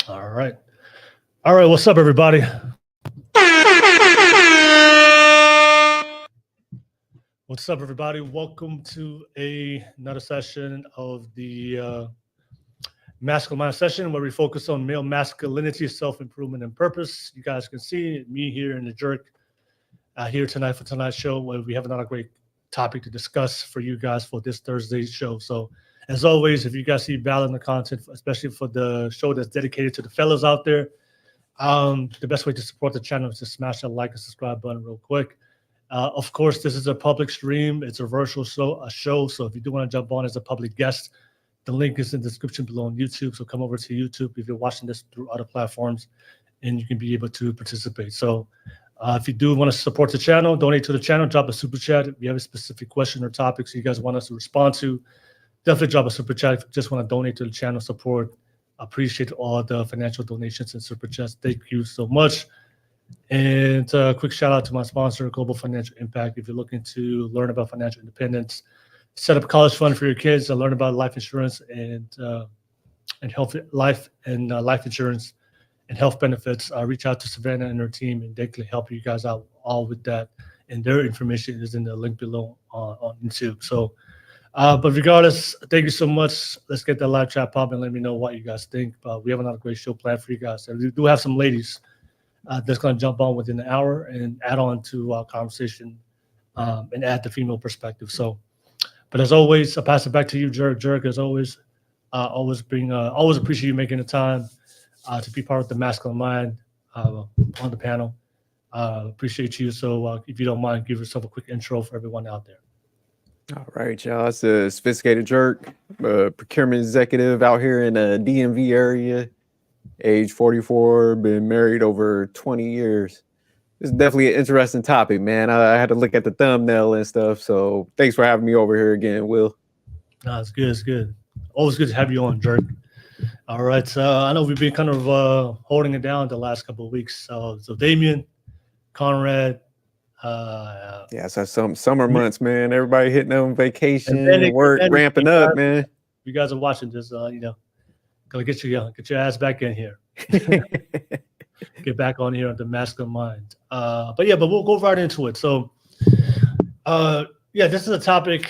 All right. All right. What's up, everybody? What's up, everybody? Welcome to another session of the Masculine Mind session where we focus on male masculinity, self improvement, and purpose. You guys can see me here in the jerk here tonight for tonight's show where we have another great topic to discuss for you guys for this Thursday's show. So, as always, if you guys see value in the content, especially for the show that's dedicated to the fellas out there, the best way to support the channel is to smash that like and subscribe button real quick. Of course, this is a public stream. It's a virtual show. So if you do want to jump on as a public guest, the link is in the description below on YouTube. So come over to YouTube if you're watching this through other platforms, and you can be able to participate. So if you do want to support the channel, donate to the channel, drop a super chat. If you have a specific question or topics you guys want us to respond to, definitely drop a super chat. If you just want to donate to the channel support, appreciate all the financial donations and super chats. Thank you so much. And a quick shout out to my sponsor, Global Financial Impact. If you're looking to learn about financial independence, set up a college fund for your kids, and learn about life insurance and health, life insurance and health benefits, reach out to Savannah and her team, and they can help you guys out all with that. And their information is in the link below on YouTube. So, but regardless, thank you so much. Let's get that live chat popping. Let me know what you guys think. We have another great show planned for you guys. And we do have some ladies that's going to jump on within an hour and add on to our conversation and add the female perspective. So, but as always, I'll pass it back to you, Jerk. As always, always appreciate you making the time to be part of the Masculine Mind on the panel. Appreciate you. So if you don't mind, give yourself a quick intro for everyone out there. All right, y'all. It's a sophisticated jerk, procurement executive out here in the DMV area. Age 44, been married over 20 years. It's definitely an interesting topic, man. I had to look at the thumbnail and stuff. So thanks for having me over here again, Will. No, it's good. It's good. Always good to have you on, Jerk. All right. So I know we've been kind of holding it down the last couple of weeks. So Damien, Conrad. Yeah, so some summer months, man. Everybody hitting on vacation and work, ramping up, man. You guys are watching this, gotta get your ass back in here. Get back on here on the Masculine Mind. But we'll go right into it. So, this is a topic,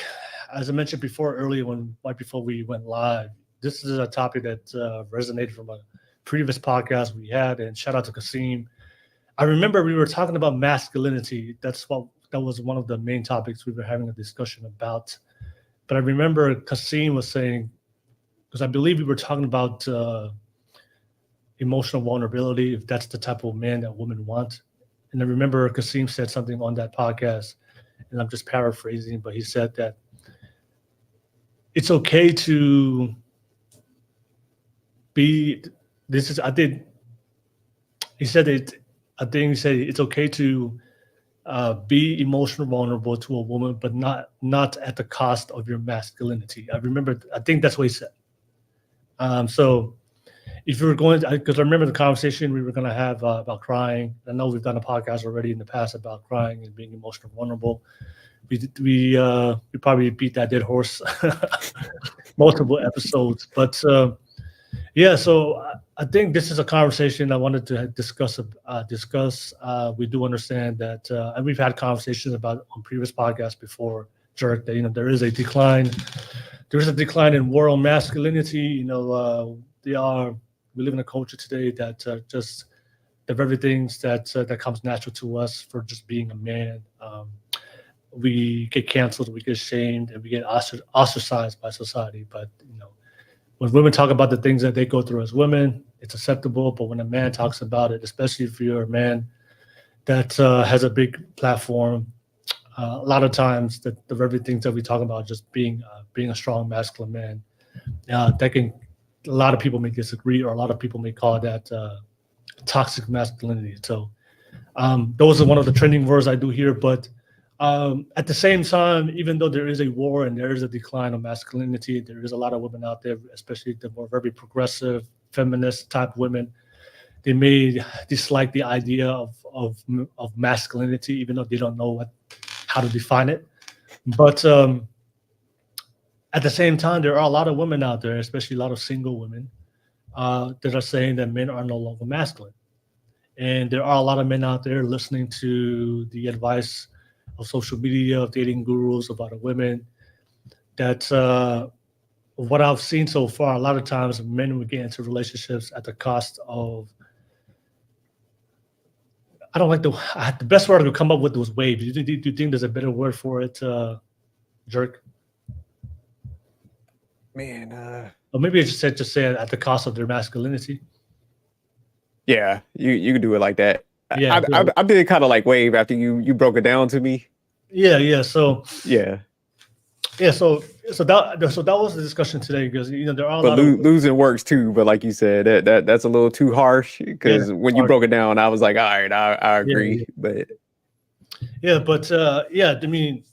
as I mentioned before earlier, right before we went live. This is a topic that resonated from a previous podcast we had, and shout out to Kasim. I remember we were talking about masculinity. That was one of the main topics we were having a discussion about. But I remember Kasim was saying, because I believe we were talking about emotional vulnerability, if that's the type of man that women want. And I remember Kasim said something on that podcast, and I'm just paraphrasing, but he said that it's okay to be, it's okay to be emotionally vulnerable to a woman, but not at the cost of your masculinity. I think that's what he said. So if you were going to, because I remember the conversation we were going to have about crying. I know we've done a podcast already in the past about crying and being emotionally vulnerable. We probably beat that dead horse multiple episodes. But so I think this is a conversation I wanted to discuss. We do understand that, and we've had conversations about on previous podcasts before, Jerk, that there is a decline. There is a decline in moral masculinity. We live in a culture today that just the very things that comes natural to us for just being a man. We get canceled, we get shamed, and we get ostracized by society. But when women talk about the things that they go through as women, it's acceptable. But when a man talks about it, especially if you're a man that has a big platform, a lot of times the very things that we talk about, just being a strong masculine man, a lot of people may disagree, or a lot of people may call that toxic masculinity. So those are one of the trending words I do hear. But at the same time, even though there is a war and there is a decline of masculinity, there is a lot of women out there, especially the more very progressive, feminist type women. They may dislike the idea of masculinity, even though they don't know how to define it. But at the same time, there are a lot of women out there, especially a lot of single women, that are saying that men are no longer masculine. And there are a lot of men out there listening to the advice of social media, of dating gurus, of other women. That what I've seen so far, a lot of times men would get into relationships at the cost of, I don't like the best word I could come up with was wave. Do you think there's a better word for it, Jerk? Man, Or maybe I just said to say at the cost of their masculinity. yeah, you can do it like that. Yeah, I did kind of like wave after you broke it down to me. yeah. So Yeah, that was the discussion today, because there are a but lot of losing works too. But like you said, that's a little too harsh, because when you broke it down, I was like, all right, I agree. But yeah, I mean,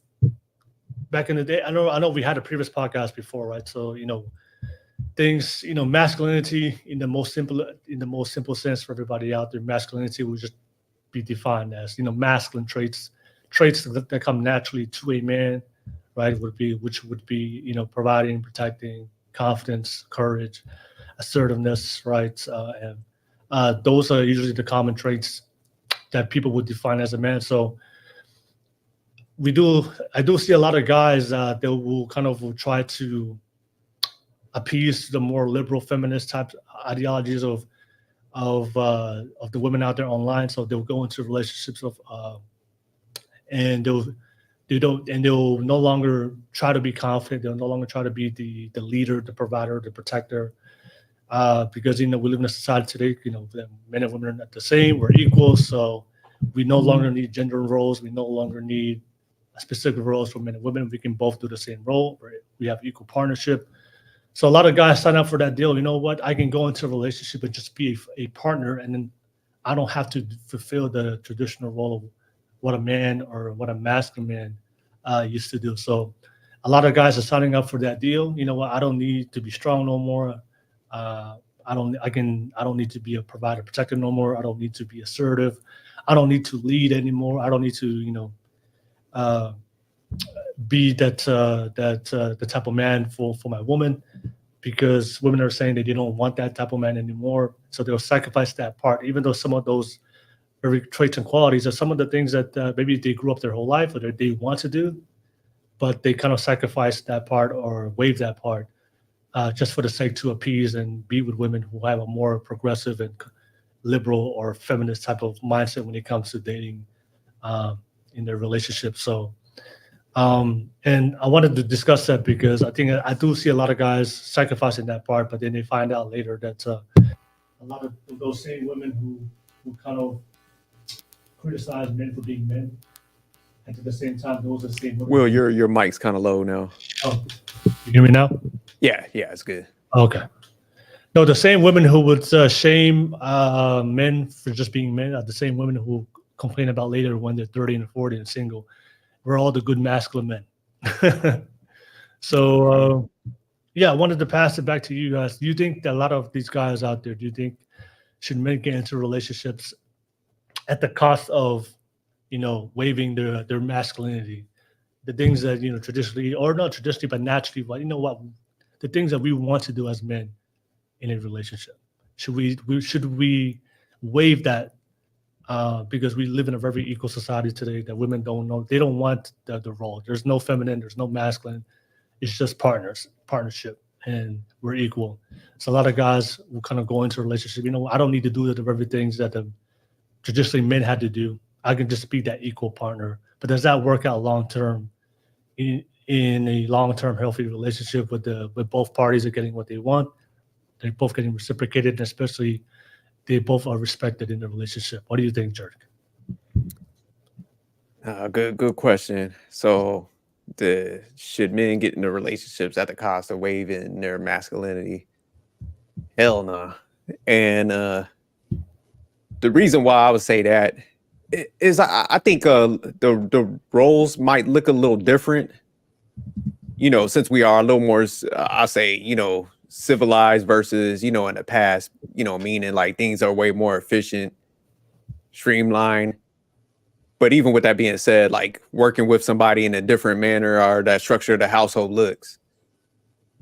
back in the day, I know we had a previous podcast before, right? So things, masculinity in the most simple sense for everybody out there, masculinity would just be defined as masculine traits that come naturally to a man, right? Which would be providing, protecting, confidence, courage, assertiveness, right? And those are usually the common traits that people would define as a man. So I do see a lot of guys that will kind of will try to appease the more liberal feminist type ideologies of the women out there online. So they'll go into relationships and they'll no longer try to be confident. They'll no longer try to be the leader, the provider, the protector. Because we live in a society today, that men and women are not the same. We're equal, so we no longer need gender roles. We no longer need specific roles for men and women. We can both do the same role. We have equal partnership. So a lot of guys sign up for that deal. You know what? I can go into a relationship and just be a partner, and then I don't have to fulfill the traditional role of what a man or what a masculine man used to do. So a lot of guys are signing up for that deal. You know what? I don't need to be strong no more. I don't need to be a provider, protector no more. I don't need to be assertive. I don't need to lead anymore. I don't need to be the type of man for my woman, because women are saying that they don't want that type of man anymore. So they'll sacrifice that part, even though some of those very traits and qualities are some of the things that maybe they grew up their whole life or they want to do, but they kind of sacrifice that part or waive that part just for the sake to appease and be with women who have a more progressive and liberal or feminist type of mindset when it comes to dating in their relationship. So, and I wanted to discuss that because I think I do see a lot of guys sacrificing that part, but then they find out later that a lot of those same women who kind of criticize men for being men, and at the same time, those are the same women. Will, your mic's kind of low now. Oh, you hear me now? Yeah, it's good. Okay. No, the same women who would shame men for just being men are the same women who complain about later when they're 30 and 40 and single. We're all the good masculine men. So, yeah, I wanted to pass it back to you guys. Do you think that a lot of these guys out there, do you think should men get into relationships at the cost of, waiving their masculinity? The things that, traditionally, or not traditionally, but naturally, but the things that we want to do as men in a relationship. Should we waive that because we live in a very equal society today that women don't know, they don't want the role. There's no feminine, there's no masculine. It's just partnership, and we're equal. So a lot of guys will kind of go into a relationship. I don't need to do the very things that the traditionally men had to do. I can just be that equal partner. But does that work out long term in a long term healthy relationship with both parties are getting what they want? They're both getting reciprocated, and especially they both are respected in the relationship. What do you think, Jerk? Good question. So, should men get into relationships at the cost of waiving their masculinity? Hell no. And the reason why I would say that is I think the roles might look a little different. Since we are a little more, I say, civilized versus, in the past, meaning like things are way more efficient, streamlined. But even with that being said, like working with somebody in a different manner or that structure of the household looks,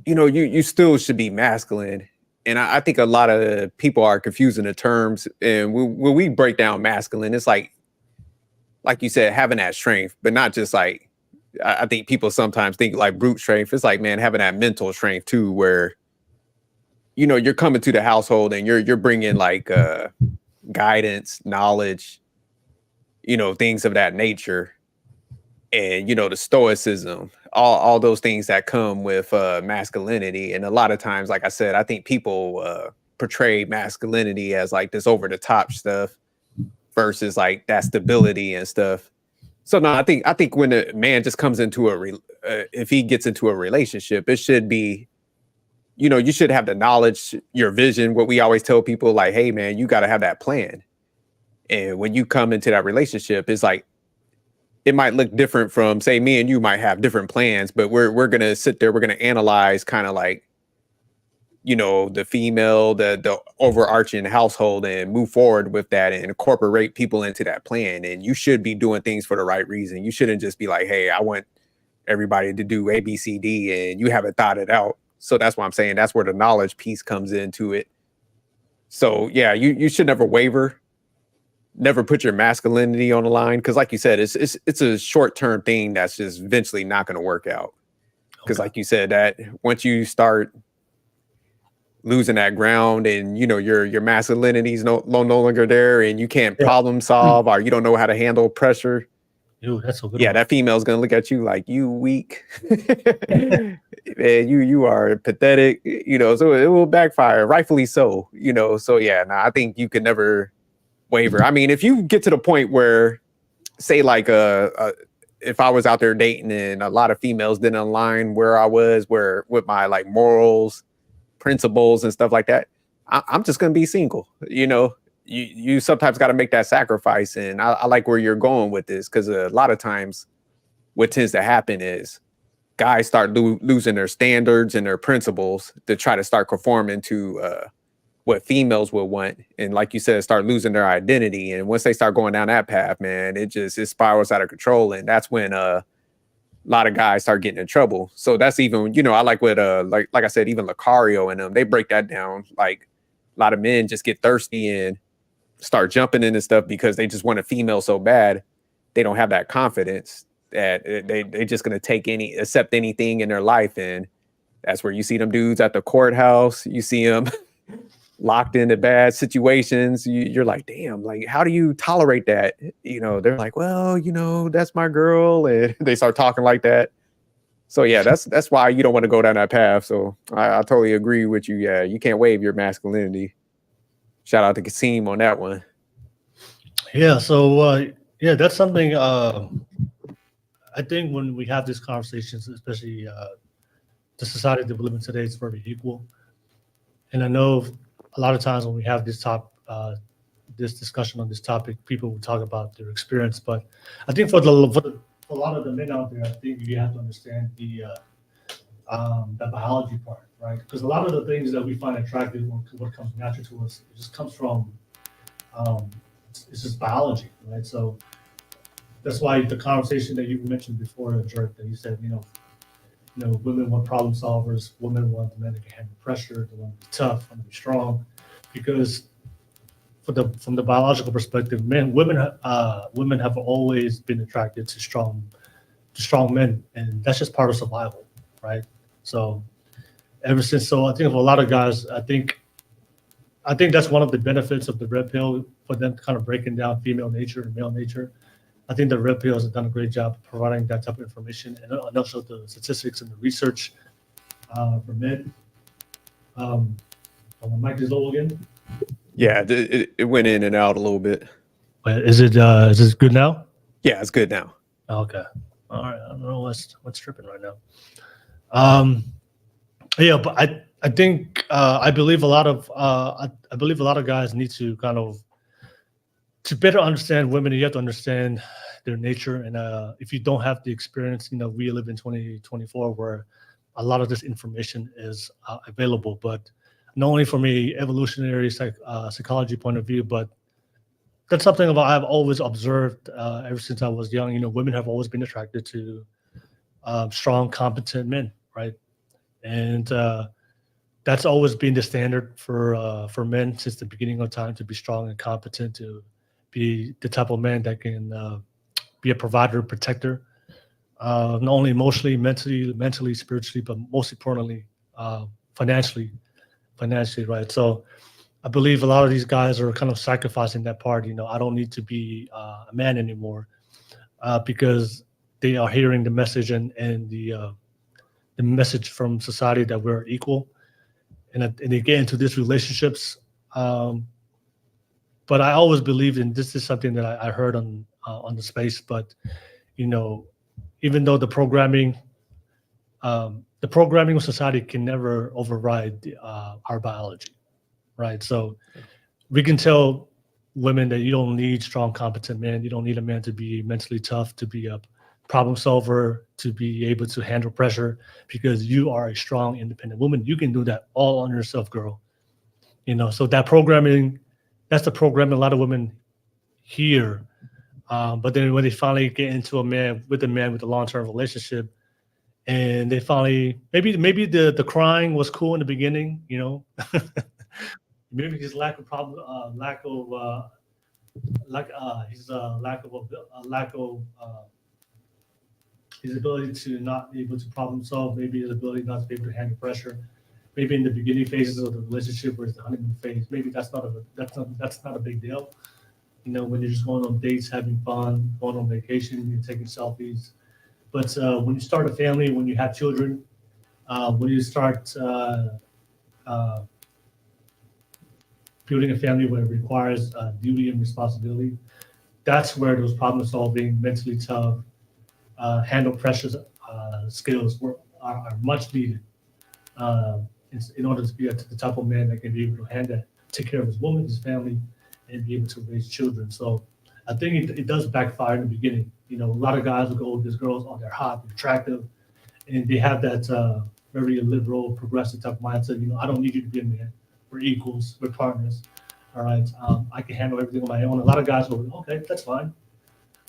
you still should be masculine and I think a lot of people are confusing the terms. And when we break down masculine, it's like you said, having that strength, but not just like, I think people sometimes think like brute strength. It's like, man, having that mental strength too, where, you're coming to the household and you're bringing like guidance, knowledge, things of that nature. And, the stoicism, all those things that come with masculinity. And a lot of times, like I said, I think people portray masculinity as like this over the top stuff versus like that stability and stuff. So no, I think when a man just comes into if he gets into a relationship, it should be, you should have the knowledge, your vision. What we always tell people, like, hey man, you got to have that plan. And when you come into that relationship, it's like, it might look different from, say, me and you might have different plans, but we're gonna sit there, we're gonna analyze kind of like, the female, the overarching household, and move forward with that and incorporate people into that plan. And you should be doing things for the right reason. You shouldn't just be like, hey, I want everybody to do A, B, C, D, and you haven't thought it out. So that's why I'm saying that's where the knowledge piece comes into it. So yeah, you should never waver. Never put your masculinity on the line, because like you said, it's a short-term thing that's just eventually not going to work out. Because like you said, that once you start losing that ground and your masculinity is no longer there, and you can't problem solve, or you don't know how to handle pressure. Ooh, that's so good. Yeah, that female's gonna look at you like, you weak. Man, you are pathetic. So it will backfire, rightfully so. So yeah, I think you can never waver. I mean, if you get to the point where, say, like if I was out there dating and a lot of females didn't align where I was, with my like morals, principles, and stuff like that, I'm just gonna be single. You sometimes got to make that sacrifice, and I like where you're going with this, because a lot of times, what tends to happen is guys start losing their standards and their principles to try to start conforming to what females would want, and like you said, start losing their identity. And once they start going down that path, man, it spirals out of control, and that's when a lot of guys start getting in trouble. So that's even, I like what like I said, even Lucario and them, they break that down. Like, a lot of men just get thirsty and start jumping into stuff because they just want a female so bad. They don't have that confidence that they just gonna accept anything in their life. And that's where you see them dudes at the courthouse. You see them locked into bad situations. You're like, damn, like, how do you tolerate that? They're like, well, that's my girl, and they start talking like that. So yeah, that's why you don't want to go down that path. So I totally agree with you. Yeah, you can't waive your masculinity. Shout out to Kasim on that one. Yeah. So yeah, that's something. I think when we have these conversations, especially the society that we live in today, is very equal. And I know a lot of times when we have this discussion on this topic, people will talk about their experience. But I think for a lot of the men out there, I think you have to understand the biology part, right? Because a lot of the things that we find attractive, what comes natural to us, it just comes from it's just biology, right? So that's why the conversation that you mentioned before, Jerk, that you said, women want problem solvers, women want the men that can handle pressure, they want to be tough, want to be strong, because from the biological perspective, women have always been attracted to strong men, and that's just part of survival, right? So I think of a lot of guys, I think that's one of the benefits of the red pill, for them kind of breaking down female nature and male nature. I think the red pill has done a great job of providing that type of information, and also the statistics and the research for men. My mic is low again. Yeah, it went in and out a little bit. Is this good now? Yeah, it's good now. Okay. All right. I don't know what's tripping right now. Yeah, but I think I believe a lot of guys need to kind of, to better understand women, you have to understand their nature. And if you don't have the experience, we live in 2024 where a lot of this information is available, but not only from a evolutionary psychology point of view, but that's something I've always observed ever since I was young. Women have always been attracted to strong, competent men, right? And that's always been the standard for men since the beginning of time, to be strong and competent, to be the type of man that can be a provider, protector, not only emotionally, mentally, spiritually, but most importantly, financially, right? So I believe a lot of these guys are kind of sacrificing that part. I don't need to be a man anymore, because they are hearing the message and the message from society that we're equal, and they get into these relationships. But I always believed, and this is something that I heard on the space, but even though the programming of society can never override our biology, right? So we can tell women that you don't need strong, competent men. You don't need a man to be mentally tough, to be a problem solver, to be able to handle pressure, because you are a strong, independent woman. You can do that all on yourself, girl. So that's the programming a lot of women hear. But then when they finally get into a man with a long-term relationship, and they finally, maybe the crying was cool in the beginning, maybe his lack of his ability to not be able to problem solve, maybe his ability not to be able to handle pressure, maybe in the beginning phases of the relationship, where it's the honeymoon phase, maybe that's not a big deal. When you're just going on dates, having fun, going on vacation, you're taking selfies. But when you start a family, when you have children, when you start building a family where it requires duty and responsibility, that's where those problem solving, mentally tough, handle pressures skills are much needed, in order to be the type of man that can be able to take care of his woman, his family, and be able to raise children. So I think it does backfire in the beginning. A lot of guys will go, these girls, oh, they're hot, they're attractive, and they have that very liberal, progressive type mindset. I don't need you to be a man. We're equals, we're partners. All right, I can handle everything on my own. A lot of guys go, okay, that's fine.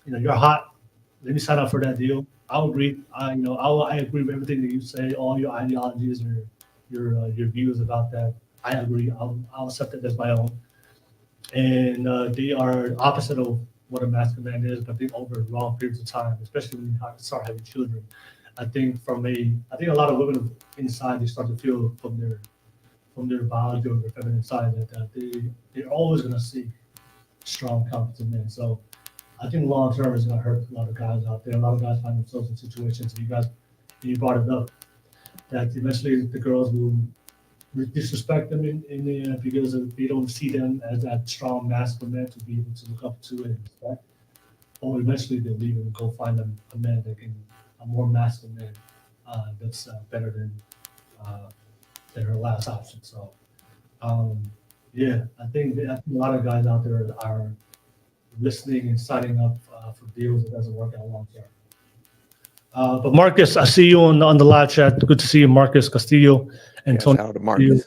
You're hot. Let me sign up for that deal. I'll agree. I agree with everything that you say, all your ideologies or your views about that. I agree. I'll accept it as my own. And they are opposite of what a masculine man is, but I think over long periods of time, especially when you start having children, I think a lot of women inside, they start to feel from their biology or their feminine side that they're always going to seek strong, competent men. So I think long term is going to hurt a lot of guys out there. A lot of guys find themselves in situations, and you brought it up, that eventually the girls will disrespect them because they don't see them as that strong masculine man to be able to look up to and respect. Or eventually they'll leave and go find a man a more masculine man that's better than her last option. So yeah, I think a lot of guys out there are listening and signing up for deals that doesn't work out long term. But Marcus, I see you on the live chat. Good to see you, Marcus Castillo and Yeah, Tony. shout out to Marcus.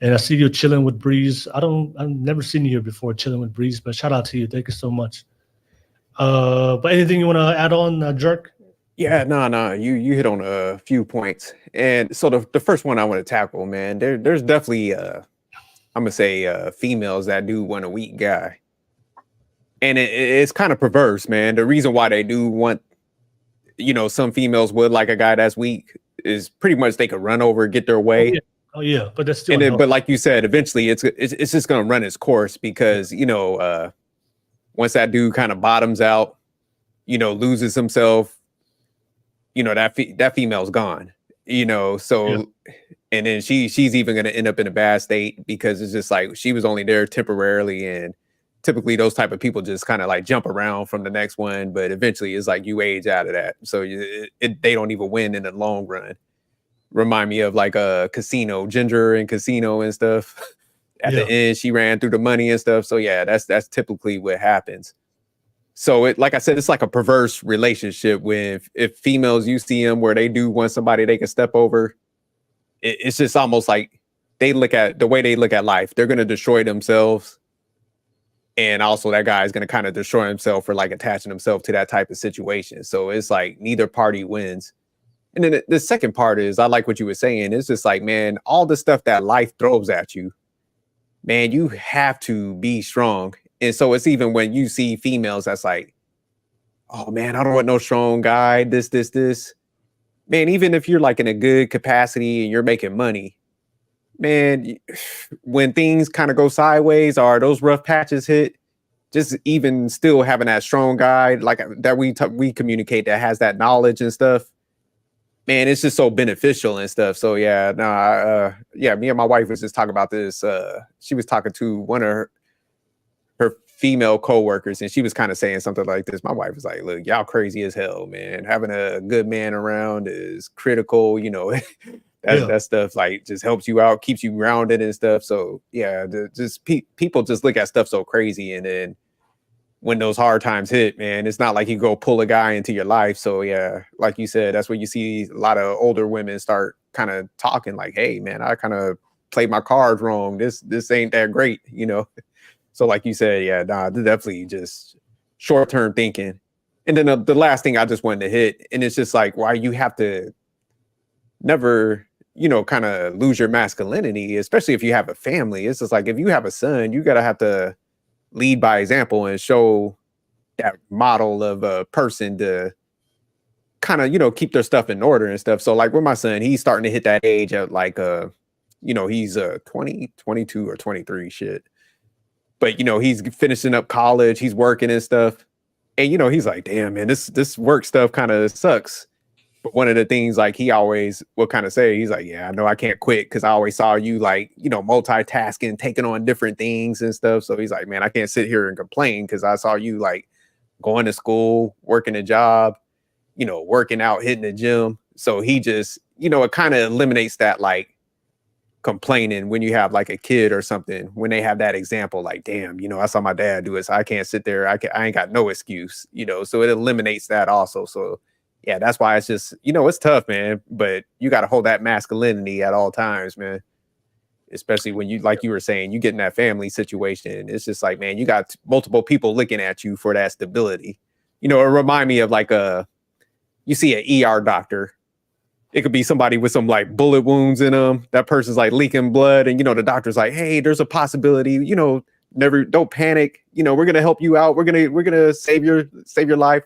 And I see you chilling with Breeze. I've never seen you here before, chilling with Breeze, but shout out to you. Thank you so much. But anything you want to add on, Jerk? Yeah, no, you hit on a few points. And so the first one I want to tackle, man, there's definitely I'm gonna say females that do want a weak guy. And it's kind of perverse, man. The reason why they do want, some females would like a guy that's weak is pretty much they could run over, get their way. Oh yeah, but that's still. But like you said, eventually it's just gonna run its course because once that dude kind of bottoms out, loses himself, that female's gone. So yeah. And then she's even gonna end up in a bad state because it's just like she was only there temporarily, and typically those type of people just kind of like jump around from the next one, but eventually it's like you age out of that, so they don't even win in the long run. Remind me of like a Casino, Ginger and Casino and stuff. At the end, she ran through the money and stuff. So yeah, that's typically what happens. So like I said, it's like a perverse relationship with if females, you see them where they do want somebody they can step over. It's just almost like the way they look at life. They're going to destroy themselves. And also that guy is going to kind of destroy himself for like attaching himself to that type of situation. So it's like neither party wins. And then the second part is, I like what you were saying. It's just like, man, all the stuff that life throws at you, man, you have to be strong. And so it's even when you see females that's like, oh man, I don't want no strong guy, this. Man, even if you're like in a good capacity and you're making money, man, when things kind of go sideways or those rough patches hit, just even still having that strong guy like that we communicate that has that knowledge and stuff, man, it's just so beneficial and stuff. So yeah, no, yeah, me and my wife was just talking about this. She was talking to one of her female coworkers, and she was kind of saying something like this. My wife was like, "Look, y'all crazy as hell, man. Having a good man around is critical. You know, that stuff like just helps you out, keeps you grounded and stuff." So yeah, people just look at stuff so crazy, and then when those hard times hit, man, it's not like you go pull a guy into your life. So yeah, like you said, that's where you see a lot of older women start kind of talking like, "Hey, man, I kind of played my cards wrong. This ain't that great, you know." So like you said, yeah, nah, definitely just short-term thinking. And then the last thing I just wanted to hit, and it's just like why you have to never, you know, kind of lose your masculinity, especially if you have a family. It's just like if you have a son, you gotta have to lead by example and show that model of a person to kind of, you know, keep their stuff in order and stuff. So like with my son, he's starting to hit that age at like, you know, he's 20, 22 or 23 shit. But, you know, he's finishing up college, he's working and stuff. And, you know, he's like, damn, man, this work stuff kind of sucks. But one of the things like he always will kind of say, he's like, yeah, I know I can't quit because I always saw you like, you know, multitasking, taking on different things and stuff. So he's like, man, I can't sit here and complain because I saw you like going to school, working a job, you know, working out, hitting the gym. So he just, you know, it kind of eliminates that like complaining when you have like a kid or something, when they have that example, like, damn, you know, I saw my dad do it, so I can't sit there. I ain't got no excuse, you know, so it eliminates that also. So yeah, that's why it's just, you know, it's tough, man, but you got to hold that masculinity at all times, man. Especially when you, like you were saying, you get in that family situation. It's just like, man, you got multiple people looking at you for that stability. You know, it remind me of like you see an ER doctor. It could be somebody with some like bullet wounds in them. That person's like leaking blood. And, you know, the doctor's like, hey, there's a possibility, you know, don't panic. You know, we're going to help you out. We're going to save your life.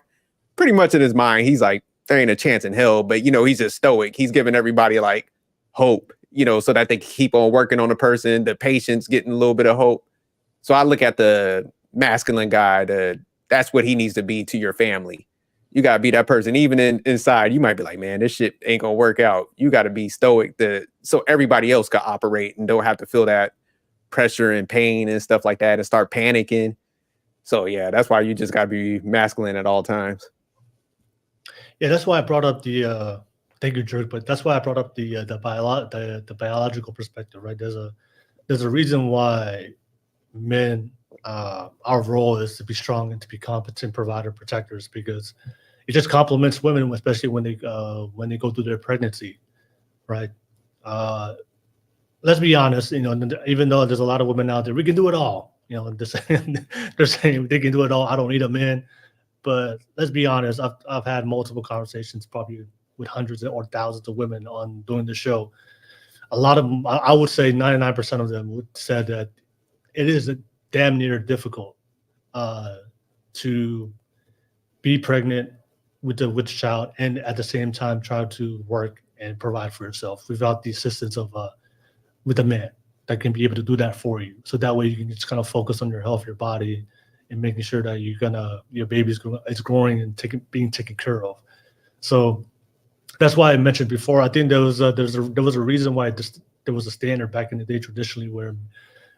Pretty much in his mind, he's like, there ain't a chance in hell. But, you know, he's just stoic. He's giving everybody like hope, you know, so that they keep on working on the person. The patient's getting a little bit of hope. So I look at the masculine guy, that's what he needs to be to your family. You got to be that person. Even inside, you might be like, man, this shit ain't going to work out. You got to be stoic so everybody else can operate and don't have to feel that pressure and pain and stuff like that and start panicking. So, yeah, that's why you just got to be masculine at all times. Yeah, that's why I brought up thank you, Jerk, but that's why I brought up the biological perspective, right? There's a reason why men, our role is to be strong and to be competent provider protectors, because it just complements women, especially when they go through their pregnancy, right? Let's be honest, you know, even though there's a lot of women out there, we can do it all. You know, they're saying they can do it all. I don't need a man. But let's be honest, I've had multiple conversations, probably with hundreds or thousands of women on doing the show. A lot of them, I would say 99% of them said that it is damn near difficult to be pregnant with the child and at the same time try to work and provide for yourself without the assistance of with a man that can be able to do that for you. So that way you can just kind of focus on your health, your body, and making sure that your baby's is growing and being taken care of. So that's why I mentioned before. I think there was a reason why there was a standard back in the day traditionally where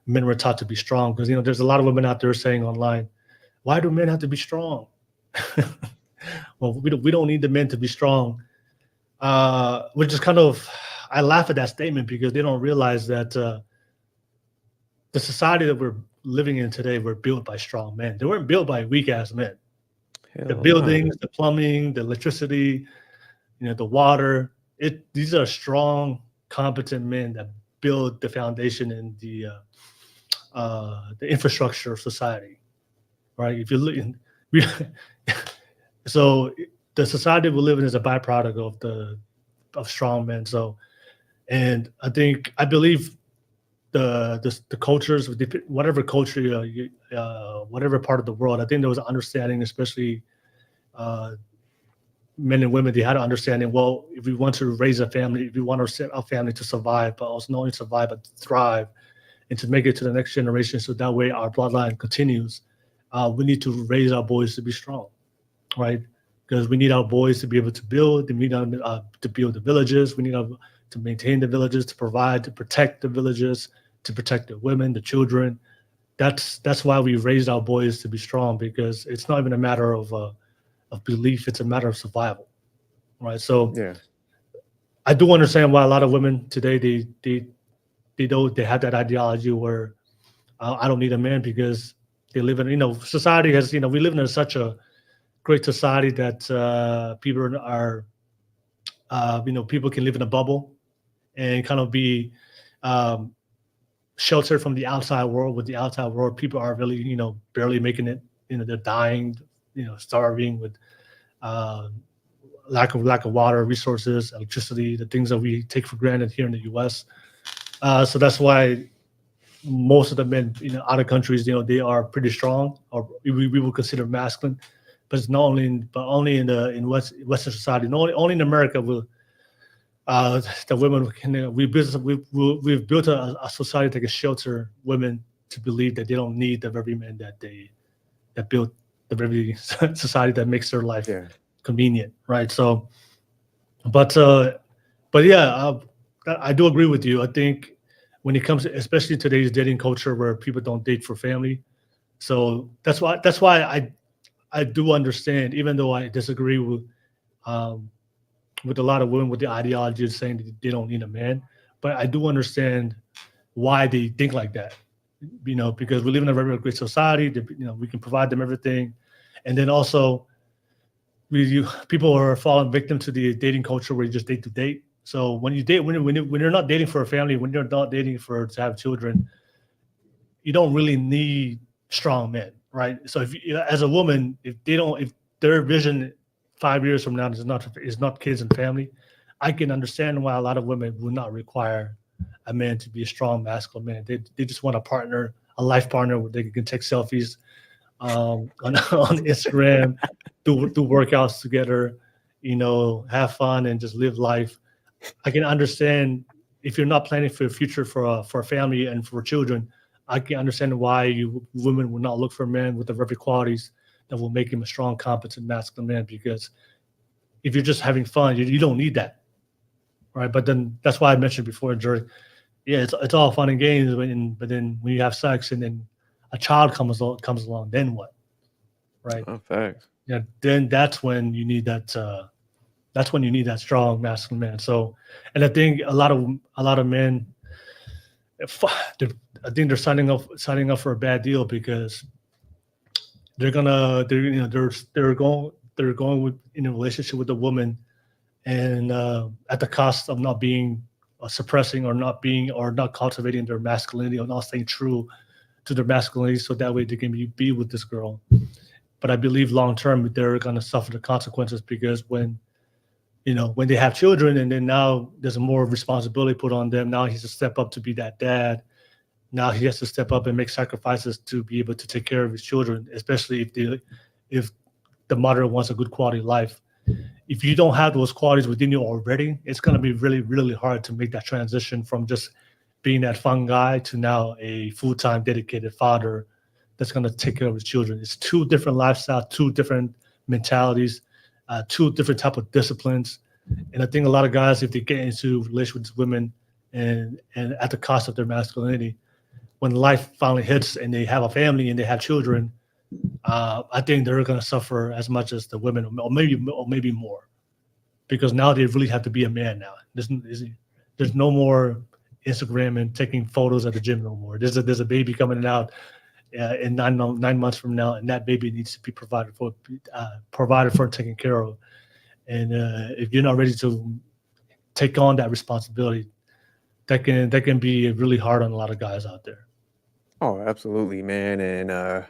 men were taught to be strong, because, you know, there's a lot of women out there saying online, why do men have to be strong? Well, we don't need the men to be strong, which is kind of, I laugh at that statement because they don't realize that the society that we're living in today were built by strong men. They weren't built by weak ass men. The buildings, the plumbing, the electricity, you know, the water. These are strong, competent men that build the foundation and the infrastructure of society, right? If you look, so the society we live in is a byproduct of strong men. So, and I believe the cultures, whatever culture, whatever part of the world, I think there was an understanding, especially uh, men and women, they had an understanding. Well, if we want to raise a family, if we want our family to survive, but also not only survive but thrive, and to make it to the next generation, so that way our bloodline continues, we need to raise our boys to be strong, right? Because we need our boys to be able to build. We need to build the villages. We need to maintain the villages, to provide, to protect the villages, to protect the women, the children. That's why we raised our boys to be strong, because it's not even a matter of belief; it's a matter of survival, right? So Yeah. I do understand why a lot of women today they have that ideology where I don't need a man, because they live in, society has, we live in such a great society that people are people can live in a bubble and kind of be um, sheltered from the outside world. With the outside world, people are really barely making it. They're dying, starving with uh, lack of water, resources, electricity, the things that we take for granted here in the U.S. So that's why most of the men in other countries, they are pretty strong, or we will consider masculine. But it's not only but only in Western society. Not only in America will the women can we've built a society that can shelter women to believe that they don't need the very men that built the very society that makes their life Yeah. convenient, right? So, but yeah, I do agree with you. I think when it comes to, especially today's dating culture where people don't date for family, so that's why I do understand, even though I disagree um, with a lot of women with the ideology of saying that they don't need a man, but I do understand why they think like that. Because we live in a very great society. That, we can provide them everything, and then also people are falling victim to the dating culture where you just date to date. So when you date, when you're not dating for a family, when you're not dating to have children, you don't really need strong men, right? So if as a woman, if their vision 5 years from now is not kids and family, I can understand why a lot of women would not require a man to be a strong masculine man. They just want a partner, a life partner where they can take selfies on Instagram, do workouts together, have fun and just live life. I can understand if you're not planning for a future for a family and for children. I can understand why you women will not look for men with the very qualities that will make him a strong, competent, masculine man. Because if you're just having fun, you don't need that, right? But then that's why I mentioned before, Jerry. Yeah, it's all fun and games, but then when you have sex and then a child comes along, then what, right? Oh, facts. Yeah, then that's when you need that. That's when you need that strong masculine man. So, and I think a lot of men, if- I think they're signing up for a bad deal, because they're going with in a relationship with a woman, and at the cost of not being suppressing, or not cultivating their masculinity, or not staying true to their masculinity, so that way they can be with this girl. But I believe long term they're going to suffer the consequences, because when they have children, and then now there's more responsibility put on them. Now he's to step up to be that dad. Now he has to step up and make sacrifices to be able to take care of his children, especially if the mother wants a good quality life. If you don't have those qualities within you already, it's going to be really, really hard to make that transition from just being that fun guy to now a full-time dedicated father that's going to take care of his children. It's two different lifestyles, two different mentalities, two different type of disciplines. And I think a lot of guys, if they get into relationships with women and at the cost of their masculinity, when life finally hits and they have a family and they have children, I think they're going to suffer as much as the women, or maybe more, because now they really have to be a man now. There's no more Instagram and taking photos at the gym no more. There's a baby coming out in 9 months from now, and that baby needs to be provided for and taken care of. And if you're not ready to take on that responsibility, that can be really hard on a lot of guys out there. Oh, absolutely, man. And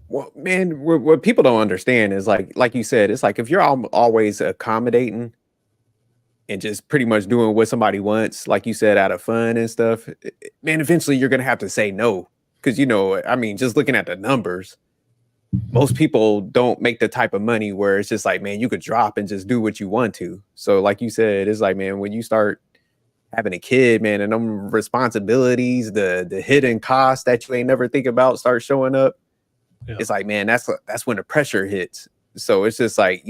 well, man, what people don't understand is like you said, it's like if you're always accommodating, and just pretty much doing what somebody wants, like you said, out of fun and stuff, man, eventually you're gonna have to say no. Because I mean, just looking at the numbers, most people don't make the type of money where it's just like, man, you could drop and just do what you want to. So, like you said, it's like, man, when you start having a kid, man, and them responsibilities, the hidden costs that you ain't never think about start showing up. Yeah. It's like, man, that's when the pressure hits. So it's just like,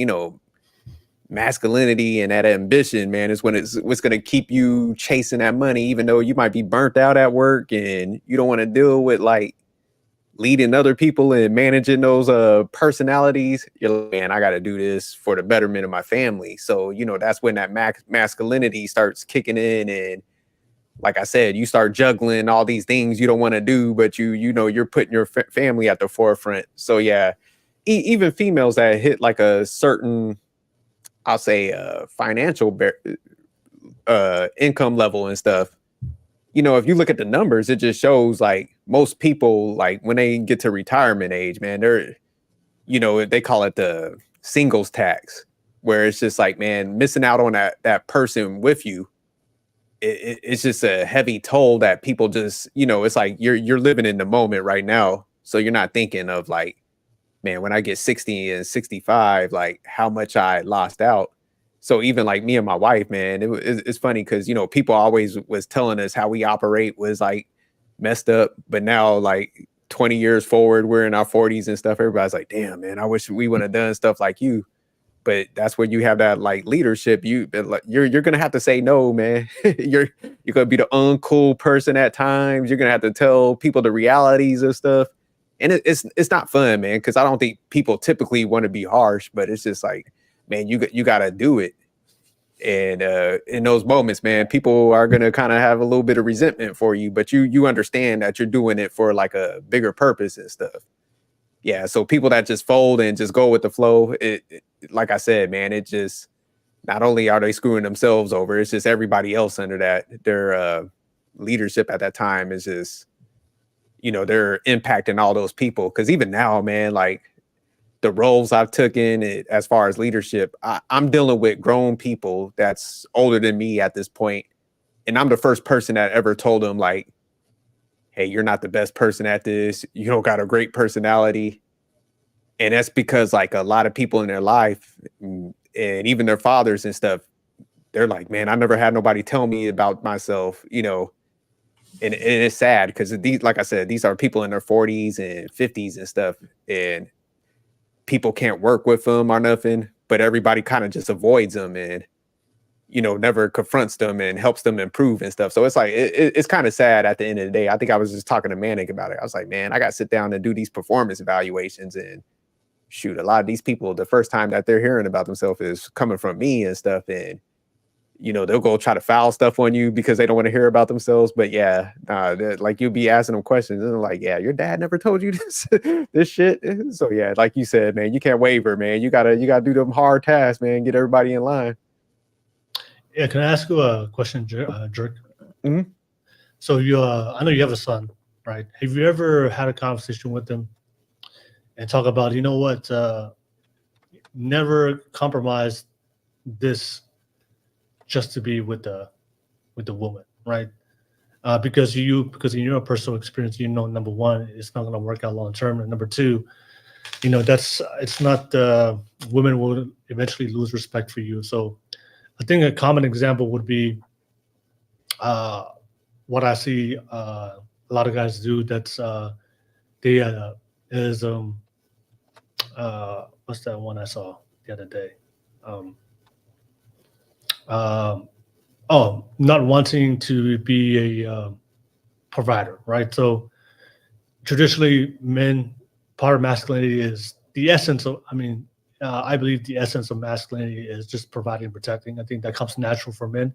masculinity and that ambition, man, is when what's going to keep you chasing that money, even though you might be burnt out at work and you don't want to deal with like leading other people and managing those personalities. You're like, man, I got to do this for the betterment of my family. So, that's when that masculinity starts kicking in. And like I said, you start juggling all these things you don't want to do, but you're putting your family at the forefront. So yeah, even females that hit like a certain, I'll say, financial income level and stuff, if you look at the numbers, it just shows like most people, like when they get to retirement age, man, they're, they call it the singles tax, where it's just like, man, missing out on that person with you. It's just a heavy toll that people just, it's like you're living in the moment right now. So you're not thinking of like, man, when I get 60 and 65, like how much I lost out. So even like me and my wife, man, it's funny because, people always was telling us how we operate was like messed up. But now like 20 years forward, we're in our 40s and stuff. Everybody's like, damn, man, I wish we would have done stuff like you. But that's where you have that like leadership. You're going to have to say no, man. You're going to be the uncool person at times. You're going to have to tell people the realities of stuff. And it's not fun, man, because I don't think people typically want to be harsh, but it's just like, man, you got to do it. And in those moments, man, people are going to kind of have a little bit of resentment for you, but you understand that you're doing it for like a bigger purpose and stuff. Yeah. So people that just fold and just go with the flow, it like I said, man, it just, not only are they screwing themselves over, it's just everybody else under that. Their leadership at that time is just, they're impacting all those people. Because even now, man, like the roles I've taken as far as leadership, I'm dealing with grown people that's older than me at this point. And I'm the first person that ever told them like, hey, you're not the best person at this. You don't got a great personality. And that's because like a lot of people in their life and even their fathers and stuff, they're like, man, I never had nobody tell me about myself, And it's sad because these, like I said, these are people in their 40s and 50s and stuff, and people can't work with them or nothing, but everybody kind of just avoids them and, never confronts them and helps them improve and stuff. So it's like, it's kind of sad at the end of the day. I think I was just talking to Manic about it. I was like, man, I got to sit down and do these performance evaluations, and shoot, a lot of these people, the first time that they're hearing about themselves is coming from me and stuff. And, they'll go try to foul stuff on you because they don't want to hear about themselves. But yeah, like you'll be asking them questions and they're like, yeah, your dad never told you this, this shit. So yeah, like you said, man, you can't waver, man. You gotta do them hard tasks, man. Get everybody in line. Yeah. Can I ask you a question, Jerk? Mm-hmm. So I know you have a son, right? Have you ever had a conversation with him and talk about, never compromise this just to be with the woman, right? Because in your personal experience, number one, it's not going to work out long term, and number two, it's not women will eventually lose respect for you. So I think a common example would be what I see a lot of guys do. That's what's that one I saw the other day? Not wanting to be a provider, right? So traditionally, part of masculinity is the essence of, I believe the essence of masculinity is just providing and protecting. I think that comes natural for men.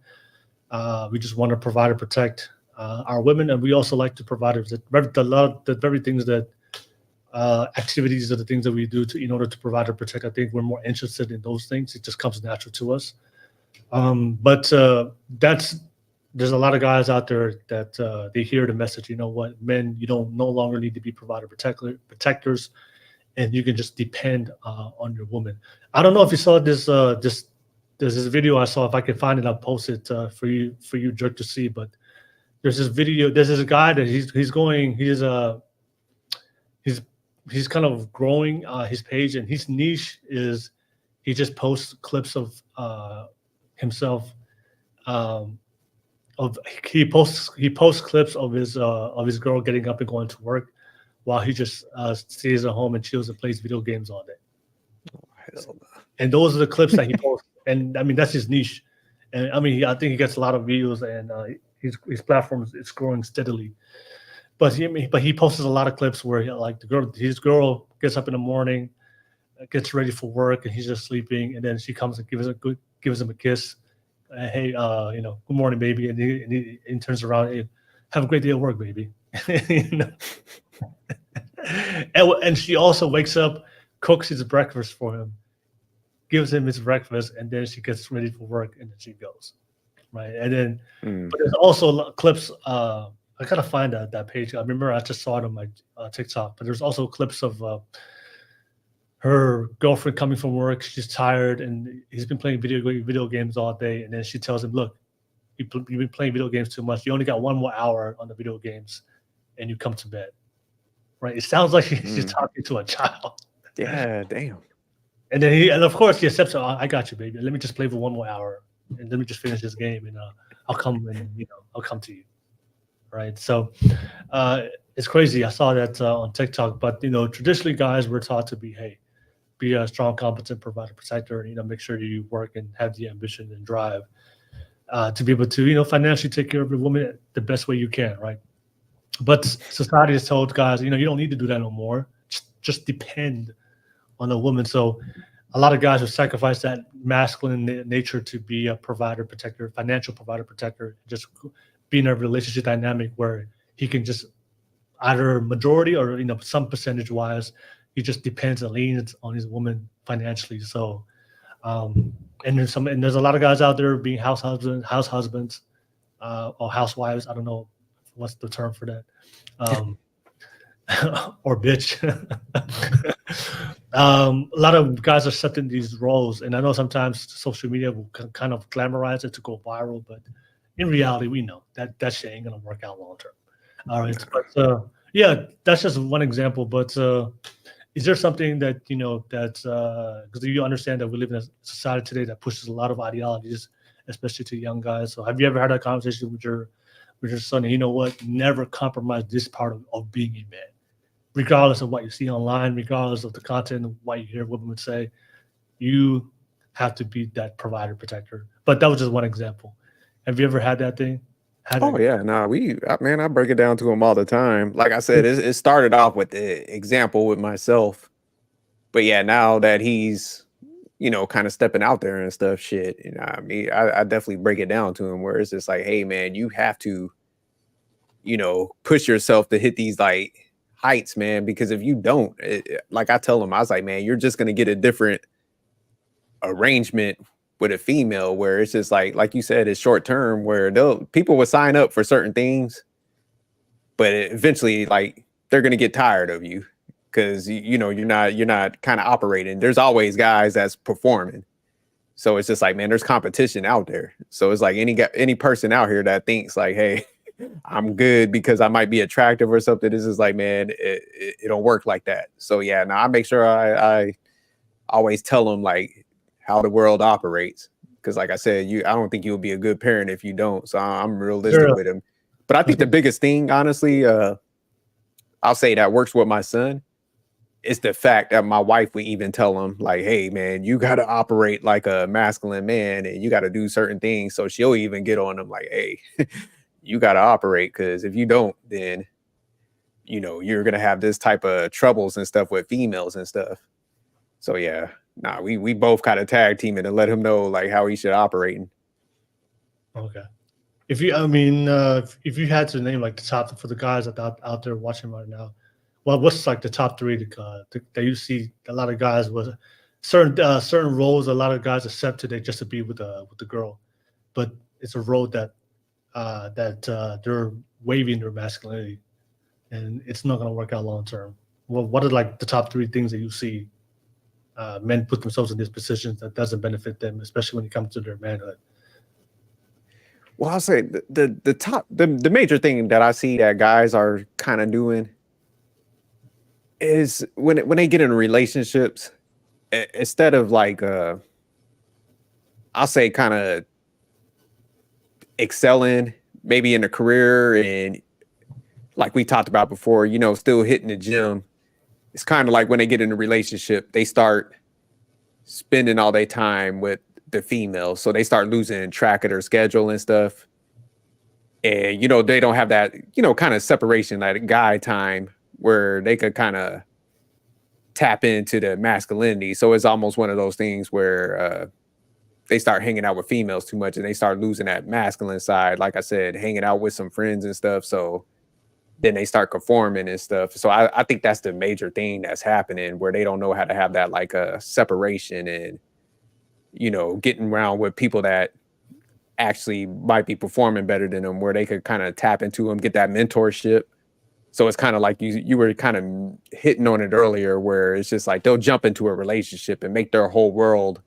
We just want to provide and protect our women, and we also like to provide the very things that activities are the things that we do in order to provide or protect. I think we're more interested in those things. It just comes natural to us. But there's a lot of guys out there that they hear the message, men, you don't no longer need to be provider protectors, and you can just depend on your woman. I don't know if you saw this there's this video I saw. If I can find it, I'll post it for you, Jerk, to see. But there's this video. There's this guy that he's kind of growing his page, and his niche is he just posts clips of himself. He posts clips of his girl getting up and going to work, while he just stays at home and chills and plays video games all day. And those are the clips that he posts. And I mean, that's his niche. And I mean, I think he gets a lot of views, and his platform is growing steadily. But he posts a lot of clips where like his girl gets up in the morning, gets ready for work, and he's just sleeping, and then she comes and gives him a kiss. Hey, good morning, baby, and he turns around, hey, have a great day at work, baby. And she also wakes up, cooks his breakfast for him, gives him his breakfast, and then she gets ready for work, and then she goes, right? And then, but there's also clips. I gotta find that page. I remember I just saw it on my TikTok, but there's also clips of her girlfriend coming from work. She's tired, and he's been playing video games all day. And then she tells him, "Look, you've been playing video games too much. You only got 1 more hour on the video games, and you come to bed." Right? It sounds like she's talking to a child. Yeah, damn. And then of course he accepts. I got you, baby. Let me just play for 1 more hour, and let me just finish this game, and I'll come to you. Right? So it's crazy. I saw that on TikTok. But traditionally, guys, we're taught to be a strong, competent provider, protector, and make sure you work and have the ambition and drive to be able to financially take care of your woman the best way you can, right? But society has told guys, you don't need to do that no more. Just depend on a woman. So a lot of guys will sacrifice that masculine nature to be a provider, protector, financial provider, protector, just be in a relationship dynamic where he can just either majority or some percentage wise, he just depends and leans on his woman financially. So and there's a lot of guys out there being house husbands or housewives. I don't know what's the term for that. Or bitch. A lot of guys are accepting these roles, and I know sometimes social media will kind of glamorize it to go viral, but in reality, we know that shit ain't gonna work out long term. All right, but yeah, that's just one example. But is there something that because you understand that we live in a society today that pushes a lot of ideologies, especially to young guys? So have you ever had that conversation with your son? And you know what? Never compromise this part of being a man, regardless of what you see online, regardless of the content of what you hear women say. You have to be that provider, protector. But that was just one example. Have you ever had that thing? Yeah, I break it down to him all the time. Like I said, it started off with the example with myself, but yeah, now that he's, kind of stepping out there and stuff, shit, I definitely break it down to him where it's just like, hey man, you have to, push yourself to hit these like heights, man, because if you don't, like I tell him, I was like, man, you're just going to get a different arrangement with a female where it's just like you said, it's short term where people will sign up for certain things, but eventually like they're going to get tired of you because you're not kind of operating. There's always guys that's performing. So it's just like, man, there's competition out there. So it's like any person out here that thinks like, hey, I'm good because I might be attractive or something. This is like, man, it don't work like that. So yeah, now I make sure I always tell them like how the world operates. Because like I said, I don't think you'll be a good parent if you don't. So I'm realistic with him. But I think the biggest thing, honestly, I'll say that works with my son is the fact that my wife would even tell him like, hey man, you got to operate like a masculine man and you got to do certain things. So she'll even get on him like, hey, you got to operate, because if you don't, then you're gonna have this type of troubles and stuff with females and stuff. So yeah, we both kind of tag team it and let him know like how he should operate. Okay. If you had to name like the top for the guys out there watching right now, well, what's like the top 3 that you see a lot of guys with certain roles? A lot of guys accept today just to be with the girl, but it's a role that they're waiving their masculinity, and it's not going to work out long term. Well, what are like the top 3 things that you see? men put themselves in these positions that doesn't benefit them, especially when it comes to their manhood. Well, I'll say the major thing that I see that guys are kind of doing is when they get in relationships, instead of like I'll say kind of excelling maybe in a career and like we talked about before, still hitting the gym. It's kind of like when they get in a relationship, they start spending all their time with the female. So they start losing track of their schedule and stuff. And, they don't have that, kind of separation, that guy time where they could kind of tap into the masculinity. So it's almost one of those things where they start hanging out with females too much and they start losing that masculine side. Like I said, hanging out with some friends and stuff. So then they start conforming and stuff. So I think that's the major thing that's happening, where they don't know how to have that like a separation and, getting around with people that actually might be performing better than them, where they could kind of tap into them, get that mentorship. So it's kind of like you were kind of hitting on it earlier, where it's just like they'll jump into a relationship and make their whole world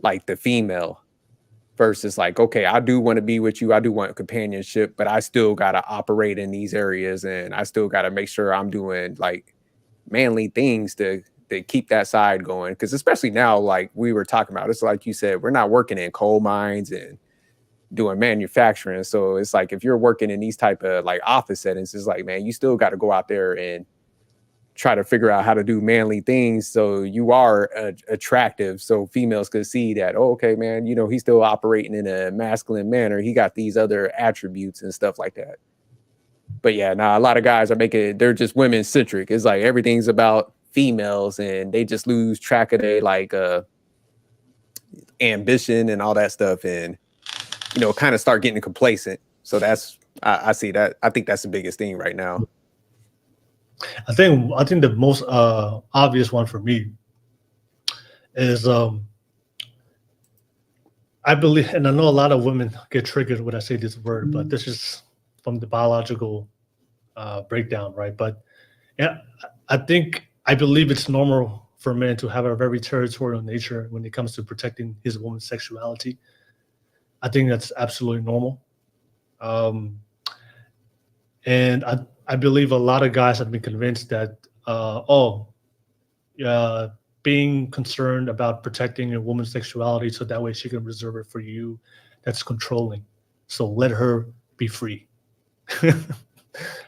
like the female. Versus like, okay, I do want to be with you. I do want companionship, but I still got to operate in these areas and I still got to make sure I'm doing like manly things to keep that side going. Because especially now, like we were talking about, it's like you said, we're not working in coal mines and doing manufacturing. So it's like if you're working in these type of like office settings, it's like, man, you still got to go out there and try to figure out how to do manly things so you are attractive, so females could see that, oh, okay, man, he's still operating in a masculine manner. He got these other attributes and stuff like that. But yeah, a lot of guys they're just women centric. It's like everything's about females and they just lose track of their like ambition and all that stuff, and kind of start getting complacent. So that's I see that. I think that's the biggest thing right now. I think the most obvious one for me is I believe, and I know a lot of women get triggered when I say this word, but this is from the biological breakdown, right? But yeah, I believe it's normal for men to have a very territorial nature when it comes to protecting his woman's sexuality. I think that's absolutely normal. And I believe a lot of guys have been convinced that, being concerned about protecting a woman's sexuality so that way she can reserve it for you, that's controlling. So let her be free.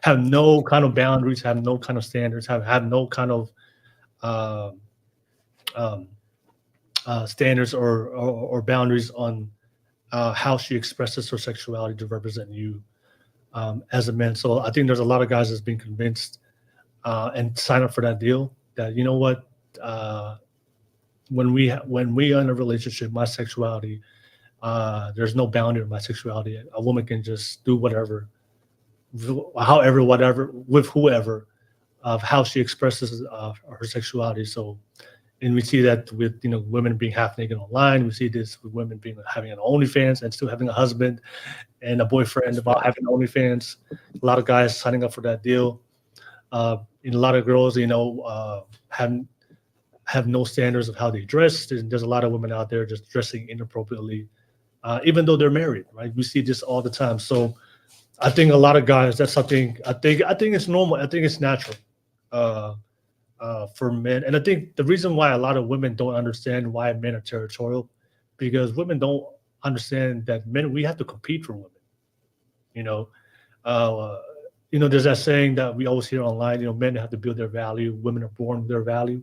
Have no kind of boundaries, have no kind of standards, have no kind of standards or boundaries on how she expresses her sexuality to represent you as a man. So I think there's a lot of guys that's been convinced and sign up for that deal that, you know what, when we are in a relationship, my sexuality, there's no boundary in my sexuality. A woman can just do whatever, with whoever, of how she expresses her sexuality. So, and we see that with women being half naked online. We see this with women having an OnlyFans and still having a husband and a boyfriend about having OnlyFans. A lot of guys signing up for that deal. And a lot of girls, have no standards of how they dress. There's a lot of women out there just dressing inappropriately, even though they're married, right? We see this all the time. So I think a lot of guys, that's something, I think it's normal. I think it's natural for men. And I think the reason why a lot of women don't understand why men are territorial, because women don't understand that men, we have to compete for women. There's that saying that we always hear online, men have to build their value. Women are born with their value.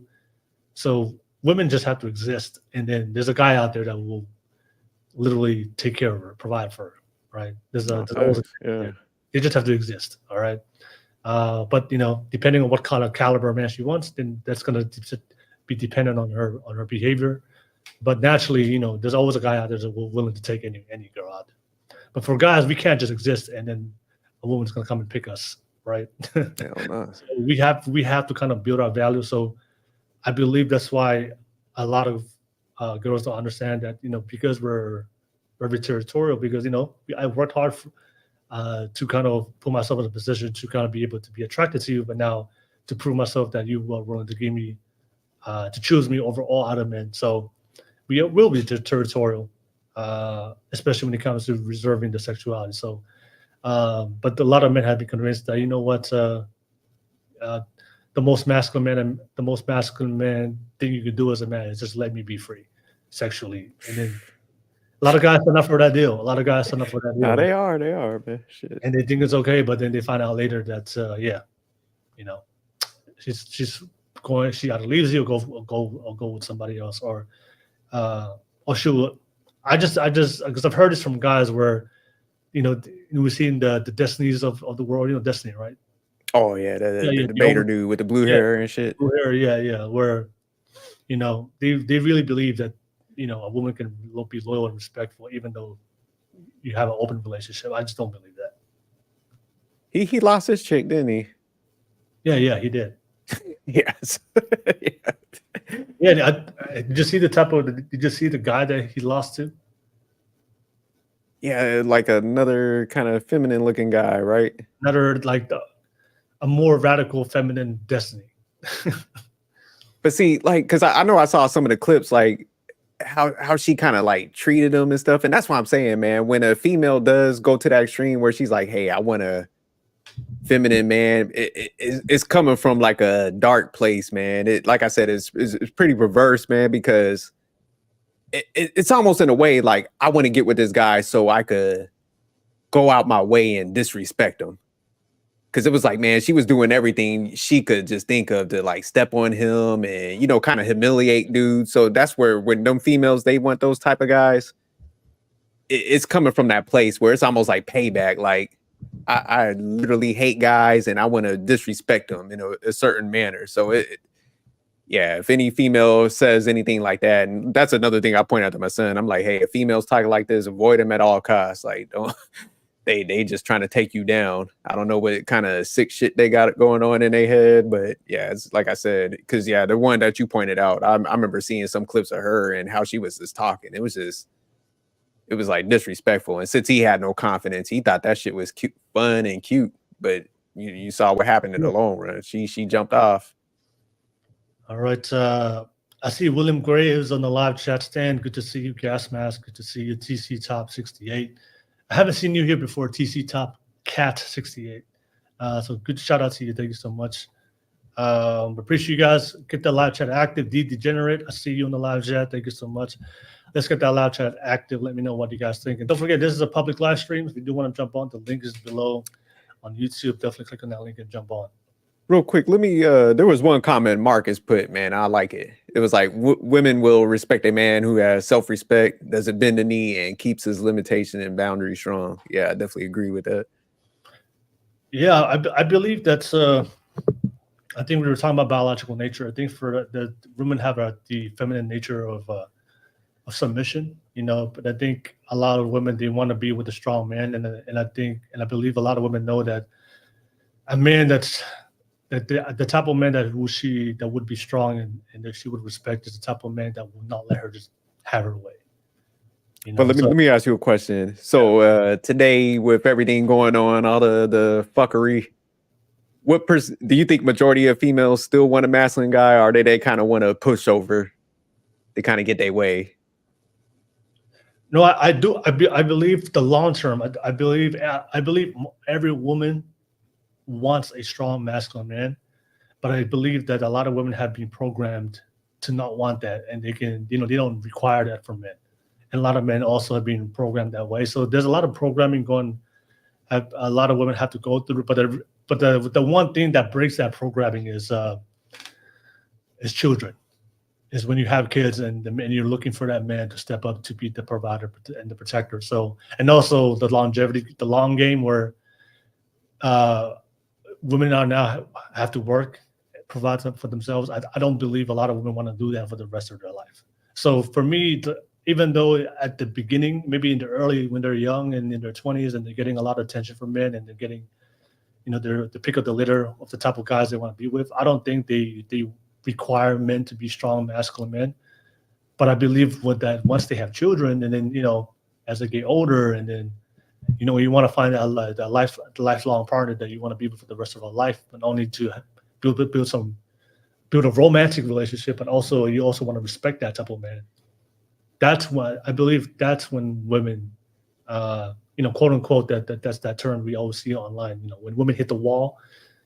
So women just have to exist. And then there's a guy out there that will literally take care of her, provide for her, right? There's always they just have to exist, all right? But, depending on what kind of caliber of man she wants, then that's going to be dependent on her behavior. But naturally, there's always a guy out there that's willing to take any girl out there. But for guys, we can't just exist and then a woman's going to come and pick us, right? So we have to kind of build our value. So I believe that's why a lot of girls don't understand that, because we're very territorial, because, I worked hard to kind of put myself in a position to kind of be able to be attracted to you, but now to prove myself that you are willing to give me to choose me over all other men. So we will be territorial, especially when it comes to reserving the sexuality. So, but a lot of men have been convinced that, you know what, the most masculine man thing you could do as a man is just let me be free sexually. And then a lot of guys sign up for that deal. No, they are, man. Shit. And they think it's okay, but then they find out later that she's going. She either leaves you or go with somebody else, or she'll. I just because I've heard this from guys where, we've seen the destinies of the world. Destiny, right? Oh yeah, the debater dude with the blue hair and shit. Blue hair, yeah. Where, they really believe that, a woman can be loyal and respectful even though you have an open relationship. I just don't believe that. He lost his chick, didn't he? Yeah, he did. Yes. Yeah. Did you see did you see the guy that he lost to? Yeah, like another kind of feminine looking guy, right? Another like a more radical feminine destiny. But see, like, because I know I saw some of the clips, like how she kind of like treated him and stuff. And that's what I'm saying, man. When a female does go to that extreme where she's like, hey, I want a feminine man, it's coming from like a dark place, man. It, like I said, it's pretty perverse, man, because it's almost in a way like I want to get with this guy so I could go out my way and disrespect him. Because it was like, man, she was doing everything she could just think of to like step on him and, kind of humiliate dudes. So that's where when them females, they want those type of guys, it's coming from that place where it's almost like payback. Like I literally hate guys and I want to disrespect them in a certain manner. So if any female says anything like that, and that's another thing I point out to my son, I'm like, hey, if females talk like this, avoid them at all costs. Like, don't. They just trying to take you down. I don't know what kind of sick shit they got going on in their head, but yeah, it's like I said, because the one that you pointed out, I remember seeing some clips of her and how she was just talking. It was like disrespectful. And since he had no confidence, he thought that shit was cute, fun and cute. But you saw what happened in the long run. She jumped off. All right. I see William Gray is on the live chat stand. Good to see you, Gas Mask. Good to see you, TC Top 68. I haven't seen you here before, TC Top Cat 68. So good shout out to you. Thank you so much. Appreciate you guys. Get that live chat active. D Degenerate, I see you on the live chat. Thank you so much. Let's get that live chat active. Let me know what you guys think. And don't forget, this is a public live stream. If you do want to jump on, the link is below on YouTube. Definitely click on that link and jump on. Real quick, let me, there was one comment Marcus put, man, I like it. It was like, women will respect a man who has self-respect, doesn't bend the knee, and keeps his limitation and boundaries strong. Yeah, I definitely agree with that. Yeah, I believe that's, I think we were talking about biological nature. I think for the women have the feminine nature of submission, but I think a lot of women, they want to be with a strong man. And I believe a lot of women know that a man the type of man that would be strong and that she would respect is the type of man that will not let her just have her way. But let me ask you a question. So today, with everything going on, all the fuckery, what do you think majority of females still want a masculine guy, or they kind of want to push over? They kind of get their way. No, I do. I believe the long term. I believe every woman wants a strong masculine man, but I believe that a lot of women have been programmed to not want that, and they don't require that from men. And a lot of men also have been programmed that way. So there's a lot of programming going. A lot of women have to go through, but the one thing that breaks that programming is children. Is when you have kids and you're looking for that man to step up to be the provider and the protector. So, and also the longevity, the long game where women are now have to work, provide for themselves. I don't believe a lot of women want to do that for the rest of their life. So for me, even though at the beginning, maybe in the early, when they're young and in their 20s and they're getting a lot of attention from men and they're getting, they're the pick of the litter of the type of guys they want to be with, I don't think they require men to be strong, masculine men. But I believe that once they have children and then, as they get older and then, you want to find the lifelong partner that you want to be with for the rest of our life, but only to build build a romantic relationship, but also you also want to respect that type of man. That's what I believe. That's when women, quote unquote, that's that term we always see online. When women hit the wall,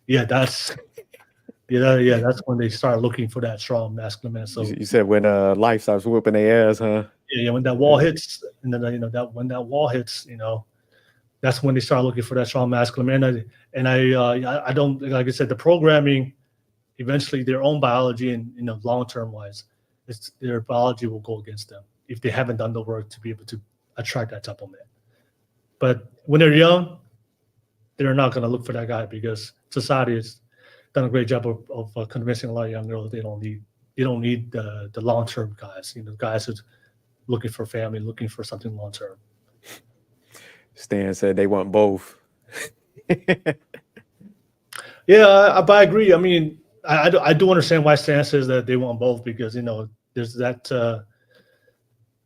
yeah, that's that's when they start looking for that strong masculine man. So You said when life starts whooping their ass, huh? yeah, when that wall hits, and then that when that wall hits, that's when they start looking for that strong masculine man. I don't, like I said, the programming, eventually their own biology and long term wise, their biology will go against them if they haven't done the work to be able to attract that type of man. But when they're young, they're not going to look for that guy because society has done a great job of convincing a lot of young girls they don't need the long term guys. Guys who's looking for family, looking for something long term. Stan said they want both. Yeah, but I agree. I mean, I do understand why Stan says that they want both because there's that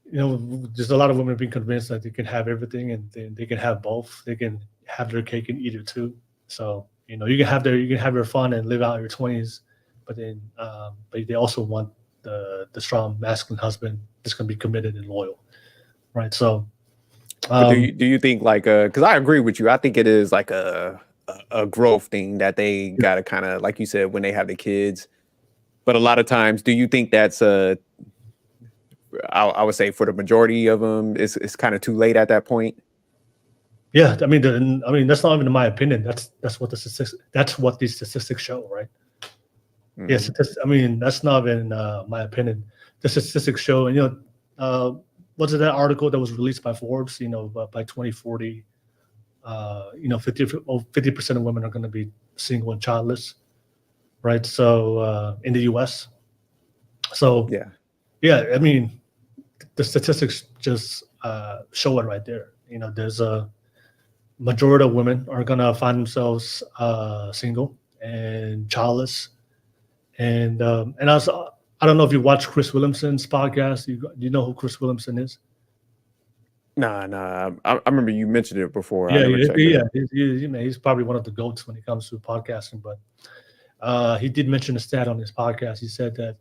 there's a lot of women being convinced that they can have everything and they can have both. They can have their cake and eat it too. So you can have your fun and live out your 20s, but then but they also want the strong masculine husband that's going to be committed and loyal, right? So. Do you think like because I agree with you, I think it is like a growth thing that they gotta kind of, like you said, when they have the kids. But a lot of times, do you think that's I would say for the majority of them, it's kind of too late at that point? Yeah, I mean that's not even in my opinion. That's what these statistics show, right? Mm-hmm. Yes, I mean that's not even my opinion. The statistics show, and what's that article that was released by Forbes? By 2040, 50% of women are going to be single and childless, right? So in the U.S. So yeah. I mean, the statistics just show it right there. There's a majority of women are going to find themselves single and childless, and I don't know if you watch Chris Williamson's podcast. Do you know who Chris Williamson is? Nah. I remember you mentioned it before. He's probably one of the GOATs when it comes to podcasting. But he did mention a stat on his podcast. He said that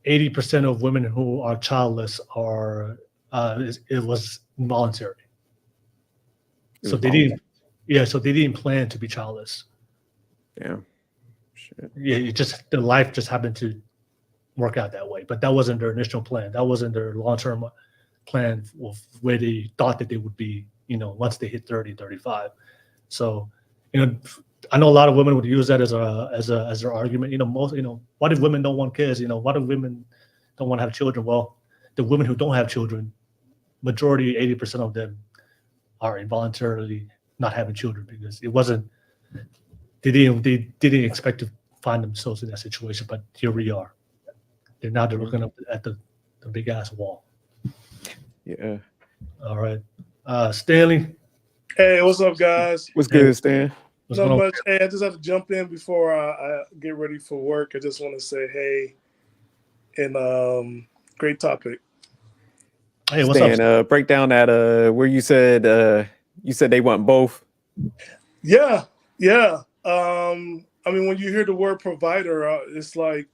80% of women who are childless it was involuntary. So they didn't. Yeah, so they didn't plan to be childless. Yeah. Yeah, the life just happened to work out that way, but that wasn't their initial plan. That wasn't their long-term plan of where they thought that they would be, once they hit 30, 35. So, I know a lot of women would use that as their argument. What if women don't want kids? What if women don't want to have children? Well, the women who don't have children, majority, 80% of them are involuntarily not having children because it wasn't. They didn't expect to find themselves in that situation, but here we are. They're looking up at the big ass wall. Yeah. All right. Stanley. Hey, what's up, guys? What's good, Stan? Not much. Hey, I just have to jump in before I get ready for work. I just want to say hey, and great topic. Hey, what's up? Break down that where you said they want both. Yeah. I mean, when you hear the word provider, it's like,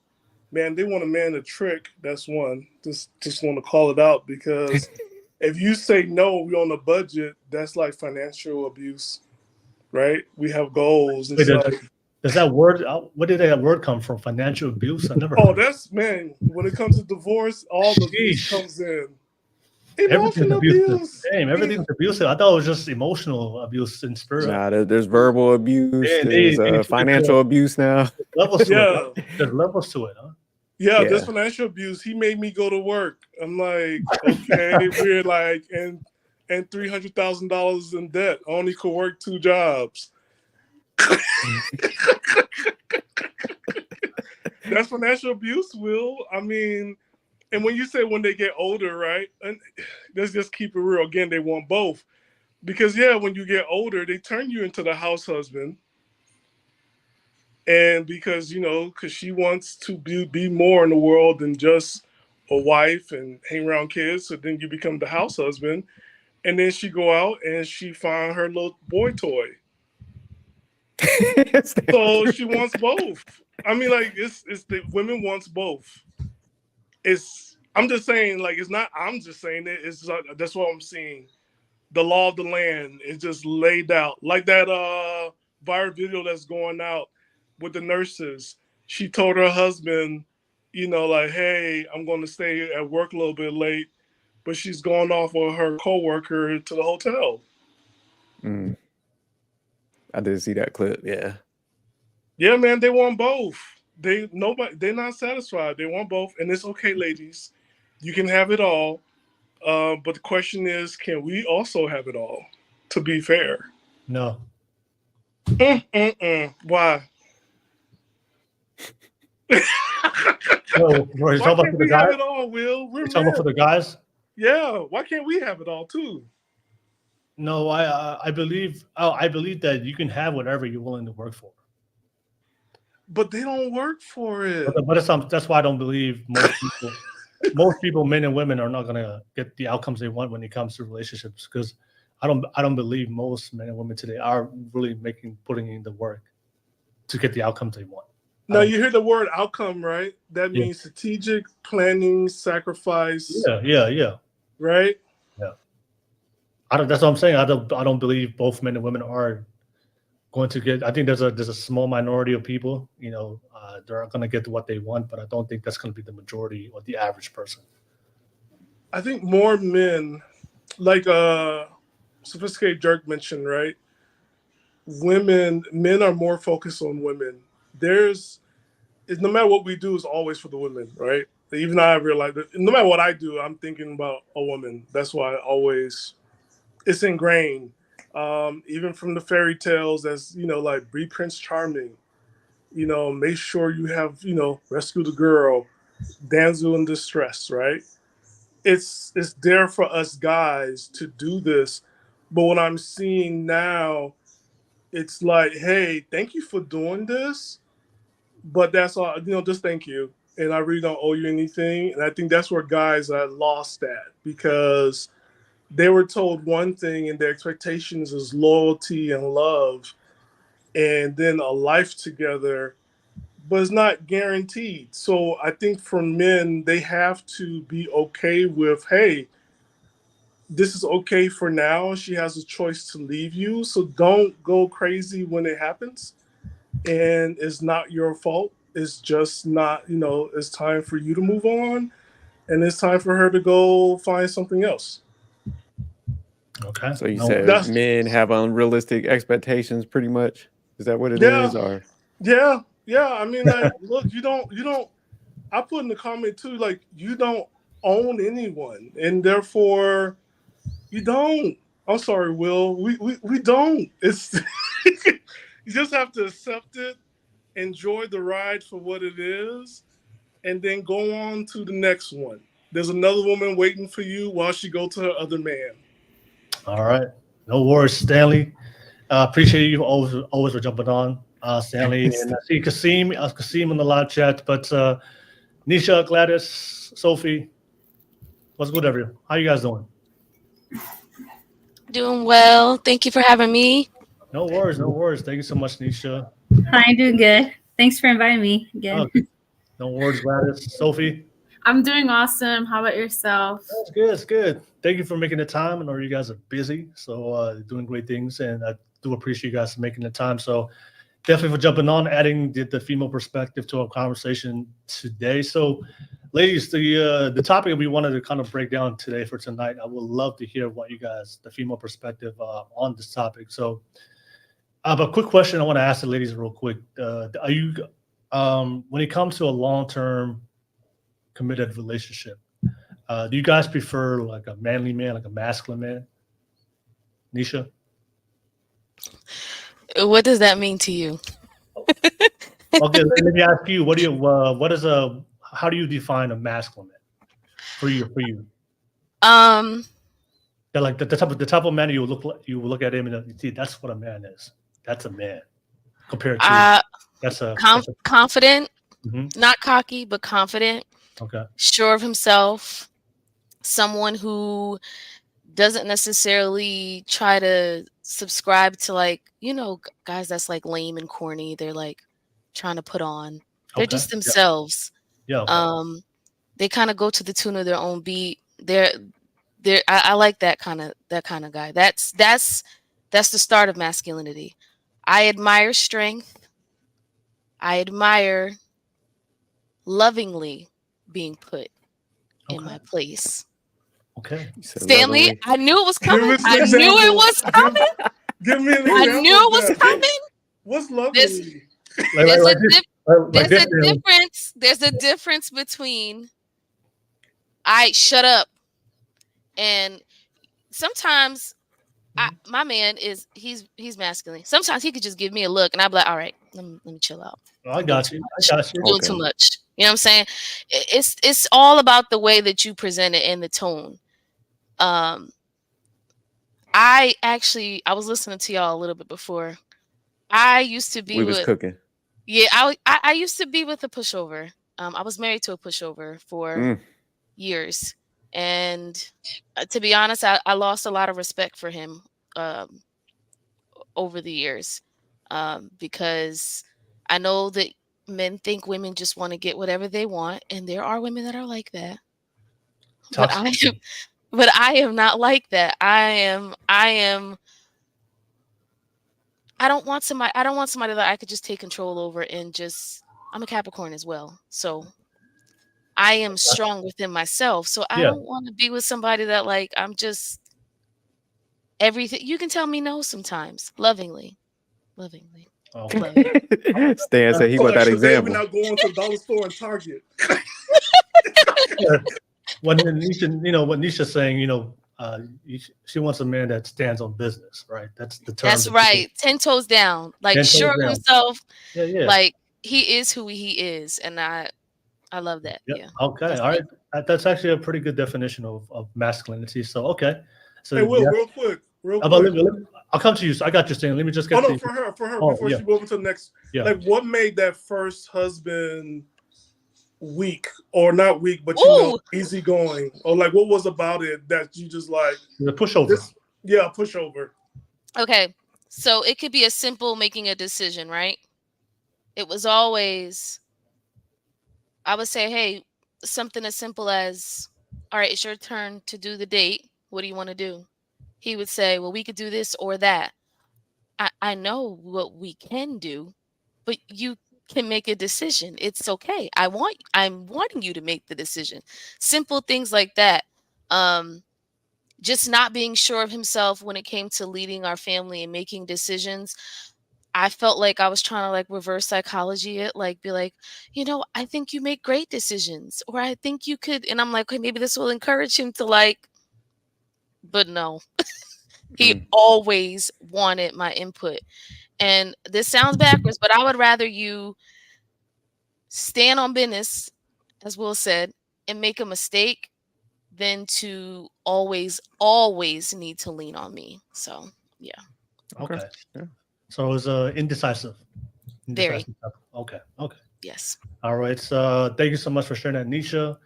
man, they want a man to trick. That's one. Just want to call it out because if you say no, we're on a budget, that's like financial abuse, right? We have goals. Wait, does that word? Where did that word come from? Financial abuse? I never. Oh, that's man. When it comes to divorce, all the abuse comes in. Emotional abuse. Damn, everything's abusive. I thought it was just emotional abuse in spirit. Nah, there's verbal abuse. There's financial abuse now. Levels to it. There's levels to it, huh? Yeah, there's financial abuse. He made me go to work. I'm like, okay, we're like, and $300,000 in debt. I only could work 2 jobs. That's financial abuse, Will. I mean, and when you say when they get older, right? And let's just keep it real. Again, they want both. Because, when you get older, they turn you into the house husband. And because, because she wants to be more in the world than just a wife and hang around kids. So then you become the house husband. And then she go out and she find her little boy toy. So she wants both. I mean, like it's the women wants both. I'm just saying, like it's not. I'm just saying it. It's that's what I'm seeing. The law of the land is just laid out, like that viral video that's going out with the nurses. She told her husband, like, hey, I'm going to stay at work a little bit late, but she's going off with her coworker to the hotel. Mm. I did see that clip. Yeah. Yeah, man, they want both. They're not satisfied. They want both, and it's okay, ladies. You can have it all. But the question is, can we also have it all? To be fair. No. Why? No, bro, Why can't we have it all, Will? We're talking about for the guys? Yeah. Why can't we have it all too? No, I believe that you can have whatever you're willing to work for. But they don't work for it. But that's why I don't believe most people, men and women, are not gonna get the outcomes they want when it comes to relationships. Because I don't believe most men and women today are really putting in the work to get the outcomes they want. Now you hear the word outcome, right? That means strategic planning, sacrifice. Yeah. Right? Yeah. That's what I'm saying. I don't believe both men and women are going to get. I think there's a small minority of people, they're going to get to what they want, but I don't think that's going to be the majority or the average person. I think more men, like Sophisticated Jerk mentioned, right? Men are more focused on women. No matter what we do, is always for the women, right? Even I realize that no matter what I do, I'm thinking about a woman. That's why it's ingrained. Even from the fairy tales, as like be Prince Charming, make sure you have, rescue the girl, damsel in distress, right? It's there for us guys to do this. But what I'm seeing now, it's like, hey, thank you for doing this, but that's all, just thank you. And I really don't owe you anything. And I think that's where guys are lost at, because they were told one thing and their expectations is loyalty and love and then a life together, but it's not guaranteed. So I think for men, they have to be okay with, hey, this is okay for now. She has a choice to leave you. So don't go crazy when it happens. And it's not your fault. It's just not, it's time for you to move on. And it's time for her to go find something else. Okay. So you said men have unrealistic expectations pretty much? Is that what it is? Or Yeah. I mean, like, look, you don't I put in the comment too, like, you don't own anyone, and therefore you don't. I'm sorry, Will. We don't. It's you just have to accept it, enjoy the ride for what it is, and then go on to the next one. There's another woman waiting for you while she go to her other man. All right. No worries, Stanley. Appreciate you always for jumping on, Stanley. And I see Kasim in the live chat, but Nisha, Gladys, Sophie, what's good, everyone? How you guys doing? Doing well. Thank you for having me. No worries. Thank you so much, Nisha. Hi, doing good. Thanks for inviting me again. Okay. No worries, Gladys. Sophie? I'm doing awesome. How about yourself? That's good. Thank you for making the time. I know you guys are busy, so doing great things, and I do appreciate you guys making the time. So definitely for jumping on, adding the female perspective to our conversation today. So, ladies, the topic we wanted to kind of break down today for tonight, I would love to hear what you guys, the female perspective on this topic. So, but a quick question I want to ask the ladies real quick. Are you, when it comes to a long-term committed relationship, do you guys prefer like a manly man, like a masculine man? Nisha? What does that mean to you? Okay, let me ask you. How do you define a masculine man for you? Like the type of man you will look at him and you see that's what a man is. That's a man compared to confident, not cocky, but confident. Okay. Sure of himself. Someone who doesn't necessarily try to subscribe to like, guys that's like lame and corny. They're like trying to put on. They're just themselves. Yeah. They kind of go to the tune of their own beat. I like that kind of guy. That's the start of masculinity. I admire strength. I admire lovingly being put in my place. Okay. Stanley, I knew it was coming. Give I knew it was coming. Give me an example. I knew it was coming. What's lovely? There's a difference between I shut up and sometimes my man he's masculine. Sometimes he could just give me a look and I'd be like, all right, let me chill out. I got you. Doing too much. You know what I'm saying? It's all about the way that you present it and the tone. I was listening to y'all a little bit before. I used to be cooking. Yeah, I used to be with a pushover. I was married to a pushover for years. And to be honest, I lost a lot of respect for him over the years because I know that men think women just want to get whatever they want. And there are women that are like that. But I am not like that. I don't want somebody that I could just take control over and just, I'm a Capricorn as well. So I am strong within myself. So I don't want to be with somebody that like, I'm just everything. You can tell me no sometimes, lovingly. Okay. Stan said he want that example. We're not going to the dollar store and Target. What Nisha's saying, she wants a man that stands on business, right? That's the term. That's right. 10 toes down, like sure of himself. Yeah. Like he is who he is, and I love that. Yep. Yeah. Okay. All right. That's actually a pretty good definition of masculinity. So okay. So hey, Will, real quick. I'll come to you. So I got you, Stan. Let me just get. For her. Before she moves to the next. Yeah. Like, what made that first husband weak, or not weak, but easygoing, or like what was about it that you just like the pushover? Pushover. Okay, so it could be a simple making a decision, right? It was always, I would say, hey, something as simple as, all right, it's your turn to do the date. What do you want to do? He would say, well, we could do this or that. I know what we can do, but you can make a decision. It's okay. I'm wanting you to make the decision. Simple things like that. Just not being sure of himself when it came to leading our family and making decisions. I felt like I was trying to like reverse psychology it, like be like, I think you make great decisions, or I think you could, and I'm like, okay, maybe this will encourage him to like, but no. He always wanted my input. And this sounds backwards, but I would rather you stand on business, as Will said, and make a mistake than to always need to lean on me. So, yeah. Okay. Yeah. So it was indecisive. Very. Okay. Yes. All right. So thank you so much for sharing that, Nisha.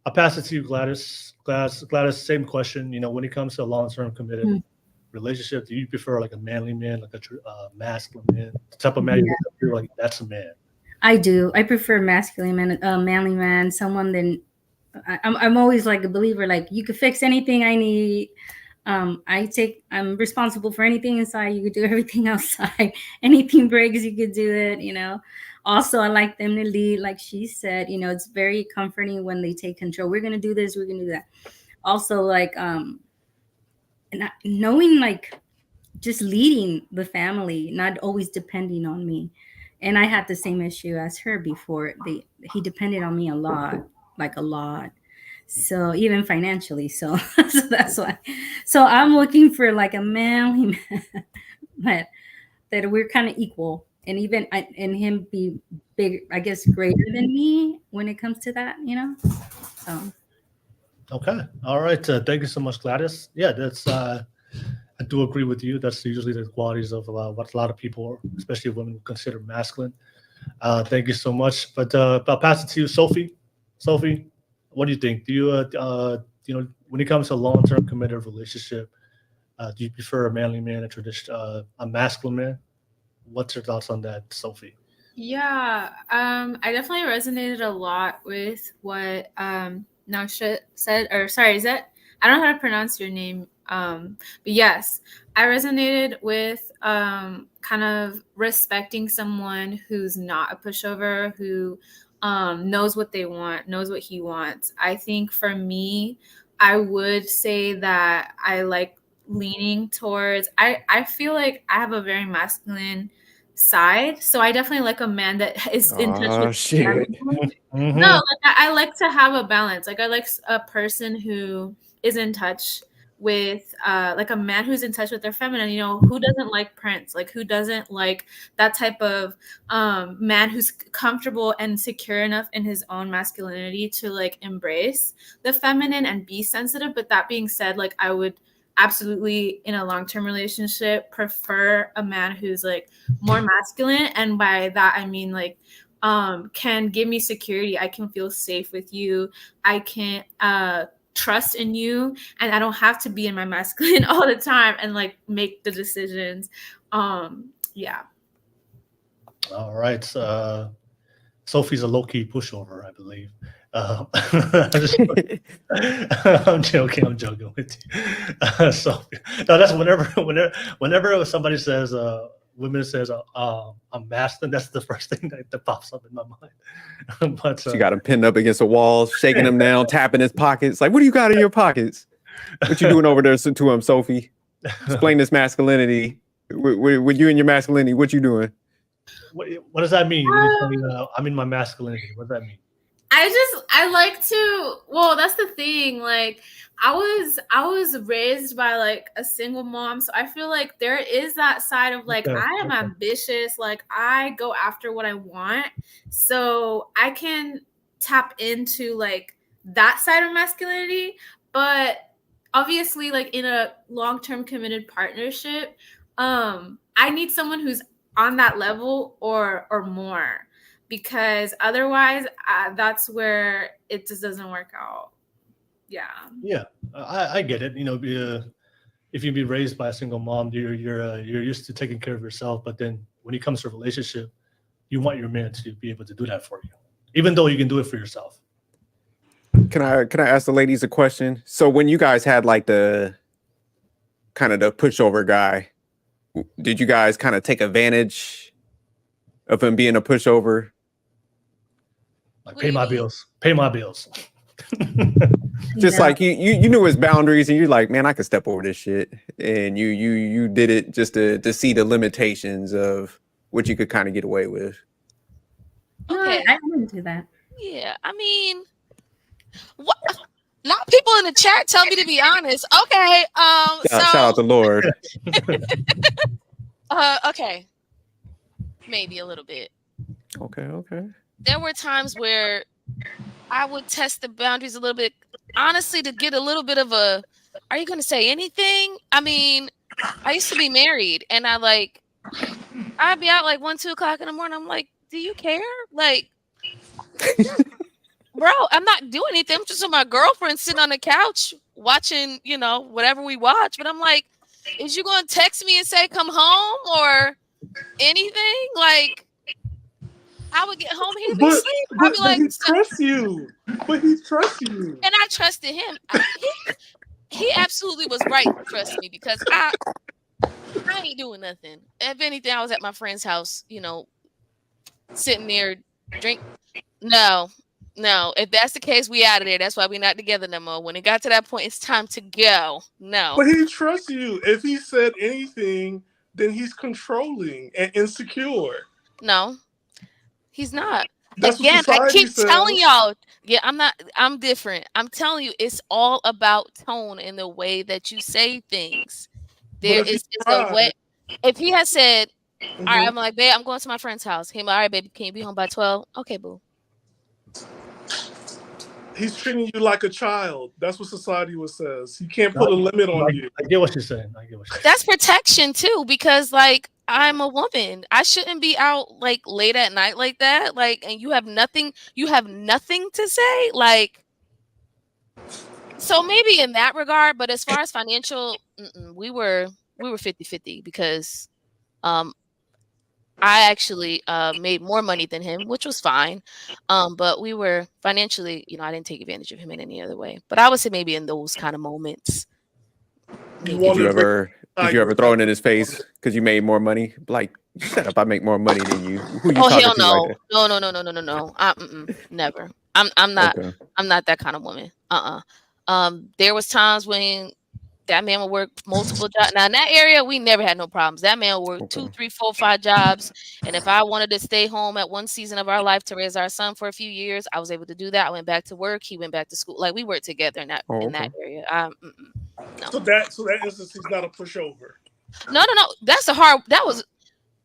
I'll pass it to you, Gladys. Gladys, same question. When it comes to a long-term committed relationship, do you prefer like a manly man, like a masculine man, the type of man you're like, that's a man? I do. I prefer masculine man, manly man, someone that I'm always like a believer, like you could fix anything I need. I'm responsible for anything inside. You could do everything outside. Anything breaks, you could do it, Also, I like them to lead, like she said, it's very comforting when they take control. We're going to do this. We're going to do that. Also, like, knowing like just leading the family, not always depending on me. And I had the same issue as her before. He depended on me a lot. So even financially. So that's why. So I'm looking for like a manly man, that we're kind of equal. And even and him be big, I guess, greater than me when it comes to that, So. Okay. All right. Thank you so much, Gladys. Yeah, that's. I do agree with you. That's usually the qualities of what a lot of people, especially women, consider masculine. Thank you so much. But I'll pass it to you, Sophie. Sophie, what do you think? Do you, when it comes to a long-term committed relationship, Do you prefer a manly man, a masculine man? What's your thoughts on that, Sophie? Yeah, I definitely resonated a lot with what Nausha said, or sorry, is that, I don't know how to pronounce your name, but yes, I resonated with kind of respecting someone who's not a pushover, who knows what they want, knows what he wants. I think for me, I would say that I like leaning towards, I feel like I have a very masculine side, so I definitely like a man that is in touch Oh with shit. Mhm. no, like I like to have a balance. Like I like a person who is in touch with like a man who's in touch with their feminine. You know, who doesn't like Prince? Like who doesn't like that type of man who's comfortable and secure enough in his own masculinity to like embrace the feminine and be sensitive. But that being said, like I would absolutely in a long-term relationship prefer a man who's like more masculine, and by that I mean like can give me security. I can feel safe with you. I can trust in you, and I don't have to be in my masculine all the time and like make the decisions. Yeah. All right. Sophie's a low-key pushover, I believe. I'm joking. I'm joking with you. Sophie. No, that's whenever somebody says, women says, I'm masculine, that's the first thing that pops up in my mind. But She got him pinned up against a wall, shaking him down, tapping his pockets. Like, what do you got in your pockets? What you doing over there to him, Sophie? Explain this masculinity. With you and your masculinity, what you doing? What does that mean? When you say, I'm in my masculinity. What does that mean? I like to, well, that's the thing. Like I was raised by like a single mom. So I feel like there is that side of like, I am ambitious. Like I go after what I want. So I can tap into like that side of masculinity. But obviously like in a long-term committed partnership, I need someone who's on that level or more, because otherwise that's where it just doesn't work out. Yeah, I get it. You know, if you be raised by a single mom, you're used to taking care of yourself, but then when it comes to a relationship, you want your man to be able to do that for you, even though you can do it for yourself. Can I ask the ladies a question? So when you guys had like the kind of the pushover guy, did you guys kind of take advantage of him being a pushover? Like pay my bills. Just like you knew his boundaries, and you're like, man, I could step over this shit, and you did it just to see the limitations of what you could kind of get away with. Okay. I wouldn't do that. Yeah, I mean, what? Not people in the chat tell me to be honest. Okay. Shout out to Lord. Okay. Maybe a little bit. Okay. There were times where I would test the boundaries a little bit, honestly, to get a little bit of a, are you going to say anything? I mean, I used to be married, and I'd be out like 1, 2 o'clock in the morning. I'm like, do you care? Like, bro, I'm not doing anything. I'm just with my girlfriend sitting on the couch watching, you know, whatever we watch. But I'm like, is you going to text me and say, come home or anything? Like, I would get home, he'd be asleep. I'd be like, he trusts you. But he trusts you. And I trusted him. He absolutely was right to trust me, because I ain't doing nothing. If anything, I was at my friend's house, you know, sitting there, drink. No. If that's the case, we out of there. That's why we're not together no more. When it got to that point, it's time to go. No. But he trusts you. If he said anything, then he's controlling and insecure. No, he's not. That's Again, what I keep says. telling y'all. Yeah, I'm different. I'm telling you, it's all about tone and the way that you say things. There is a way. If he has said, all right, I'm like, babe, I'm going to my friend's house. He's like, all right, baby, can you be home by 12? Okay, boo. He's treating you like a child. That's what society says. He can't put a limit on you. I get what you're saying. That's protection too, because like, I'm a woman. I shouldn't be out like late at night like that. Like, and you have nothing to say. Like, So maybe in that regard, but as far as financial, we were 50-50 because um I actually made more money than him, which was fine. But we were financially, I didn't take advantage of him in any other way. But I would say maybe in those kind of moments, You maybe. Did you wanted to bring ever throw it in his face because you made more money? Like, shut up! I make more money than you. Who you Oh talking hell to like no. that? No. Never. I'm not Okay. I'm not that kind of woman. There was times when that man would work multiple jobs. Now in that area, we never had no problems. That man would work 2, Okay. 3, 4, 5 jobs. And if I wanted to stay home at one season of our life to raise our son for a few years, I was able to do that. I went back to work. He went back to school. Like we worked together in that Oh, in that okay. area. No. so that instance he's not a pushover. No. That was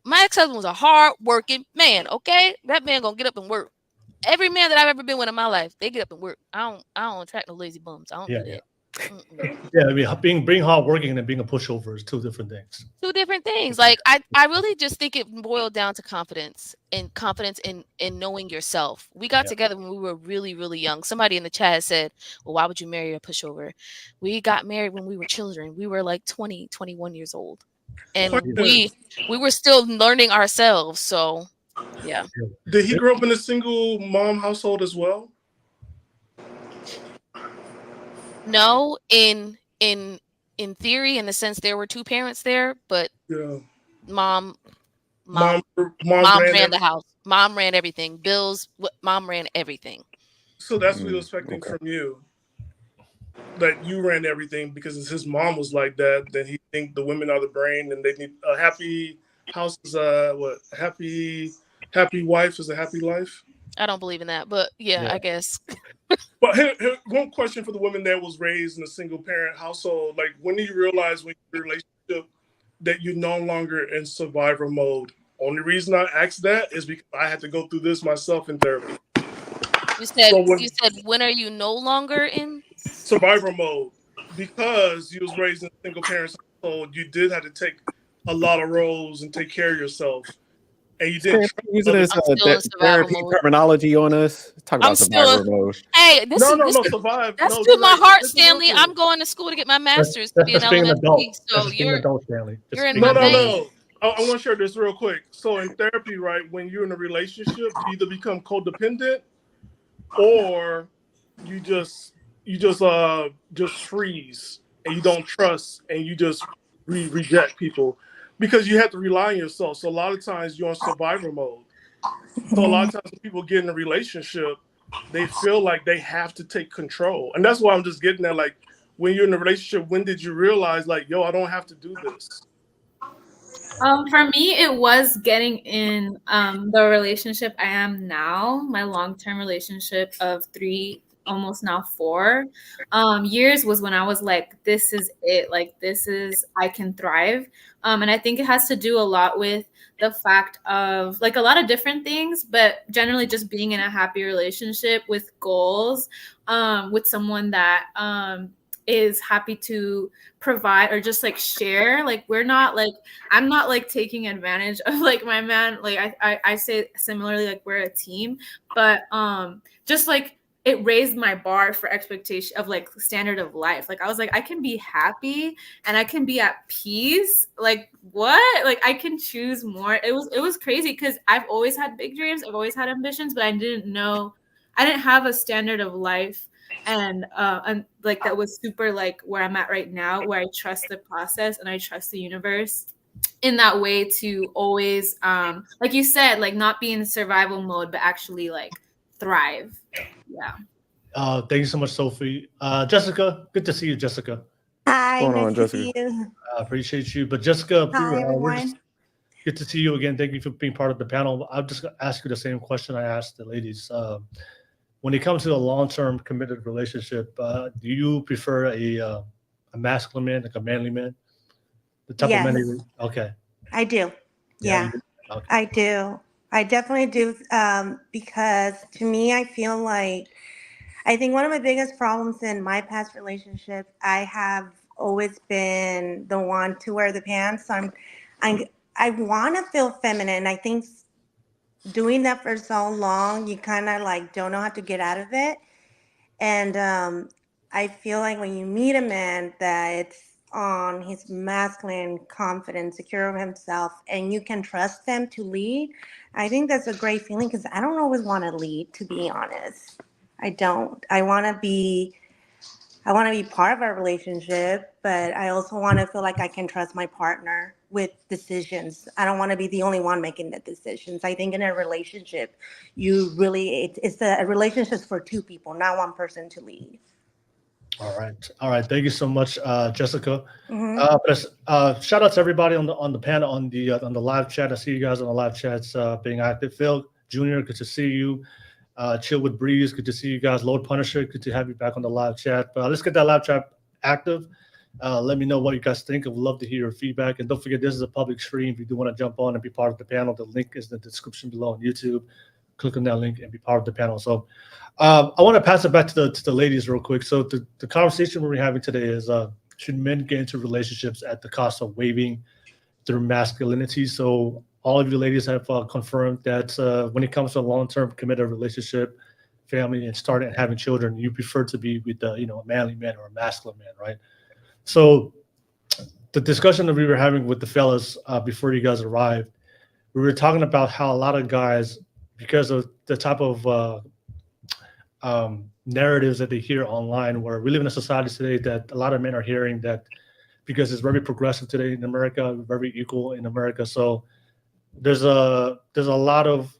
my ex-husband was a hard working man. Okay. That man gonna get up and work. Every man that I've ever been with in my life, they get up and work. I don't attract no lazy bums. I don't Yeah, do that. Yeah, I mean, being hardworking and being a pushover is two different things. Two different things. Like I really just think it boiled down to confidence in knowing yourself. We got Yeah. together when we were really, really young. Somebody in the chat said, well, why would you marry a pushover? We got married when we were children. We were like 20, 21 years old. And Question. we were still learning ourselves. So yeah. Did he grow up in a single mom household as well? No, in theory, in the sense there were two parents there, but Yeah. mom Mom ran the house. Mom ran everything. Bills. Mom ran everything. So that's what he was expecting Okay. from you. That you ran everything because his mom was like that. Then he think the women are the brain, and they need a happy house is happy wife is a happy life. I don't believe in that, but yeah. I guess. But here, one question for the woman that was raised in a single parent household: like, when do you realize when you're in a relationship that you're no longer in survivor mode? Only reason I asked that is because I had to go through this myself in therapy. You said when are you no longer in survivor mode? Because you was raised in a single parent household, you did have to take a lot of roles and take care of yourself, and you didn't. Using this I'm still in survival therapy mode. terminology on us. Talk about survivor mode. Hey, No, survive. That's no, to my like, heart, Stanley. I'm going to school to get my master's to be an That's being an adult. LMFT. So That's being an adult, Stanley. you're in No, my no, vein. no. I want to share this real quick. So in therapy, right, when you're in a relationship, you either become codependent or you just freeze and you don't trust and you just reject people because you have to rely on yourself. So a lot of times you're on survivor mode. So a lot of times when people get in a relationship, they feel like they have to take control. And that's why I'm just getting at, like, when you're in a relationship, when did you realize, like, yo, I don't have to do this? For me, it was getting in the relationship I am now, my long-term relationship of 3, almost now 4 years, was when I was like, this is it. Like, I can thrive. And I think it has to do a lot with the fact of, like, a lot of different things, but generally just being in a happy relationship with goals, with someone that is happy to provide or just like share. Like, I'm not like taking advantage of like my man. Like I say similarly, like we're a team, but just like it raised my bar for expectation of like standard of life. Like I was like, I can be happy and I can be at peace. Like what? Like I can choose more. It was crazy because I've always had big dreams. I've always had ambitions, but I didn't have a standard of life and like that was super like where I'm at right now, where I trust the process and I trust the universe in that way to always like you said, like not be in survival mode but actually like thrive. Yeah. Thank you so much, Sophie. Jessica, good to see you, Jessica. Hi, What's going on, nice to Jessica? see you. I appreciate you. But Jessica, Hi, everyone. good to see you again. Thank you for being part of the panel. I'll just ask you the same question I asked the ladies. When it comes to a long-term committed relationship, do you prefer a masculine man, like a manly man? The type of man Yes. you, okay. I do. Yeah, Yeah, you do? Okay. I do. I definitely do. Because to me, I feel like I think one of my biggest problems in my past relationship, I have always been the one to wear the pants. I want to feel feminine. I think doing that for so long, you kind of like don't know how to get out of it. And I feel like when you meet a man that it's on his masculine, confident, secure of himself, and you can trust them to lead, I think that's a great feeling because I don't always want to lead, to be honest. I don't. I want to be part of our relationship, but I also want to feel like I can trust my partner with decisions. I don't want to be the only one making the decisions. I think in a relationship, it's a relationship for two people, not one person to lead. All right. Thank you so much, Jessica. Mm-hmm. Shout out to everybody on the panel, on the live chat. I see you guys on the live chats being active. Phil Jr., good to see you. Chill with Breeze, good to see you guys. Lord Punisher, good to have you back on the live chat. But let's get that live chat active. Let me know what you guys think. I would love to hear your feedback. And don't forget, this is a public stream. If you do want to jump on and be part of the panel, the link is in the description below on YouTube. Click on that link and be part of the panel. So I want to pass it back to the ladies real quick. So the conversation we're having today is, should men get into relationships at the cost of waiving their masculinity? So all of you ladies have confirmed that when it comes to a long-term committed relationship, family, and starting and having children, you prefer to be with a manly man or a masculine man, right? So the discussion that we were having with the fellas before you guys arrived, we were talking about how a lot of guys, because of the type of narratives that they hear online, where we live in a society today that a lot of men are hearing that because it's very progressive today in America, very equal in America. So there's a lot of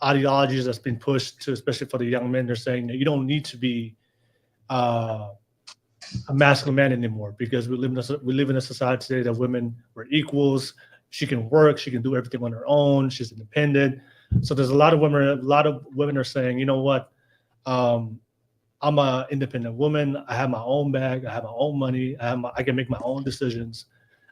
ideologies that's been pushed to, especially for the young men. They're saying that you don't need to be a masculine man anymore because we live in a society today that women are equals. She can work, she can do everything on her own. She's independent. So there's a lot of women are saying, you know what? I'm an independent woman. I have my own bag. I have my own money. I can make my own decisions.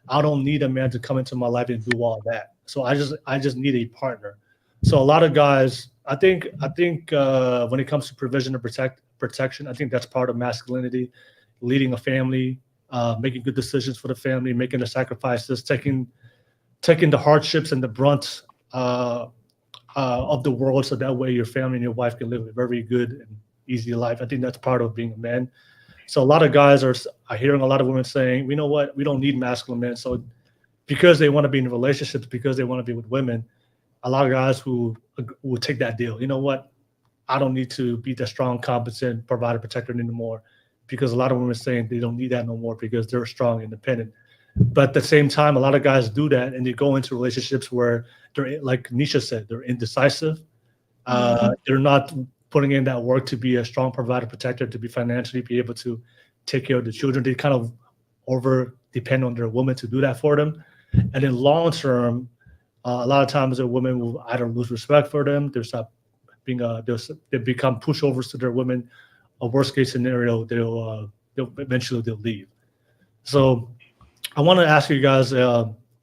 I don't need a man to come into my life and do all that. So I just need a partner. So a lot of guys, I think when it comes to provision and protection, I think that's part of masculinity, leading a family, making good decisions for the family, making the sacrifices, taking the hardships and the brunt of the world, so that way your family and your wife can live a very good and easy life. I think that's part of being a man. So a lot of guys are hearing a lot of women saying, you know what, we don't need masculine men. So because they want to be in relationships, because they want to be with women, a lot of guys who will take that deal. You know what, I don't need to be that strong, competent provider, protector anymore, because a lot of women are saying they don't need that no more because they're strong, independent. But at the same time, a lot of guys do that, and they go into relationships where they're, like Nisha said, they're indecisive. They're not putting in that work to be a strong provider, protector, to be financially be able to take care of the children. They kind of over depend on their woman to do that for them. And in long term, a lot of times a woman will either lose respect for them. They stop being they become pushovers to their women. A worst case scenario, they'll eventually leave. So I want to ask you guys,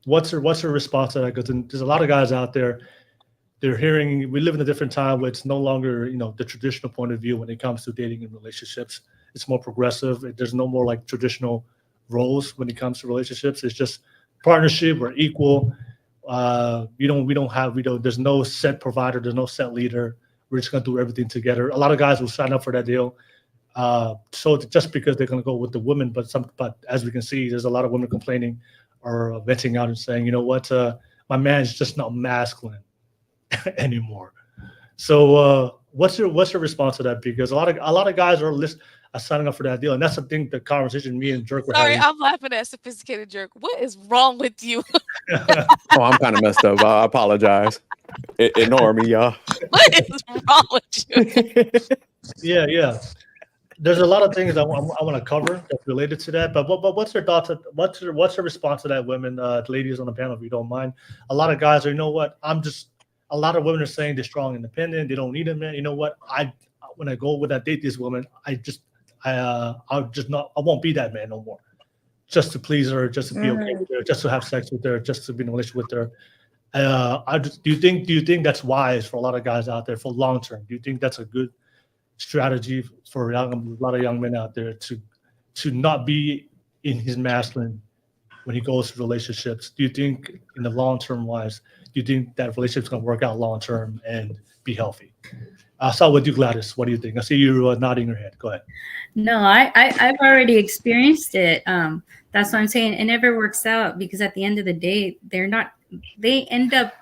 what's your response to that? Because there's a lot of guys out there. They're hearing we live in a different time where it's no longer the traditional point of view when it comes to dating and relationships. It's more progressive. There's no more like traditional roles when it comes to relationships. It's just partnership. We're equal. There's no set provider. There's no set leader. We're just gonna do everything together. A lot of guys will sign up for that deal. So just because they're going to go with the women, but as we can see, there's a lot of women complaining or venting out and saying, you know what, my man is just not masculine anymore. So what's your response to that? Because a lot of guys are signing up for that deal, and that's the conversation me and Jerk were Sorry, having. I'm laughing at Sophisticated Jerk. What is wrong with you? Oh, I'm kind of messed up. I apologize. Ignore me, y'all. What is wrong with you? Yeah. There's a lot of things I want to cover that's related to that. But what's your thoughts? What's your response to that, women, ladies on the panel, if you don't mind? A lot of guys are, you know what? A lot of women are saying they're strong, independent. They don't need a man. You know what? When I date this woman, I won't be that man no more. Just to please her, just to be okay with her, just to have sex with her, just to be in a relationship with her. Do you think that's wise for a lot of guys out there for long term? Do you think that's a good strategy for a lot of young men out there to not be in his masculine when he goes to relationships? Do you think in the long term wise, you think that relationship's going to work out long term and be healthy. I'll start with you, Gladys. What do you think? I see you nodding your head. Go ahead. No, I've already experienced it. That's what I'm saying. It never works out because at the end of the day, they end up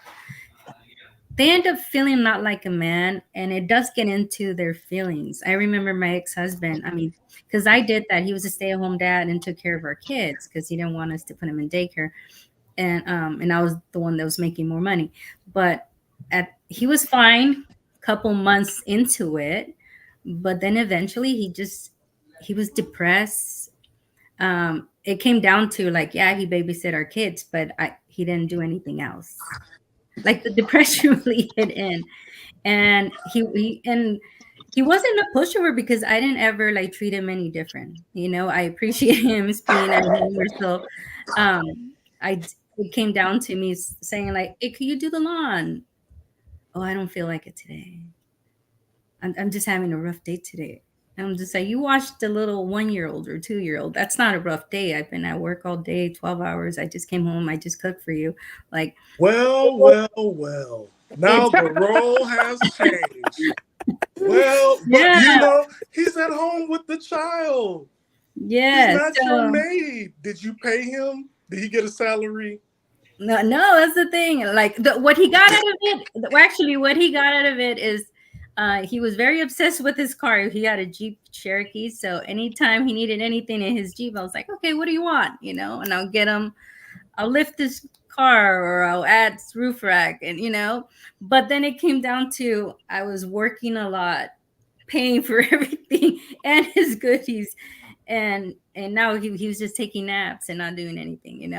feeling not like a man, and it does get into their feelings. I remember my ex-husband, I mean, because I did that. He was a stay-at-home dad and took care of our kids because he didn't want us to put him in daycare. And I was the one that was making more money. But he was fine a couple months into it, but then eventually he was depressed. It came down to like, yeah, he babysit our kids, but he didn't do anything else. Like the depression really hit in, and he wasn't a pushover because I didn't ever like treat him any different. You know, I appreciate him as being a homer. So, it came down to me saying like, "Hey, can you do the lawn?" Oh, I don't feel like it today. I'm just having a rough day today. And I'm just like, you watched a little 1-year-old or 2-year-old. That's not a rough day. I've been at work all day, 12 hours. I just came home. I just cooked for you. Like, Well. Now the role has changed. Well, but yeah. he's at home with the child. Yeah. He's not your maid. Did you pay him? Did he get a salary? No, that's the thing. Like what he got out of it. Actually, what he got out of it is he was very obsessed with his car. He had a Jeep Cherokee, so anytime he needed anything in his Jeep, I was like, okay, what do you want? You know, and I'll lift this car or I'll add roof rack, and but then it came down to I was working a lot, paying for everything and his goodies, and now he was just taking naps and not doing anything,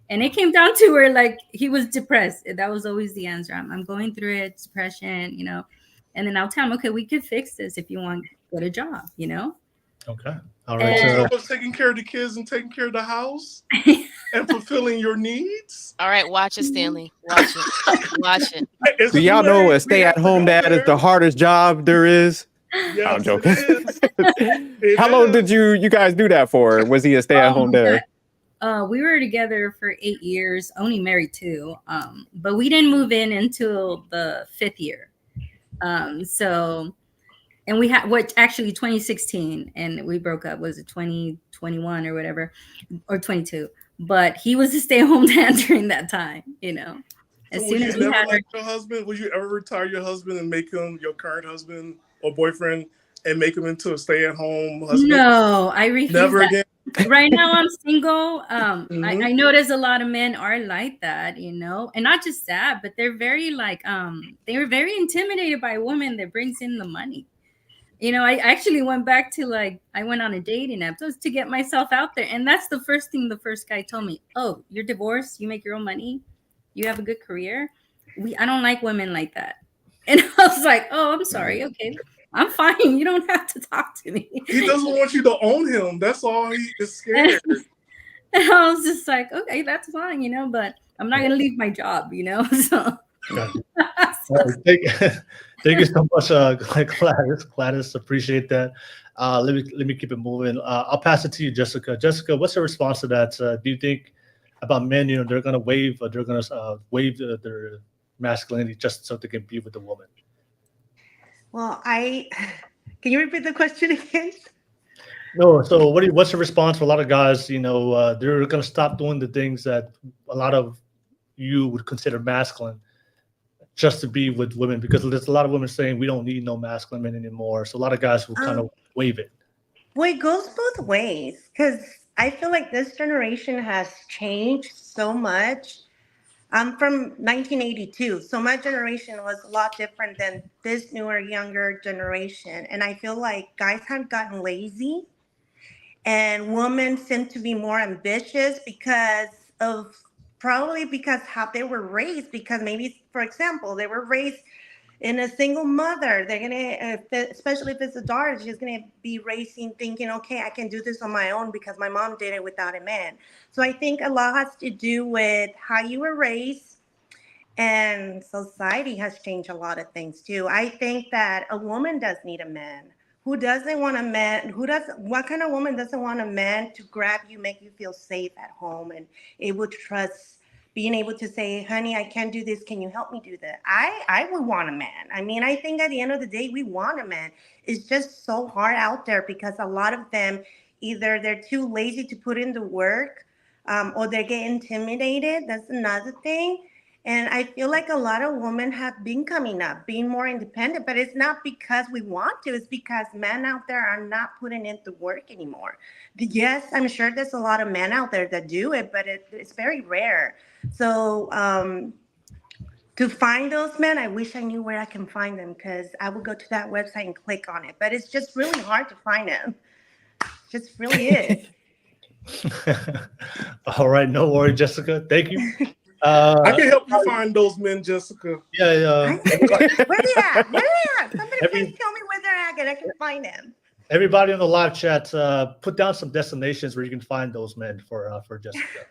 and it came down to where like he was depressed. That was always the answer. I'm going through it, depression, and then I'll tell him, okay, we could fix this if you want to get a job, Okay. All right. So was taking care of the kids and taking care of the house and fulfilling your needs. All right, watch it, Stanley. Watch it. Do y'all know a stay-at-home dad is the hardest job there is? Yes, I'm joking. How long did you guys do that for? Was he a stay-at-home dad? We were together for 8 years, only married 2. But we didn't move in until the 5th year. And we had, which actually 2016, and we broke up, was it 2021 or whatever, or 22. But he was a stay-at-home dad during that time, As So soon as we had your husband, would you ever retire your husband and make him your current husband or boyfriend and make him into a stay-at-home husband? No, I refuse. Never that. again. Right now I'm single. I notice a lot of men are like that, and not just that, but they're very like they were very intimidated by a woman that brings in the money. I actually went back to I went on a dating app just to get myself out there, and that's the first thing the first guy told me. Oh, you're divorced, you make your own money, you have a good career. I don't like women like that. And I was like, oh, I'm sorry. Okay, I'm fine. You don't have to talk to me. He doesn't want you to own him. That's all. He is scared. And I was just like, okay, that's fine, but I'm not going to leave my job, so. Thank you so much, Gladys. Appreciate that. Let me keep it moving. I'll pass it to you, Jessica. Jessica, what's your response to that? Do you think about men, they're going to waive their masculinity just so they can be with the woman? Well, can you repeat the question again? No. So what's your response for a lot of guys? They're going to stop doing the things that a lot of you would consider masculine just to be with women, because there's a lot of women saying we don't need no masculine men anymore. So a lot of guys will kind of waive it. Well, it goes both ways, because I feel like this generation has changed so much. I'm from 1982, so my generation was a lot different than this newer, younger generation. And I feel like guys have gotten lazy and women seem to be more ambitious probably because how they were raised, because maybe, for example, they were raised in a single mother. They're going to, especially if it's a daughter, she's going to be raising thinking, okay, I can do this on my own because my mom did it without a man. So I think a lot has to do with how you were raised, and society has changed a lot of things too. I think that a woman does need a man. What kind of woman doesn't want a man to grab you, make you feel safe at home and able to trust, being able to say, honey, I can't do this. Can you help me do that? I would want a man. I mean, I think at the end of the day, we want a man. It's just so hard out there because a lot of them, either they're too lazy to put in the work, or they get intimidated. That's another thing. And I feel like a lot of women have been coming up, being more independent, but it's not because we want to. It's because men out there are not putting in the work anymore. Yes, I'm sure there's a lot of men out there that do it, but it's very rare. So to find those men, I wish I knew where I can find them, because I would go to that website and click on it. But it's just really hard to find them. Just really is. All right, no worry, Jessica. Thank you. I can help you find those men, Jessica. Yeah, Where they at? Where they at? Somebody Every- please tell me where they're at, and I can find them. everybody on the live chat, put down some destinations where you can find those men for Jessica.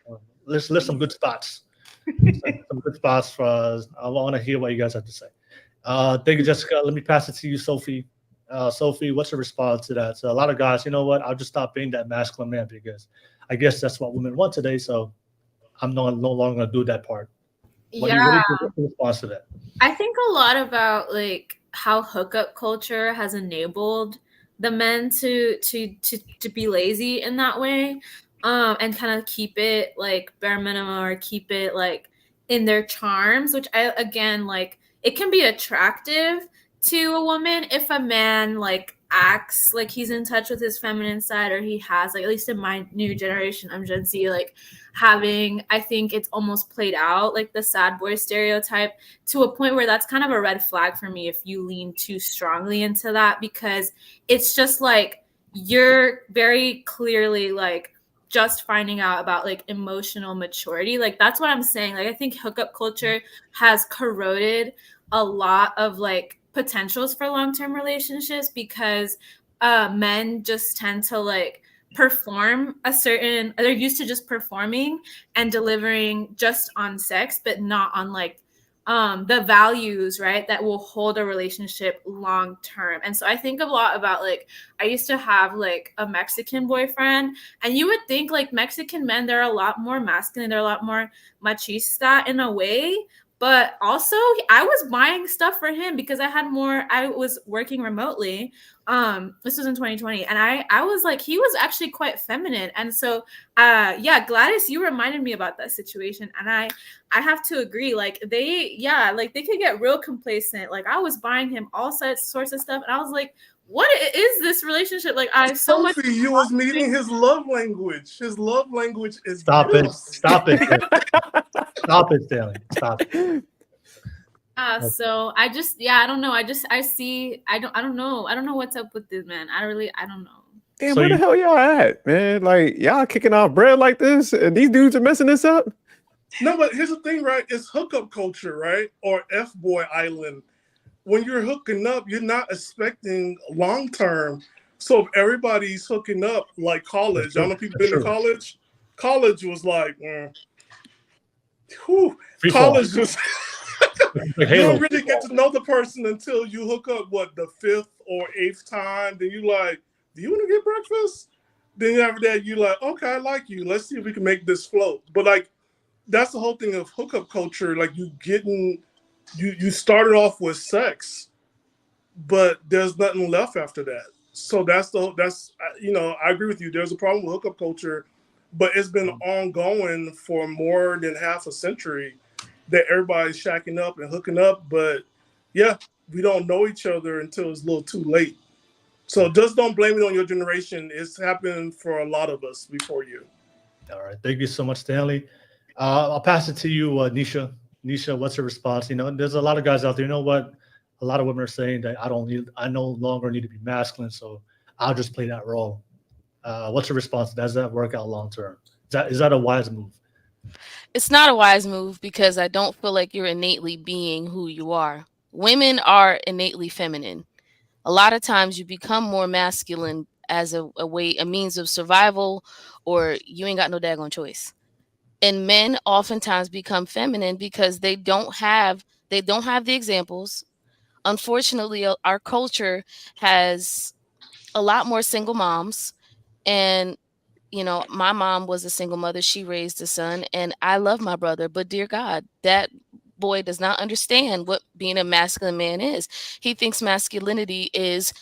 List some good spots. Some good spots for us. I want to hear what you guys have to say. Thank you, Jessica. Let me pass it to you, Sophie. Sophie, what's your response to that? So a lot of guys, you know what? I'll just stop being that masculine man because I guess that's what women want today. So I'm no longer going to do that part. What do you response to that? I think a lot about like how hookup culture has enabled the men to be lazy in that way, and kind of keep it like bare minimum or keep it like in their charms, which like it can be attractive to a woman if a man like acts like he's in touch with his feminine side, or he has, like, at least in my new generation, I'm Gen Z, like having, I think it's almost played out like the sad boy stereotype to a point where that's kind of a red flag for me if you lean too strongly into that, because it's just like you're very clearly like just finding out about like emotional maturity. Like that's what I'm saying. Like I think hookup culture has corroded a lot of like potentials for long-term relationships, because men just tend to like perform they're used to just performing and delivering just on sex, but not on like the values, right, that will hold a relationship long term. And so I think a lot about like, I used to have like a Mexican boyfriend, and you would think like Mexican men, they're a lot more masculine, they're a lot more machista in a way. But also I was buying stuff for him because I was working remotely. This was in 2020. And I was like, he was actually quite feminine. And so, Gladys, you reminded me about that situation. And I have to agree, like they could get real complacent. Like I was buying him all sorts of stuff. And I was like, what is this relationship? Like I so much. You was meeting his love language. His love language is Stop gifts. it. Stop it, Stanley. Stop it. So I just, I don't know. I don't know. I don't know what's up with this, man. I don't know. Damn, so where the hell y'all at, man? Like y'all kicking off bread like this, and these dudes are messing this up? No, but here's the thing, right? It's hookup culture, right? Or F-boy island. When you're hooking up, you're not expecting long term. So if everybody's hooking up like college, I don't know if you've been to college. College was like, college was. You don't really get to know the person until you hook up, the 5th or 8th time. Then you like, do you want to get breakfast? Then after that, you like, okay, I like you. Let's see if we can make this float. But like, that's the whole thing of hookup culture. Like you started off with sex, but there's nothing left after that. So that's I agree with you. There's a problem with hookup culture, but it's been ongoing for more than half a century that everybody's shacking up and hooking up. But yeah, we don't know each other until it's a little too late. So just don't blame it on your generation. It's happened for a lot of us before you. All right. Thank you so much, Stanley. I'll pass it to you, Nisha. Nisha, what's your response? There's a lot of guys out there. You know what? A lot of women are saying that I no longer need to be masculine, so I'll just play that role. What's your response? Does that work out long term? Is that a wise move? It's not a wise move, because I don't feel like you're innately being who you are. Women are innately feminine. A lot of times you become more masculine as a means of survival, or you ain't got no daggone choice. And men oftentimes become feminine because they don't have the examples. Unfortunately, our culture has a lot more single moms, and you know, my mom was a single mother. She raised a son, and I love my brother, but dear God, that boy does not understand what being a masculine man is. He thinks masculinity is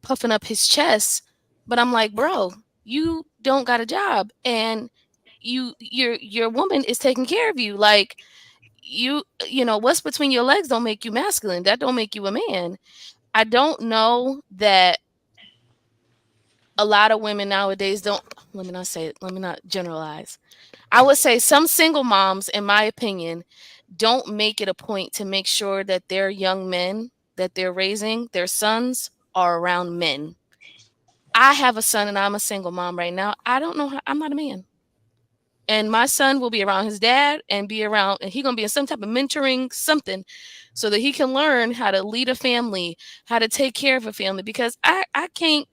puffing up his chest, but I'm like, bro, you don't got a job, and your woman is taking care of you. Like, you know, what's between your legs don't make you masculine. That don't make you a man. I don't know that a lot of women nowadays don't, let me not generalize. I would say some single moms, in my opinion, don't make it a point to make sure that their young men that they're raising, their sons, are around men. I have a son and I'm a single mom right now. I don't know how, I'm not a man. And my son will be around his dad and be around, and he's going to be in some type of mentoring something so that he can learn how to lead a family, how to take care of a family, because I can't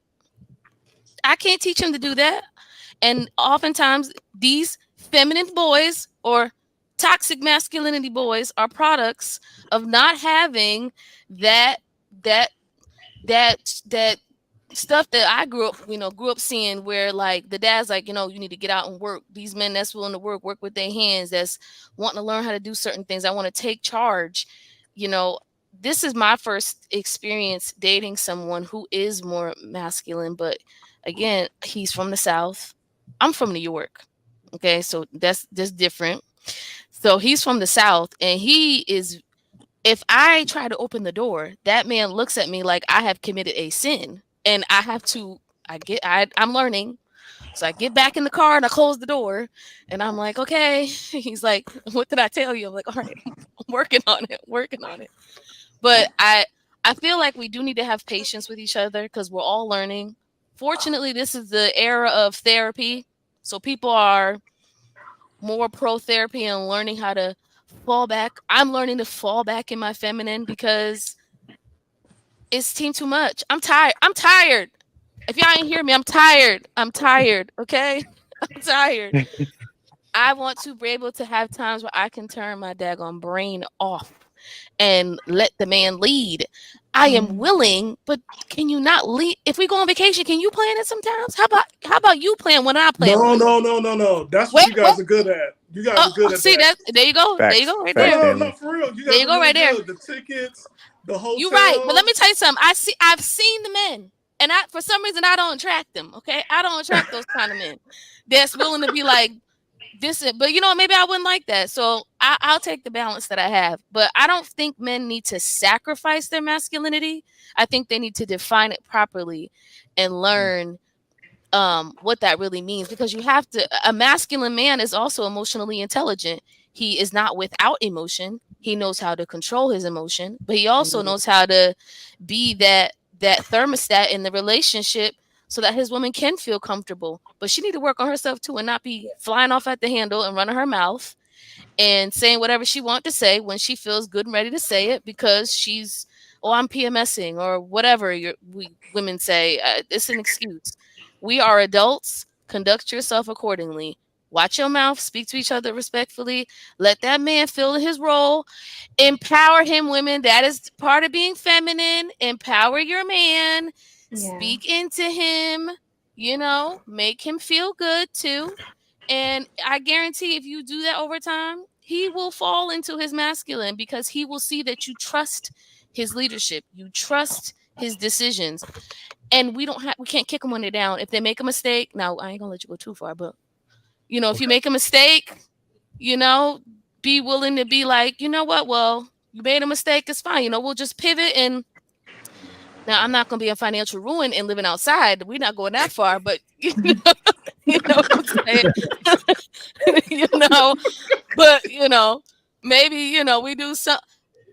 teach him to do that. And oftentimes these feminine boys or toxic masculinity boys are products of not having that stuff that I grew up seeing, where like the dad's like, you know, you need to get out and work. These men that's willing to work with their hands, that's wanting to learn how to do certain things. I want to take charge. You know, this is my first experience dating someone who is more masculine, but again, he's from the South. I'm from New York. Okay, so that's different. So he's from the South, and he is, if I try to open the door, that man looks at me like I have committed a sin. And I have to, I'm learning. So I get back in the car and I close the door and I'm like, okay. He's like, what did I tell you? I'm like, all right, I'm working on it. But I feel like we do need to have patience with each other because we're all learning. Fortunately, this is the era of therapy. So people are more pro therapy and learning how to fall back. I'm learning to fall back in my feminine because it's too much. I'm tired. If y'all ain't hear me, I'm tired. Okay? I'm tired. I want to be able to have times where I can turn my daggone brain off and let the man lead. I am willing, but can you not lead? If we go on vacation, can you plan it sometimes? How about you plan when I plan? No. That's what you guys are good at. You guys are good at see that. There you go. Facts. There you go right Facts, there. No, for real. You guys there you go really right there. good. The tickets, the hotel. You're right. But let me tell you something. I've seen the men. And for some reason, I don't attract them. Okay, I don't attract those kind of men that's willing to be like this. But you know, maybe I wouldn't like that. So I'll take the balance that I have. But I don't think men need to sacrifice their masculinity. I think they need to define it properly and learn what that really means. Because you have to. A masculine man is also emotionally intelligent. He is not without emotion. He knows how to control his emotion, but he also knows how to be that thermostat in the relationship so that his woman can feel comfortable. But she need to work on herself too and not be flying off at the handle and running her mouth and saying whatever she wants to say when she feels good and ready to say it because she's, I'm PMSing or whatever we women say. It's an excuse. We are adults. Conduct yourself accordingly. Watch your mouth. Speak to each other respectfully. Let that man fill his role. Empower him, women. That is part of being feminine. Empower your man. Yeah. Speak into him. You know, make him feel good too. And I guarantee if you do that over time, he will fall into his masculine because he will see that you trust his leadership. You trust his decisions. And we can't kick them when they're down. If they make a mistake, now I ain't gonna let you go too far, but you know, if you make a mistake, you know, be willing to be like, you know what? Well, you made a mistake. It's fine. You know, we'll just pivot. And now I'm not going to be in financial ruin and living outside. We're not going that far, but you know what I'm saying? You know, but you know, maybe, you know, we do some.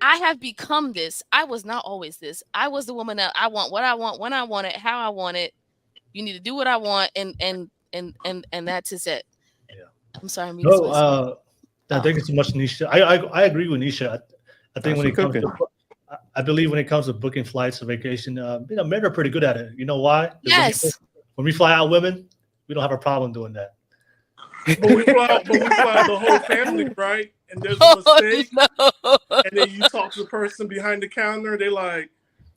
I have become this. I was not always this. I was the woman that I want what I want, when I want it, how I want it. You need to do what I want. And that's just it. I'm sorry. I think it's too much, Nisha. I agree with Nisha. I think when it comes to, I believe when it comes to booking flights or vacation, you know, men are pretty good at it. You know why? Yes. When we fly out women, we don't have a problem doing that. But we fly the whole family, right? And there's a mistake. No. And then you talk to the person behind the counter. They like,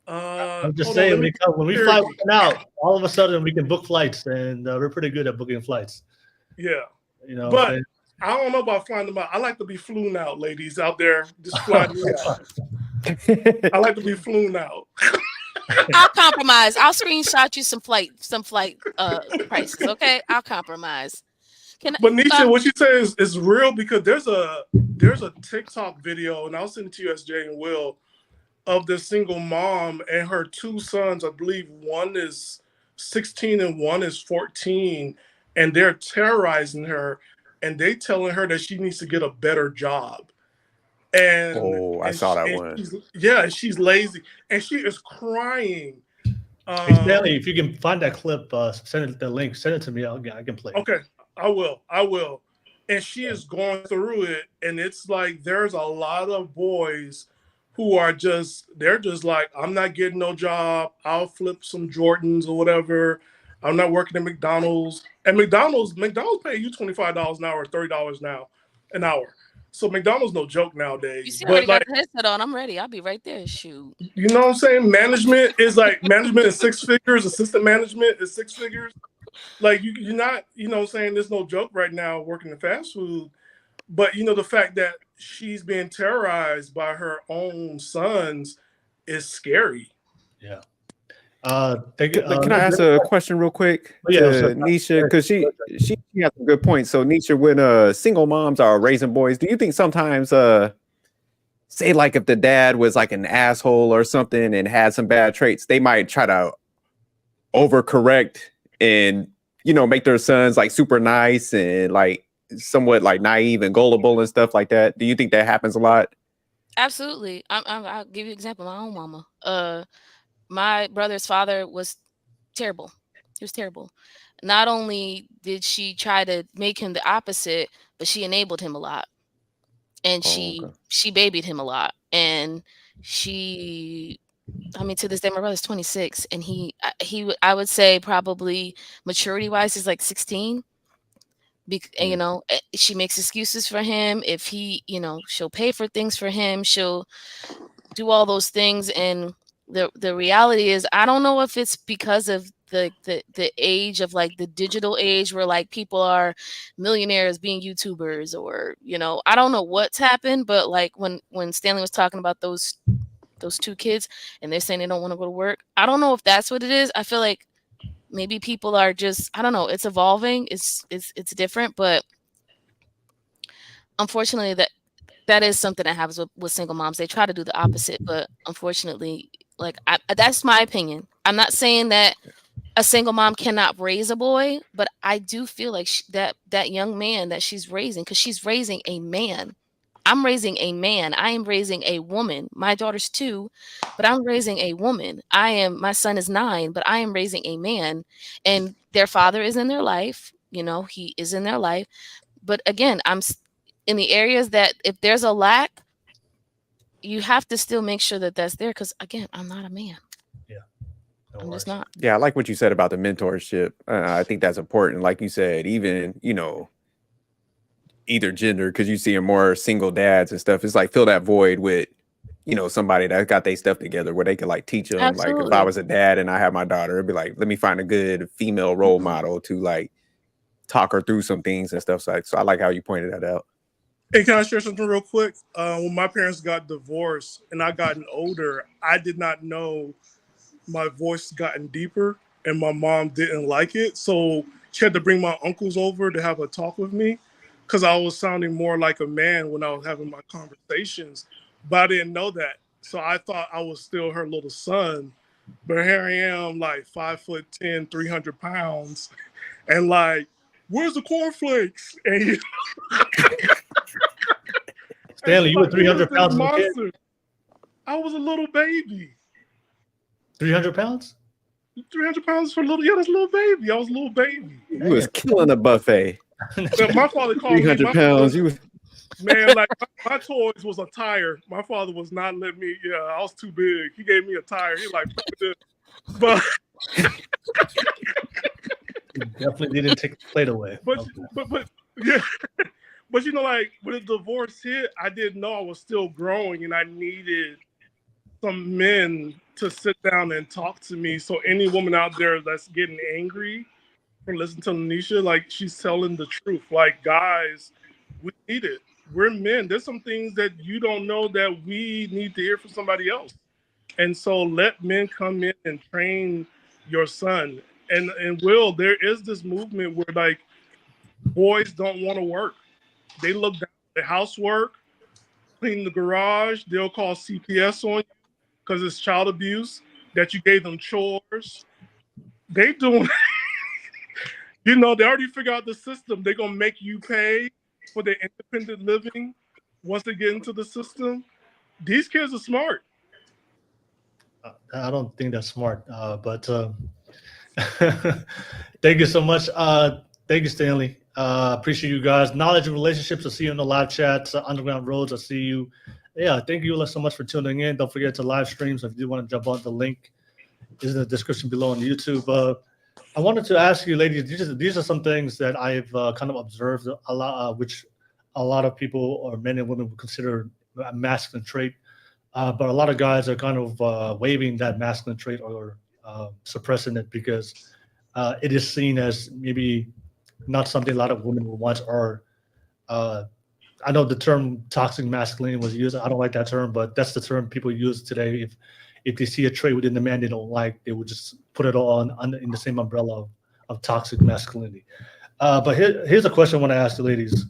I'm just Hold on, saying, let me when we fly out, all of a sudden we can book flights, and we're pretty good at booking flights. Yeah. You know, But I don't know about flying them out. I like to be flown out, ladies out there. Just fly me out. I like to be flown out. I'll compromise. I'll screenshot you some flight prices. Okay, I'll compromise. But Nisha, what you say is real, because there's a TikTok video, and I'll send it to you, SJ and Will, of this single mom and her two sons. I believe one is 16 and one is 14, and they're terrorizing her, and they telling her that she needs to get a better job. And I saw that one. She's lazy, and she is crying. Hey, Stanley, if you can find that clip, send it the link. Send it to me. I can play it. Okay, I will. And she is going through it, and it's like there's a lot of boys who are they're just like, I'm not getting no job. I'll flip some Jordans or whatever. I'm not working at McDonald's. And McDonald's pay you $25 an hour, $30 now an hour. So McDonald's no joke nowadays. You see, I already got the headset on. I'm ready. I'll be right there. Shoot. You know what I'm saying? Management is six figures. Assistant management is six figures. Like you're not, you know what I'm saying? There's no joke right now working in fast food. But you know, the fact that she's being terrorized by her own sons is scary. Yeah. Can I ask a question real quick to Nisha? Because she has some good points. So Nisha, when single moms are raising boys, do you think sometimes say like if the dad was like an asshole or something and had some bad traits, they might try to overcorrect and, you know, make their sons like super nice and like somewhat like naive and gullible and stuff like that? Do you think that happens a lot? Absolutely. I'll give you an example. My own mama. My brother's father was terrible. He was terrible. Not only did she try to make him the opposite, but she enabled him a lot. And she babied him a lot. And to this day, my brother's 26, and I would say probably maturity wise, he's like 16. You know, she makes excuses for him. If he, you know, she'll pay for things for him. She'll do all those things. And the reality is, I don't know if it's because of the age of like the digital age where like people are millionaires being YouTubers, or, you know, I don't know what's happened, but like when Stanley was talking about those two kids and they're saying they don't want to go to work, I don't know if that's what it is. I feel like maybe people are just, I don't know, it's evolving, it's different, but unfortunately that is something that happens with single moms. They try to do the opposite, but unfortunately, like that's my opinion. I'm not saying that a single mom cannot raise a boy, but I do feel like that young man that she's raising, because she's raising a man. I'm raising a man. I am raising a woman. My daughter's 2, but I'm raising a woman. My son is 9, but I am raising a man, and their father is in their life. You know, he is in their life. But again, I'm in the areas that if there's a lack, you have to still make sure that that's there. Because again, I'm not a man. Yeah. I'm just not. Yeah, I like what you said about the mentorship. I think that's important. Like you said, even, you know, either gender, because you see more single dads and stuff. It's like fill that void with, you know, somebody that got their stuff together where they could like teach them. Absolutely. Like if I was a dad and I had my daughter, it'd be like, let me find a good female role model to like talk her through some things and stuff. So I like how you pointed that out. Hey, can I share something real quick? When my parents got divorced and I gotten older, I did not know my voice gotten deeper, and my mom didn't like it. So she had to bring my uncles over to have a talk with me, because I was sounding more like a man when I was having my conversations. But I didn't know that. So I thought I was still her little son. But here I am, like 5'10", 300 pounds, and like, where's the cornflakes? And Stanley, you were 300 pounds as a kid? I was a little baby. 300 pounds? 300 pounds for a little, that's a little baby. I was a little baby. You was killing a buffet. My father called me 300 pounds. You was... Man, like my toys was a tire. My father was not letting me. Yeah, I was too big. He gave me a tire. He like, but you definitely didn't take the plate away. But yeah. But you know, like when the divorce hit, I didn't know I was still growing, and I needed some men to sit down and talk to me. So any woman out there that's getting angry for listening to Lanisha, like she's telling the truth. Like guys, we need it. We're men. There's some things that you don't know that we need to hear from somebody else. And so let men come in and train your son. And Will, there is this movement where like boys don't want to work. They look down at the housework, clean the garage. They'll call CPS on you because it's child abuse that you gave them chores. They doing, you know, they already figured out the system. They're gonna make you pay for their independent living once they get into the system. These kids are smart. I don't think that's smart, but thank you so much. Thank you, Stanley. Appreciate you guys. Knowledge and relationships. I'll see you in the live chats. Underground Roads. I'll see you. Yeah, thank you so much for tuning in. Don't forget to live streams. If you do want to jump on, the link is in the description below on YouTube. I wanted to ask you, ladies, these are some things that I've kind of observed a lot, which a lot of people or men and women would consider a masculine trait. But a lot of guys are kind of waiving that masculine trait or suppressing it because it is seen as maybe not something a lot of women would want. Or I know the term toxic masculinity was used. I don't like that term, but that's the term people use today. If they see a trait within the man they don't like, they would just put it all in the same umbrella of toxic masculinity. But here's a question I want to ask the ladies.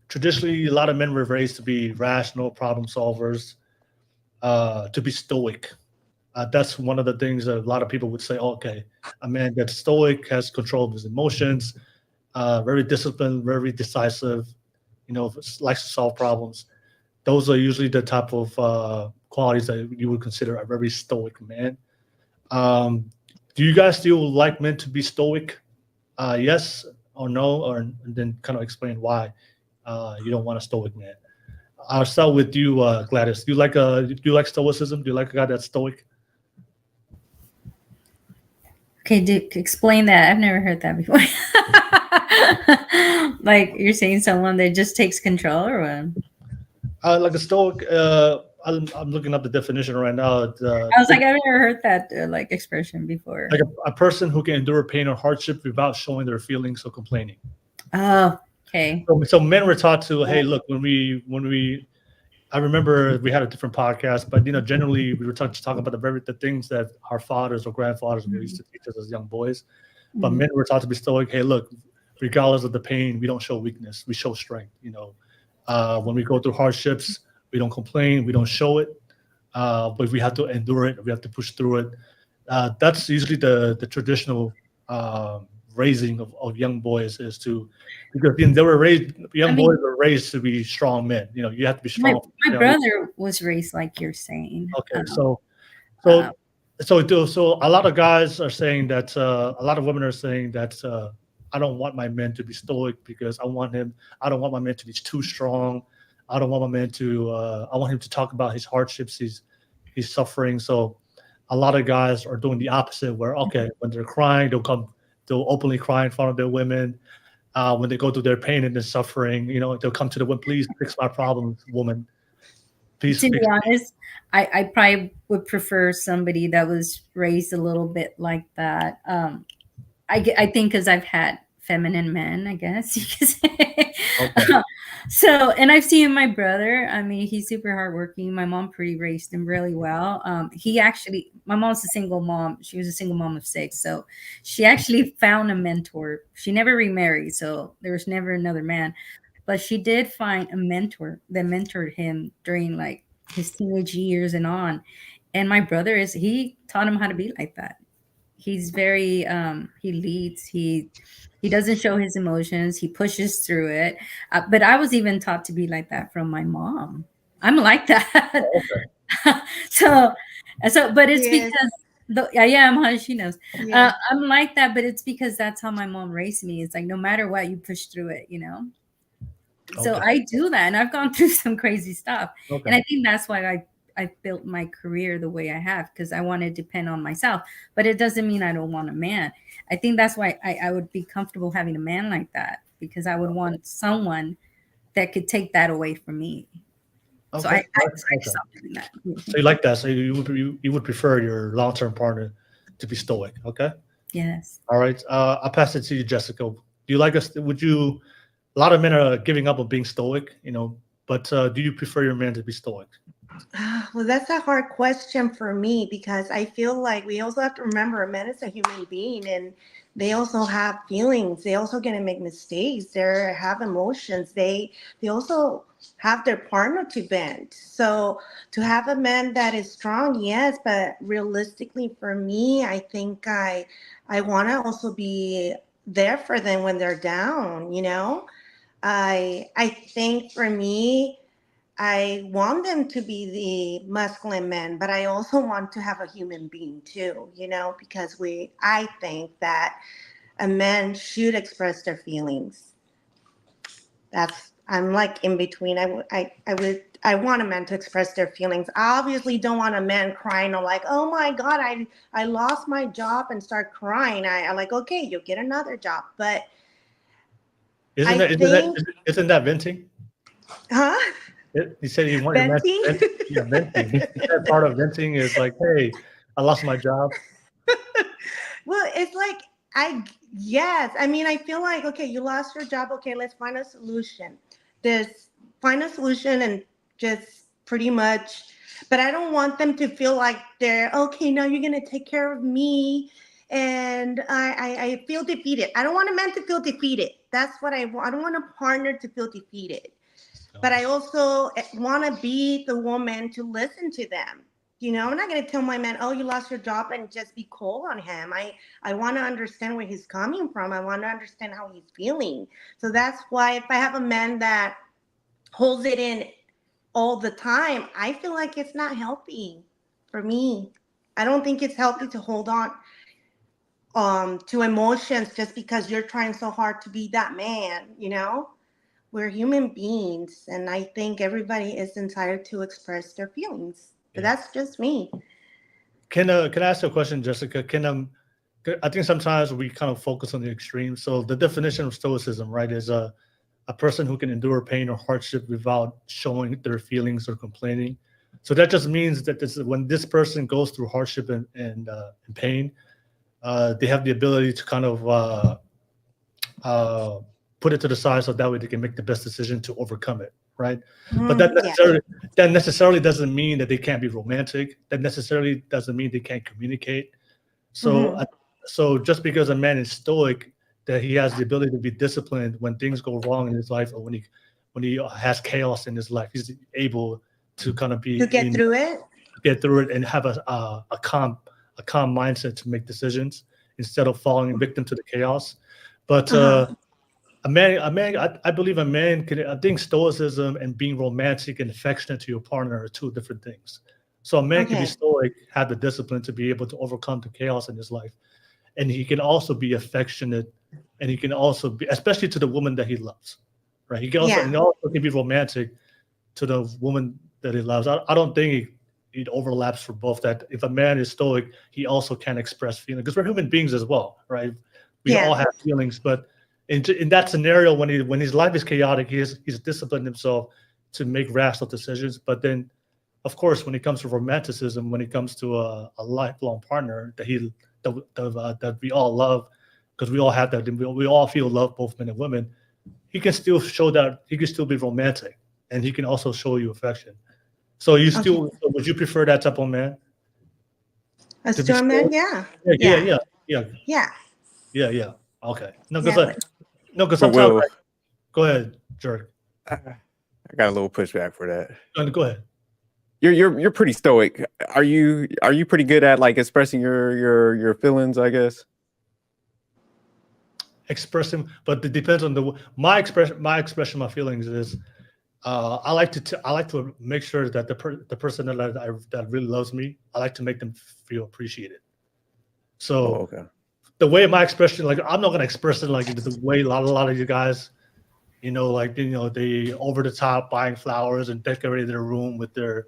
Traditionally, a lot of men were raised to be rational problem solvers, to be stoic. That's one of the things that a lot of people would say, okay, a man that's stoic, has control of his emotions, very disciplined, very decisive, likes to solve problems. Those are usually the type of qualities that you would consider a very stoic man. Do you guys still like men to be stoic? Yes or no? And then kind of explain why you don't want a stoic man. I'll start with you, Gladys. Do you like stoicism? Do you like a guy that's stoic? Okay, explain that. I've never heard that before. Like you're saying someone that just takes control or what? Like a stoic. I'm looking up the definition right now. I was like, I've never heard that like expression before. Like a person who can endure pain or hardship without showing their feelings or complaining. Oh, okay. So men were taught to, hey, look, when we I remember we had a different podcast, but generally we were talking about the things that our fathers or grandfathers used to teach us as young boys. But men were taught to be stoic. Hey, look, regardless of the pain, we don't show weakness. We show strength. When we go through hardships, we don't complain. We don't show it. But we have to endure it. We have to push through it. That's usually the traditional raising of young boys because they were raised. Boys were raised to be strong men. You have to be strong. My brother was raised like you're saying. Okay, so a lot of guys are saying that a lot of women are saying that I don't want my men to be stoic because I don't want my man to be too strong. I don't want my man to I want him to talk about his hardships, he's suffering. So a lot of guys are doing the opposite, where when they're crying, they'll openly cry in front of their women. When they go through their pain and their suffering, they'll come to the woman, please fix my problems, woman. Please. To be honest, I probably would prefer somebody that was raised a little bit like that. I think because I've had feminine men, I guess you could say. Okay. So, and I've seen my brother. I mean, he's super hardworking. My mom pretty raised him really well. My mom's a single mom. She was a single mom of 6. So she actually found a mentor. She never remarried. So there was never another man, but she did find a mentor that mentored him during like his teenage years and on. And my brother he taught him how to be like that. He's very, he leads, he doesn't show his emotions. He pushes through it. But I was even taught to be like that from my mom. I'm like that. Okay. so, but it's because I am, how she knows. Yeah. I'm like that, but it's because that's how my mom raised me. It's like, no matter what, you push through it, Okay. So I do that, and I've gone through some crazy stuff. Okay. And I think that's why I built my career the way I have, because I want to depend on myself. But it doesn't mean I don't want a man. I think that's why I would be comfortable having a man like that, because I would want someone that could take that away from me. So Okay. I Okay. stopped doing that. So you like that? So you would prefer your long-term partner to be stoic? Okay. Yes. All right. I'll pass it to you, Jessica. Do you like us? Would you? A lot of men are giving up on being stoic, but do you prefer your man to be stoic? Well, that's a hard question for me because I feel like we also have to remember a man is a human being and they also have feelings. They also gonna make mistakes. They have emotions. They also have their partner to vent. So to have a man that is strong, yes, but realistically for me, I think I want to also be there for them when they're down. I think for me, I want them to be the masculine men, but I also want to have a human being too, because I think that a man should express their feelings. I'm like in between. I want a man to express their feelings. I obviously don't want a man crying or like, oh my God, I lost my job and start crying. I like, okay, you'll get another job. But Isn't that venting? huh? You said you want your man to Venting? vent. Yeah, venting. That part of venting is like, hey, I lost my job. Well, it's like yes. I mean, I feel like, okay, you lost your job. Okay, let's find a solution. Find a solution and just pretty much, but I don't want them to feel like they're okay, now you're gonna take care of me. And I feel defeated. I don't want a man to feel defeated. That's what I want. I don't want a partner to feel defeated. But I also want to be the woman to listen to them. I'm not going to tell my man, oh, you lost your job and just be cold on him. I want to understand where he's coming from. I want to understand how he's feeling. So that's why if I have a man that holds it in all the time, I feel like it's not healthy for me. I don't think it's healthy to hold on to emotions just because you're trying so hard to be that man, We're human beings, and I think everybody is entitled to express their feelings. But that's just me. Can I ask you a question, Jessica? I think sometimes we kind of focus on the extremes. So the definition of stoicism, right, is a person who can endure pain or hardship without showing their feelings or complaining. So that just means that when this person goes through hardship and pain, they have the ability to kind of put it to the side so that way they can make the best decision to overcome it, right? But that necessarily doesn't mean that they can't be romantic. That necessarily doesn't mean they can't communicate. So so just because a man is stoic, that he has the ability to be disciplined when things go wrong in his life or when he has chaos in his life, he's able to kind of be get through it and have a calm mindset to make decisions instead of falling victim to the chaos. But a man, I believe a man can. I think stoicism and being romantic and affectionate to your partner are two different things. So a man can be stoic, have the discipline to be able to overcome the chaos in his life, and he can also be affectionate, and he can also be, especially to the woman that he loves, right? He can also and he also can be romantic to the woman that he loves. I don't think it overlaps for both. That if a man is stoic, he also can express feelings because we're human beings as well, right? We all have feelings, but in that scenario, when his life is chaotic, he's disciplined himself to make rational decisions. But then, of course, when it comes to romanticism, when it comes to a lifelong partner that we all love, because we all have that, we all feel love, both men and women. He can still show that he can still be romantic, and he can also show you affection. So so would you prefer that type of man? A strong man, Yeah. Okay. Because sometimes. Will, Go ahead, Jerk. I got a little pushback for that. Go ahead. You're pretty stoic. Are you pretty good at like expressing your feelings, I guess? Expressing, but it depends on my expression. My expression, my feelings is, I like to make sure that the person that really loves me, I like to make them feel appreciated. So the way my expression, like I'm not gonna express it like the way a lot of you guys, they over the top buying flowers and decorating their room with flowers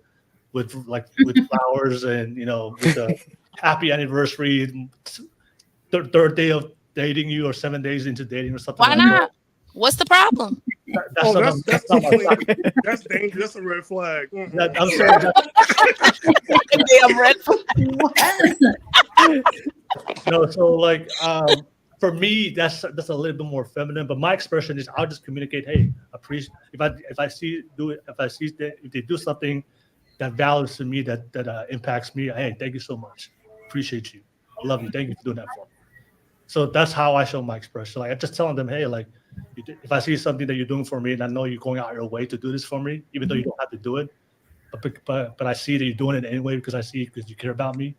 and with the happy anniversary, third day of dating you or 7 days into dating or something. Why not? What's the problem? That's Oh, not, that's that's not my definitely that's dangerous. That's a red flag. I'm saying Damn red flag. no. So like for me, that's a little bit more feminine. But my expression is I'll just communicate. Hey, appreciate if I see do it if I see that if they do something that values to me that impacts me. Hey, thank you so much. Appreciate you. Love you. Thank you for doing that for me. So that's how I show my expression. Like I'm just telling them, hey, like if I see something that you're doing for me, and I know you're going out your way to do this for me, even though you don't have to do it, but I see that you're doing it anyway because I see because you care about me.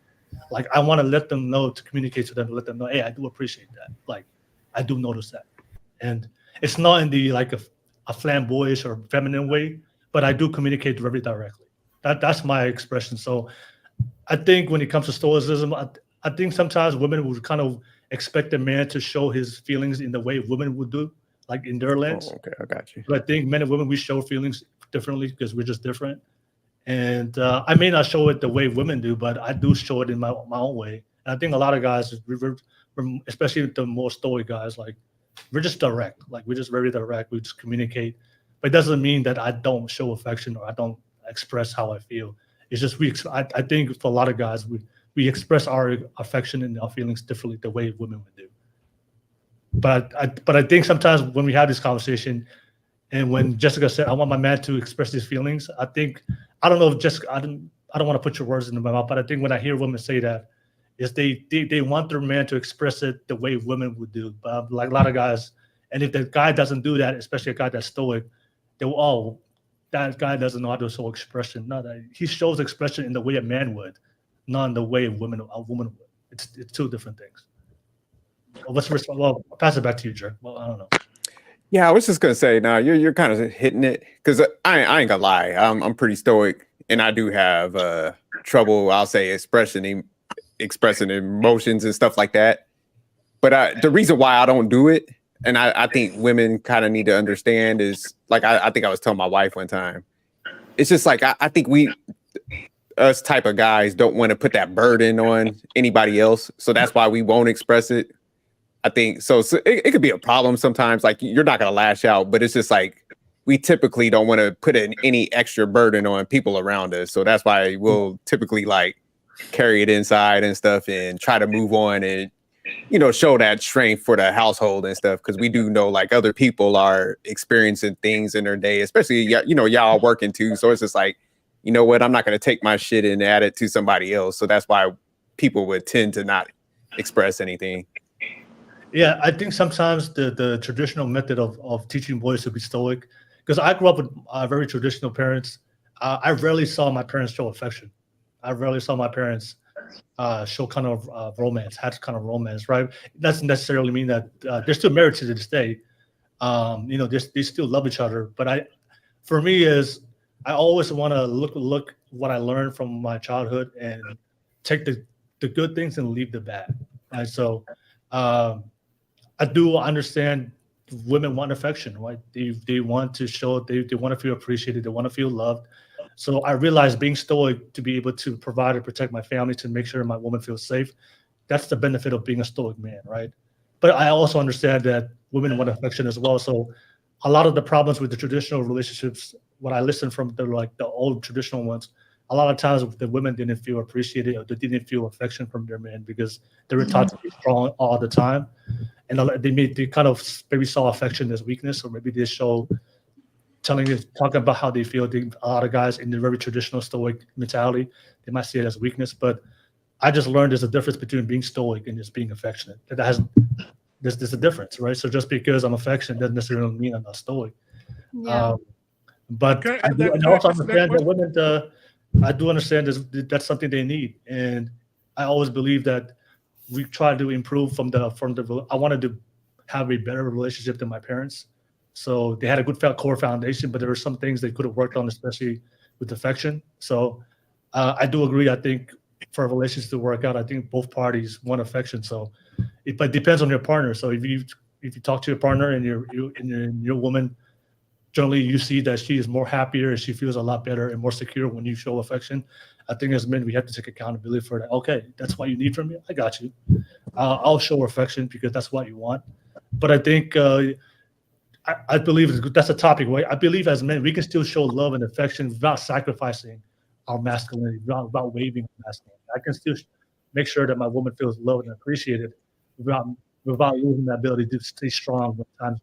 Like I want to let them know to communicate to them, to let them know, hey, I do appreciate that. Like I do notice that, and it's not in the like a flamboyant or feminine way, but I do communicate very directly. That's my expression. So I think when it comes to stoicism, I think sometimes women would kind of expect a man to show his feelings in the way women would do, like in their lens. Oh, okay, I got you. But I think men and women, we show feelings differently because we're just different. And I may not show it the way women do, but I do show it in my own way. And I think a lot of guys, we're especially the more stoic guys, like we're just direct. Like we're just very direct. We just communicate. But it doesn't mean that I don't show affection or I don't express how I feel. It's just I think for a lot of guys, we express our affection and our feelings differently the way women would do. But I think sometimes when we have this conversation, and when Jessica said, "I want my man to express his feelings," I don't know if Jessica, I don't want to put your words in my mouth, but I think when I hear women say that, is they want their man to express it the way women would do. But like a lot of guys, and if the guy doesn't do that, especially a guy that's stoic, that guy doesn't know how to show expression. No, he shows expression in the way a man would, not in the way a woman would. It's two different things. Well, I'll pass it back to you, Jerk. Well, I don't know. Yeah, I was just gonna say, now you're kind of hitting it because I ain't gonna lie, I'm pretty stoic, and I do have trouble, I'll say, expressing emotions and stuff like that. But the reason why I don't do it, and I think women kind of need to understand, is like I think I was telling my wife one time, it's just like I think us type of guys don't want to put that burden on anybody else, so that's why we won't express it. I think so it could be a problem sometimes. Like you're not gonna lash out, but it's just like we typically don't want to put any extra burden on people around us. So that's why we'll typically like carry it inside and stuff and try to move on and show that strength for the household and stuff, because we do know like other people are experiencing things in their day, especially y'all are working too. So it's just like, you know what, I'm not gonna take my shit and add it to somebody else. So that's why people would tend to not express anything. Yeah, I think sometimes the traditional method of teaching boys to be stoic, because I grew up with very traditional parents. I rarely saw my parents show affection. I rarely saw my parents show kind of romance, had kind of romance, right? It doesn't necessarily mean that they're still married to this day. They still love each other. But for me, is I always want to look what I learned from my childhood and take the good things and leave the bad. And so I do understand women want affection, right? They want to show, they want to feel appreciated, they want to feel loved. So I realize being stoic to be able to provide and protect my family, to make sure my woman feels safe, that's the benefit of being a stoic man, right? But I also understand that women want affection as well. So a lot of the problems with the traditional relationships, what I listened from the old traditional ones, a lot of times the women didn't feel appreciated or they didn't feel affection from their men because they were taught to be strong all the time. And they kind of maybe saw affection as weakness, or maybe they show talking about how they feel. A lot of guys in the very traditional stoic mentality, they might see it as weakness. But I just learned there's a difference between being stoic and just being affectionate. There's a difference, right? So just because I'm affectionate doesn't necessarily mean I'm not stoic. Yeah. But I also understand that women. I do understand that's something they need, and I always believe that we try to improve from the. I wanted to have a better relationship than my parents, so they had a good core foundation, but there were some things they could have worked on, especially with affection. So I do agree. I think for a relationship to work out, I think both parties want affection. So but it depends on your partner. So if you talk to your partner and your woman, generally you see that she is more happier and she feels a lot better and more secure when you show affection. I think as men, we have to take accountability for that. Okay, that's what you need from me. I got you. I'll show affection because that's what you want. But I think I I believe that's a topic, right? I believe as men, we can still show love and affection without sacrificing our masculinity, without waiving masculinity. I can still make sure that my woman feels loved and appreciated without losing the ability to stay strong when times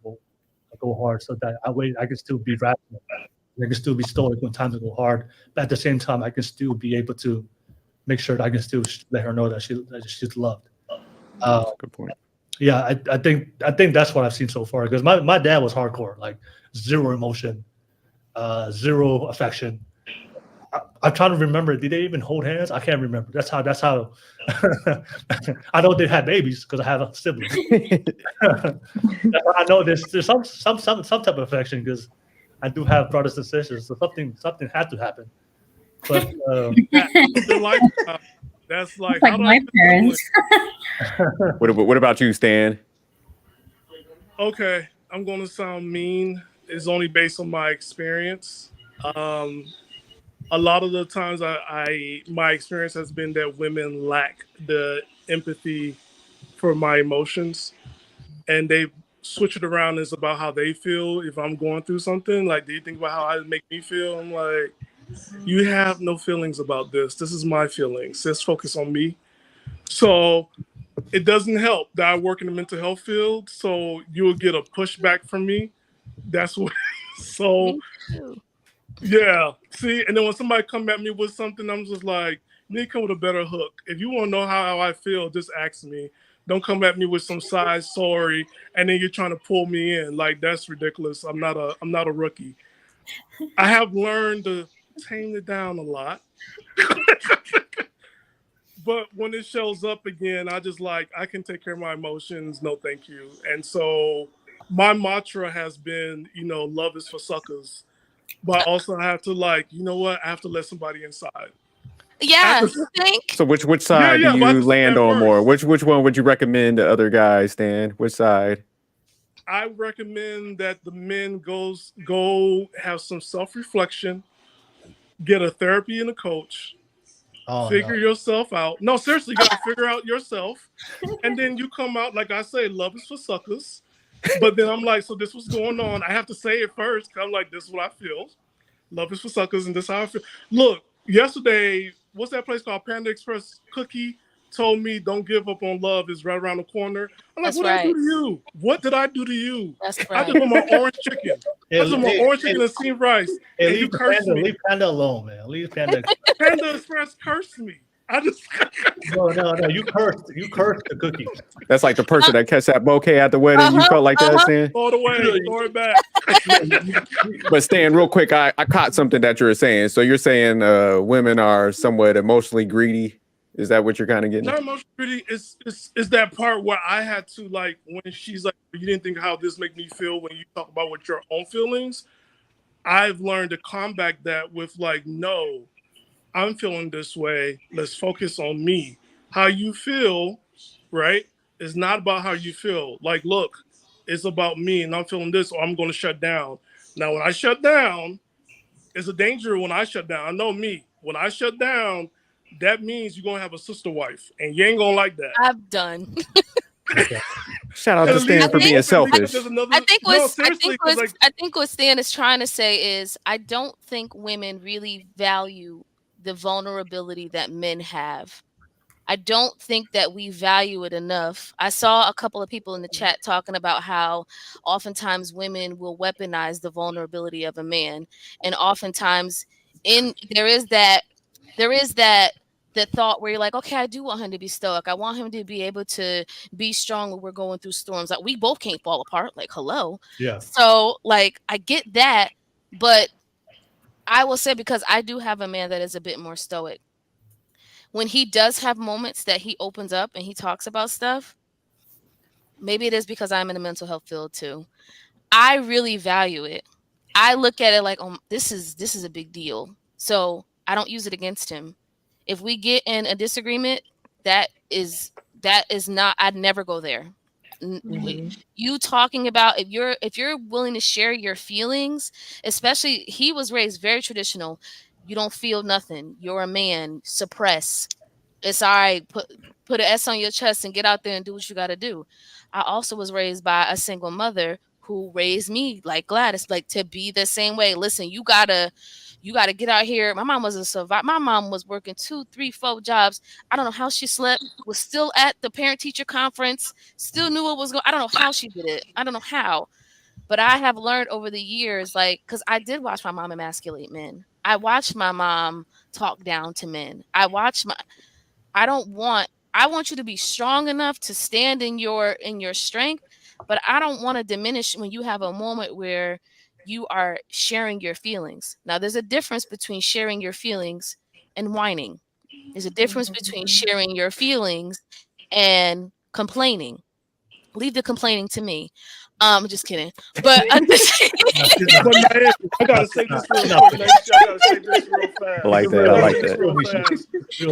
go hard. So that I can still be rational. I can still be stoic when times go hard. But at the same time, I can still be able to make sure that I can still let her know that she's loved. That's a good point. Yeah, I think that's what I've seen so far. Because my dad was hardcore, like zero emotion, zero affection. I'm trying to remember. Did they even hold hands? I can't remember. That's how. I know they had babies because I have a sibling. I know there's some type of affection because I do have brothers and sisters. So something had to happen. But That's like, like my parents. What about you, Stan? Okay, I'm going to sound mean. It's only based on my experience. A lot of the times, my experience has been that women lack the empathy for my emotions, and they switch it around. It's about how they feel. If I'm going through something, like, do you think about how I make me feel? I'm like, you have no feelings about this. This is my feelings. Let's focus on me. So it doesn't help that I work in the mental health field. So you'll get a pushback from me. That's what. So yeah. See, and then when somebody come at me with something, I'm just like, you need to come with a better hook. If you want to know how I feel, just ask me. Don't come at me with some side story, and then you're trying to pull me in. Like, that's ridiculous. I'm not a rookie. I have learned to tame it down a lot. But when it shows up again, I just like, I can take care of my emotions. No, thank you. And so my mantra has been, love is for suckers. But also I have to, like, you know what? I have to let somebody inside. Yeah, you think? So which side do you land on more? Which one would you recommend to other guys, Stan? Which side? I recommend that the men go have some self-reflection, get a therapy and a coach, figure yourself out. No, seriously, you gotta figure out yourself. And then you come out, like I say, love is for suckers. But then I'm like, so this was going on. I have to say it first, because I'm like, this is what I feel. Love is for suckers, and this is how I feel. Look, yesterday, what's that place called? Panda Express Cookie told me, don't give up on love, is right around the corner. I'm like, That's what did I do right. to you? What did I do to you? That's I right. just want my orange chicken. I just want my orange chicken and steamed rice. Hey, and you cursed me. Leave Panda alone, man. Leave Panda. Panda Express cursed me. I just No. You cursed the cookie. That's like the person that catch that bouquet at the wedding. You felt like that, Stan? throw it away, throw it back. But Stan, real quick, I caught something that you're saying. So you're saying women are somewhat emotionally greedy. Is that what you're kind of getting? Not emotionally greedy. It's that part where I had to, like, when she's like, you didn't think how this make me feel when you talk about what your own feelings. I've learned to combat that with, like, no, I'm feeling this way. Let's focus on me. How you feel, right, is not about how you feel. Like, look, it's about me, and I'm feeling this, or I'm going to shut down. Now, when I shut down, it's a danger when I shut down. I know me. When I shut down, that means you're going to have a sister wife, and you ain't going to like that. I'm done. Shout out to Stan for being selfish. I think what Stan is trying to say is, I don't think women really value the vulnerability that men have. I don't think that we value it enough. I saw a couple of people in the chat talking about how oftentimes women will weaponize the vulnerability of a man. And oftentimes there is that thought where you're like, okay, I do want him to be stoic. I want him to be able to be strong when we're going through storms. Like, we both can't fall apart. Like, hello. Yeah. So, like, I get that, but I will say, because I do have a man that is a bit more stoic, when he does have moments that he opens up and he talks about stuff, maybe it is because I'm in the mental health field too, I really value it. I look at it like, oh, this is a big deal. So I don't use it against him. If we get in a disagreement, that is not, I'd never go there. You talking about, if you're willing to share your feelings, especially, he was raised very traditional. You don't feel nothing. You're a man. Suppress. It's all right. Put an S on your chest and get out there and do what you got to do. I also was raised by a single mother who raised me like Gladys, like to be the same way. Listen, you gotta get out here. My mom was a survivor. My mom was working 2, 3, 4 jobs. I don't know how she slept, was still at the parent teacher conference, still knew what was going. I don't know how she did it. I don't know how. But I have learned over the years, like, because I did watch my mom emasculate men. I watched my mom talk down to men. I want you to be strong enough to stand in your strength, but I don't want to diminish when you have a moment where you are sharing your feelings. Now, there's a difference between sharing your feelings and whining. There's a difference between sharing your feelings and complaining. Leave the complaining to me. Just kidding. But But Naomi, I gotta say this real quick. Naomi, I gotta say this real fast. I like that. I I gotta like say this that. real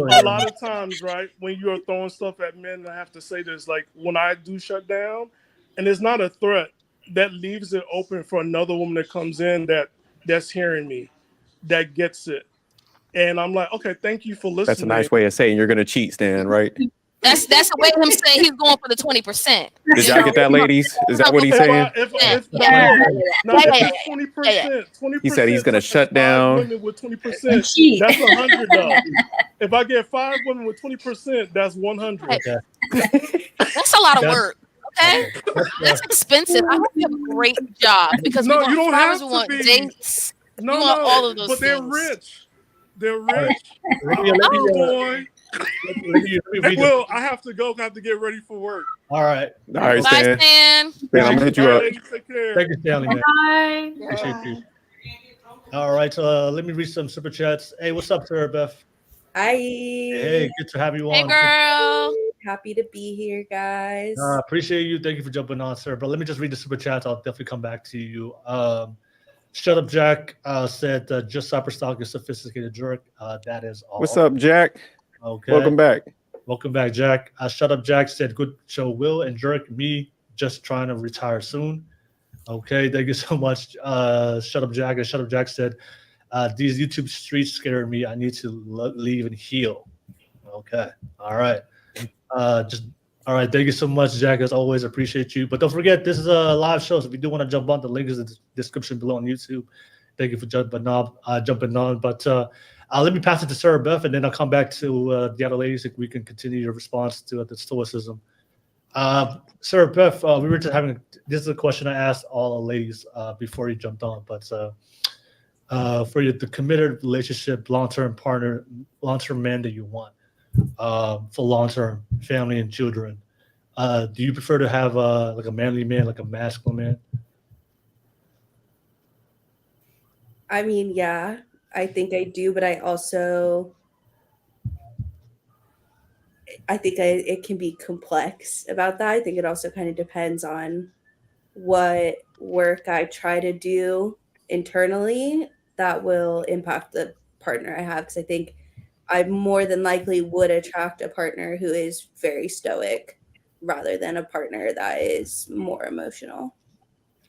fast. A lot of times, right, when you are throwing stuff at men, I have to say this, like when I do shut down, and it's not a threat, that leaves it open for another woman that comes in that's hearing me, that gets it. And I'm like, okay, thank you for listening. That's a nice way of saying you're gonna cheat, Stan, right? that's a way of him saying he's going for the 20%. Did y'all get that, ladies? Is that what he's saying? If Yeah. it's 20%, He said he's gonna times shut 5 down. women with 20%, that's 100 though. If I get 5 women with 20%, that's 100. Okay. That's a lot of work. Okay, that's expensive. I hope you have a great job because No, we want you don't flowers, have we to want be. dates, No, we want all of those but they're things. rich. They're rich. Let me Boy. read Well, I have to go. I have to get ready for work. All right. All right, Bye, Stan. Stan. Stan, I'm gonna hit you All up. right, ladies, take care. Thank you, Stanley, man. Bye. Appreciate you. All right. So let me read some super chats. Hey, what's up, Sarah Beth? Hi. Hey, good to have you Hey, on. girl. Happy to be here, guys. Appreciate you. Thank you for jumping on, sir. But let me just read the super chats. I'll definitely come back to you. Shut Up Jack said, just cyberstock is sophisticated jerk. That is all. What's up, Jack? Okay. Welcome back. Welcome back, Jack. Shut Up Jack said, good show, Will and Jerk. Me just trying to retire soon. Okay, thank you so much. Shut Up Jack. And Shut Up Jack said, these YouTube streets scare me. I need to leave and heal. Okay. All right. All right. Thank you so much, Jack. As always, appreciate you. But don't forget, this is a live show. So if you do want to jump on, the link is in the description below on YouTube. Thank you for jumping on. But let me pass it to Sarah Beth, and then I'll come back to the other ladies if we can continue your response to the stoicism. Sarah Beth, we were just having this is a question I asked all the ladies before you jumped on. But for you, the committed relationship, long-term partner, long-term man that you want. For long-term family and children, do you prefer to have like a manly man, like a masculine man? I mean, yeah, I think I do, but I think it can be complex about that. I think it also kind of depends on what work I try to do internally that will impact the partner I have. Because I think I more than likely would attract a partner who is very stoic rather than a partner that is more emotional.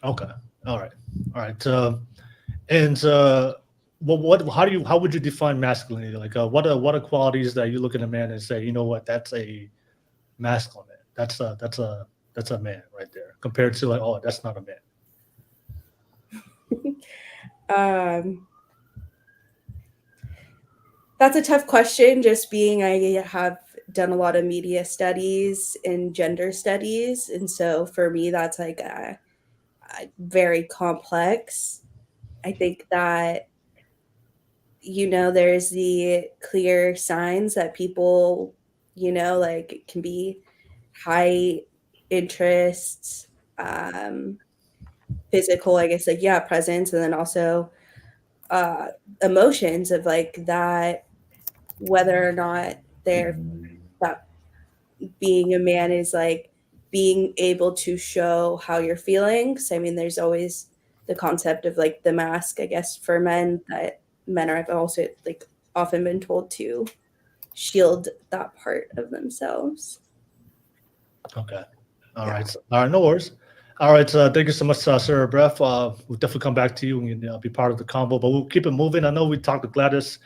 Okay. All right. And how would you define masculinity? Like, what are qualities that you look at a man and say, you know what, that's a masculine man. That's a man right there. Compared to like, oh, that's not a man. That's a tough question. Just being, I have done a lot of media studies and gender studies, and so for me, that's like a very complex. I think that there's the clear signs that people, like it can be high interests, physical, I guess, like presence, and then also emotions of like that, whether or not that being a man is like being able to show how you're feeling. So, I mean, there's always the concept of like the mask, I guess, for men, that men are also like often been told to shield that part of themselves. Okay. All right. No worries. All right. Thank you so much, Sarah Breath. We'll definitely come back to you and be part of the combo, but we'll keep it moving. I know we talked to Gladys.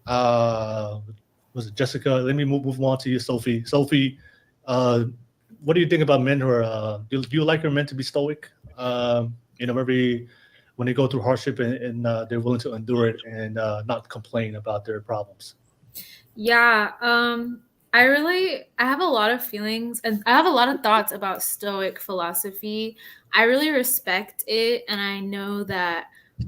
Was it Jessica? Let me move on to you, Sophie. Sophie, what do you think about men who are? Do you like your men to be stoic? Maybe when they go through hardship and they're willing to endure it and not complain about their problems. Yeah, I have a lot of feelings and I have a lot of thoughts about Stoic philosophy. I really respect it, and I know that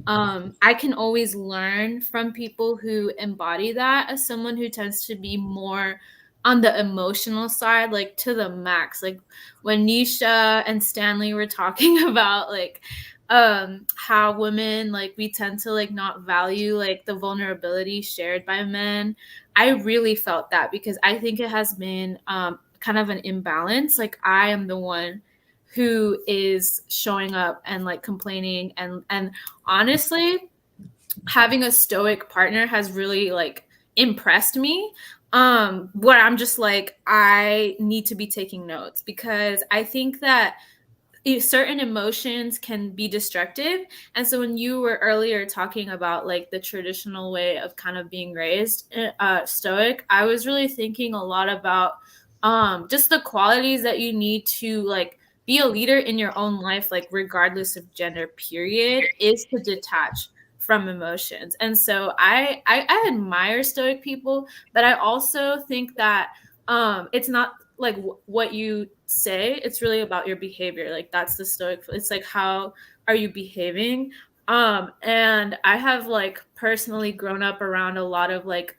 I can always learn from people who embody that, as someone who tends to be more on the emotional side, like to the max. Like when Nisha and Stanley were talking about like how women, like, we tend to like not value like the vulnerability shared by men. I really felt that, because I think it has been kind of an imbalance. Like I am the one who is showing up and like complaining, and honestly, having a Stoic partner has really like impressed me. Where I'm just like, I need to be taking notes, because I think that certain emotions can be destructive. And so when you were earlier talking about like the traditional way of kind of being raised Stoic, I was really thinking a lot about just the qualities that you need to like be a leader in your own life, like regardless of gender, period, is to detach from emotions. And so I admire Stoic people, but I also think that it's not like what you say, it's really about your behavior. Like that's the Stoic, it's like, how are you behaving? And I have like personally grown up around a lot of like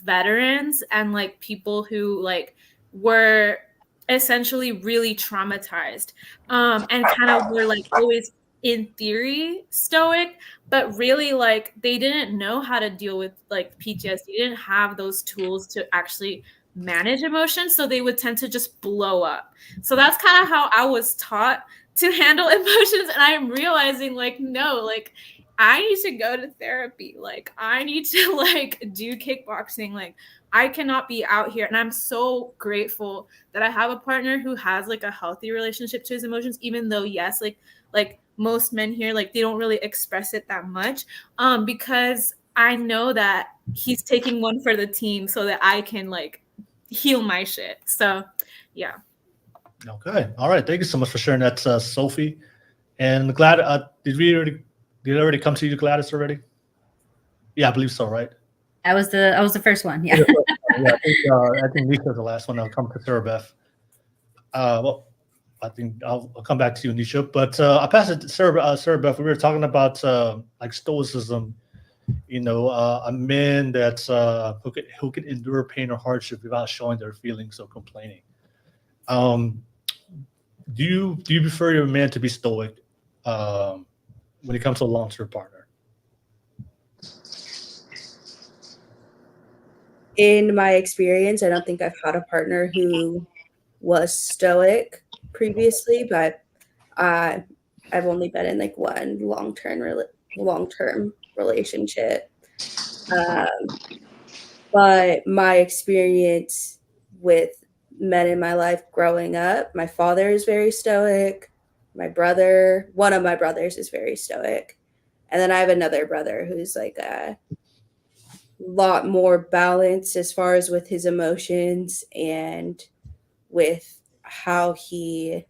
veterans and like people who like were essentially really traumatized, and kind of were like always in theory Stoic, but really like they didn't know how to deal with like PTSD. They didn't have those tools to actually manage emotions, so they would tend to just blow up. So that's kind of how I was taught to handle emotions, and I'm realizing like, no, like I need to go to therapy, like I need to like do kickboxing, like I cannot be out here. And I'm so grateful that I have a partner who has like a healthy relationship to his emotions, even though yes, like most men here, like they don't really express it that much, because I know that he's taking one for the team so that I can like heal my shit. So yeah. Okay. All right. Thank you so much for sharing that, Sophie. And glad, did it already come to you, Gladys, already? Yeah, I believe so, right? I was the first one. Yeah. Yeah, I think Nisha's the last one. I'll come to Sarah Beth. Well, I think I'll come back to you, Nisha. But I'll pass it to Sarah Beth. We were talking about like stoicism, a man that's who can endure pain or hardship without showing their feelings or complaining. Do you prefer your man to be stoic when it comes to a long-term partner? In my experience, I don't think I've had a partner who was Stoic previously, but I've only been in like one long-term relationship. But my experience with men in my life growing up, my father is very Stoic. One of my brothers is very Stoic. And then I have another brother who's like a lot more balanced as far as with his emotions and with how he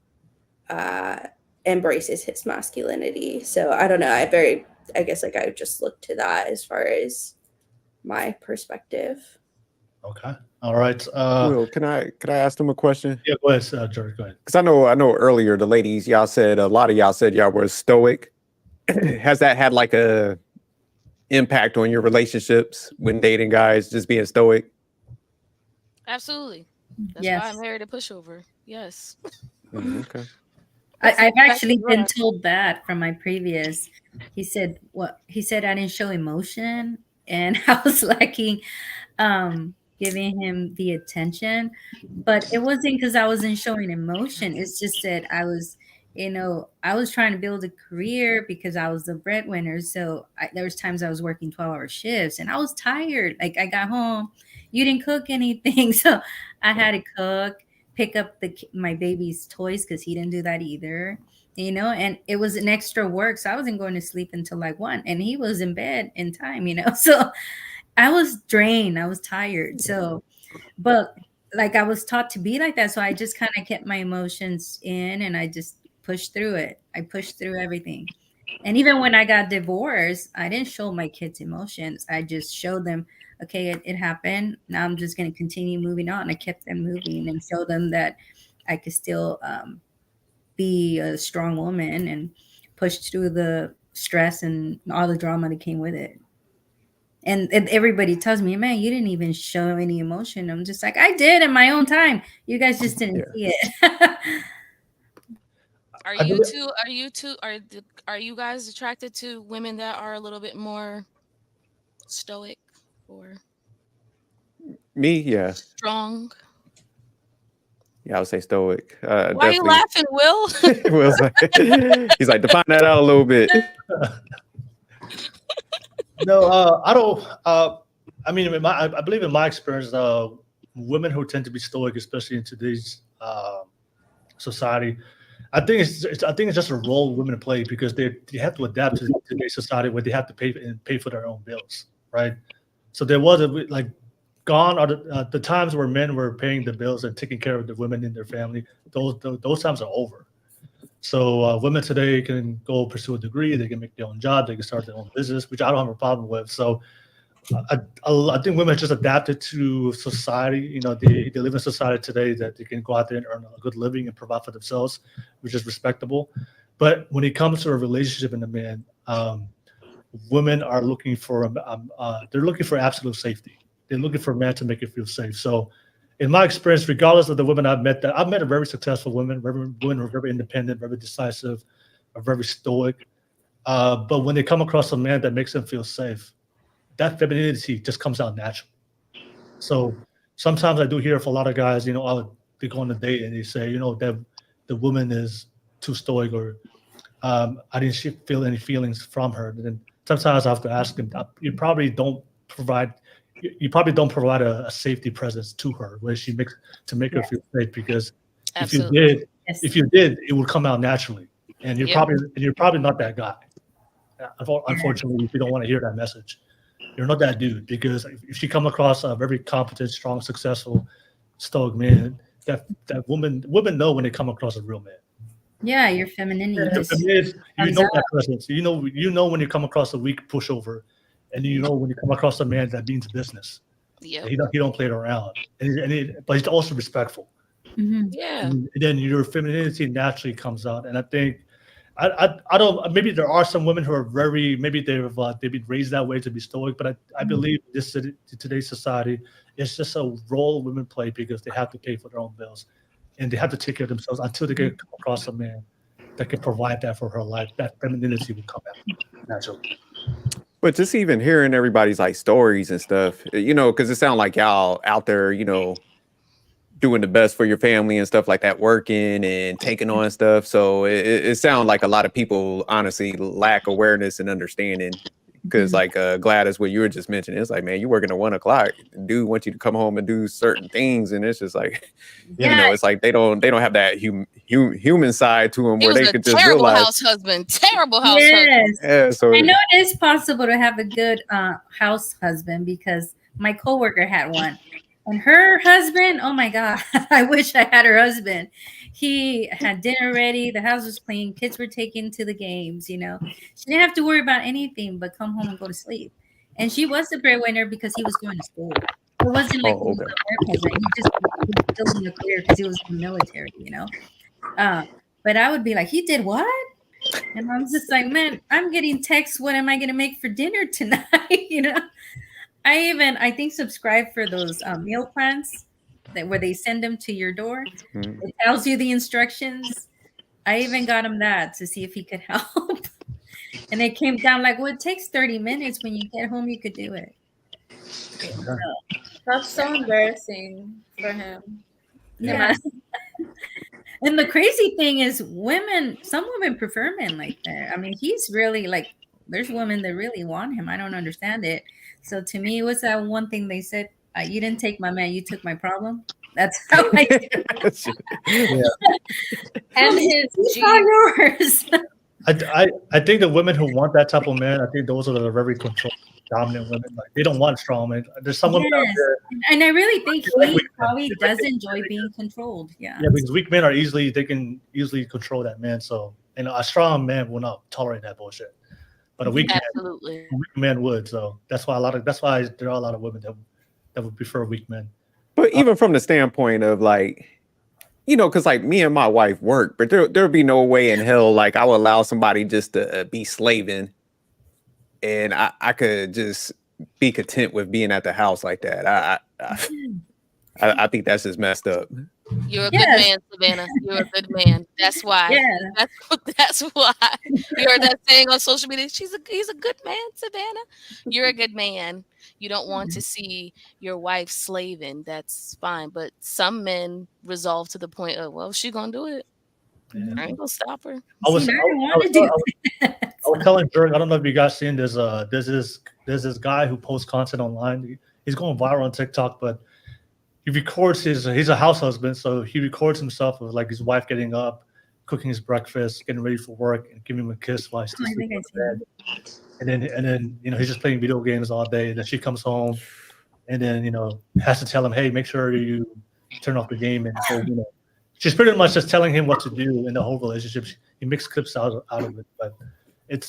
embraces his masculinity. So I don't know. I guess like I would just look to that as far as my perspective. Okay. All right. Will, can I ask them a question? Yeah, go ahead, George. Go ahead. Because I know earlier the ladies, a lot of y'all said y'all were Stoic. Has that had like a impact on your relationships when dating guys, just being Stoic? Absolutely. That's Yes. why I married a pushover. Yes. Okay. I've actually been told that from my previous. He said I didn't show emotion, and I was lacking giving him the attention. But it wasn't because I wasn't showing emotion. It's just that I was trying to build a career because I was the breadwinner. So there was times I was working 12-hour shifts and I was tired. Like I got home, you didn't cook anything, so I had to cook, pick up my baby's toys because he didn't do that either. And it was an extra work, so I wasn't going to sleep until like 1, and he was in bed in time. So I was drained, I was tired. So, but like I was taught to be like that, so I just kind of kept my emotions in, and I just pushed through it. I pushed through everything. And even when I got divorced, I didn't show my kids emotions. I just showed them, okay, it happened. Now I'm just going to continue moving on. I kept them moving and show them that I could still be a strong woman and push through the stress and all the drama that came with it. And everybody tells me, man, you didn't even show any emotion. I'm just like, I did in my own time. You guys just didn't see it. Are you guys attracted to women that are a little bit more stoic or Me, yeah. strong? Yeah, I would say stoic. Why are you laughing, Will? Will's like, he's like, define that out a little bit. No, I don't. I mean, I believe in my experience, women who tend to be stoic, especially in today's society, I think it's just a role women play because they have to adapt to today's society where they have to pay for their own bills, right? So there was gone are the times where men were paying the bills and taking care of the women in their family. Those times are over. So women today can go pursue a degree, they can make their own job, they can start their own business, which I don't have a problem with. So I think women just adapted to society. You know, they live in a society today that they can go out there and earn a good living and provide for themselves, which is respectable. But when it comes to a relationship and a man, women are looking for they're looking for absolute safety. They're looking for a man to make it feel safe. So in my experience, regardless of the women I've met a very successful women who are very independent, very decisive, are very stoic. But when they come across a man that makes them feel safe, that femininity just comes out naturally. So sometimes I do hear from a lot of guys, you know, they go on a date and they say, you know, that the woman is too stoic, or I didn't feel any feelings from her. And then sometimes I have to ask them, you probably don't provide a safety presence to her where she makes to make her feel safe, because Absolutely. if you did, it would come out naturally. And you're probably not that guy. Unfortunately, if you don't want to hear that message, you're not that dude, because if she come across a very competent, strong, successful, stoic man, that women know when they come across a real man. Yeah, your femininity. You know that presence. You know when you come across a weak pushover, and you know when you come across a man that means business. Yeah. He don't play it around, but he's also respectful. Mm-hmm. Yeah. And then your femininity naturally comes out, and I think. I don't. Maybe there are some women who are maybe they've been raised that way to be stoic, but I believe today's society, it's just a role women play because they have to pay for their own bills, and they have to take care of themselves until they come across a man that can provide that for her life. That femininity will come out naturally. But just even hearing everybody's like stories and stuff, you know, because it sounds like y'all out there, you know, doing the best for your family and stuff like that, working and taking on stuff. So it sounds like a lot of people honestly lack awareness and understanding, because like Gladys, what you were just mentioning, it's like, man, you working at 1 o'clock, dude wants you to come home and do certain things, and it's just like, you know, it's like they don't have that human side to them where they could just realize. Terrible house husband. Yeah, so I know it is possible to have a good house husband, because my coworker had one. And her husband, oh my God, I wish I had her husband. He had dinner ready. The house was clean. Kids were taken to the games, you know. She didn't have to worry about anything but come home and go to sleep. And she was the breadwinner because he was going to school. It wasn't like he was a work husband. He just was building a career because he was in the military, you know. But I would be like, he did what? And I'm just like, man, I'm getting texts. What am I going to make for dinner tonight? You know. I think subscribe for those meal plans where they send them to your door. It tells you the instructions. I even got him that to see if he could help. And it came down like, well, it takes 30 minutes. When you get home, you could do it. So, That's so embarrassing for him. yeah. And the crazy thing is some women prefer men like that. I mean, he's really like, there's women that really want him. I don't understand it. So to me, what's that one thing they said? You didn't take my man, you took my problem. That's how I do. And his yours. I think the women who want that type of man, I think those are the very control dominant women. Like they don't want strong men. There's some women out Yes, there. and I really think Like he weak men. probably does enjoy being controlled. Yeah. Yeah, because weak men they can easily control that man. So a strong man will not tolerate that bullshit. But a weak Absolutely. man would. So that's why there are a lot of women that would prefer weak men. But even from the standpoint of like, because like me and my wife work, but there'll be no way in hell like I would allow somebody just to be slaving, and I could just be content with being at the house like that. I think that's just messed up. You're a good man, Savannah. You're a good man. That's why. Yeah. That's why. You heard that saying on social media. He's a good man, Savannah. You're a good man. You don't want to see your wife slaving. That's fine. But some men resolve to the point of, well, she gonna do it. Yeah. I ain't gonna stop her. I was telling Jerk, I don't know if you guys seen this. There's this guy who posts content online. He's going viral on TikTok, but he records he's a house husband, so he records himself with like his wife getting up, cooking his breakfast, getting ready for work, and giving him a kiss while he's still sleeping in bed. And then he's just playing video games all day. And then she comes home, and then has to tell him, hey, make sure you turn off the game. And so she's pretty much just telling him what to do in the whole relationship. He makes clips out of it, but it's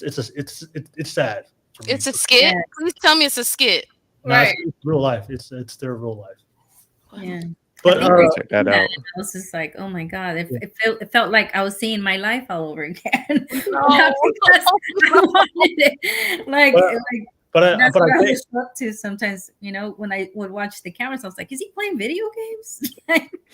sad. It's a skit. Yeah. Please tell me it's a skit. No, right? It's real life. It's their real life. Yeah. But check that out. I was just like, oh my god, it felt like I was seeing my life all over again. No. I wanted it. But I was up to sometimes, when I would watch the cameras, I was like, is he playing video games?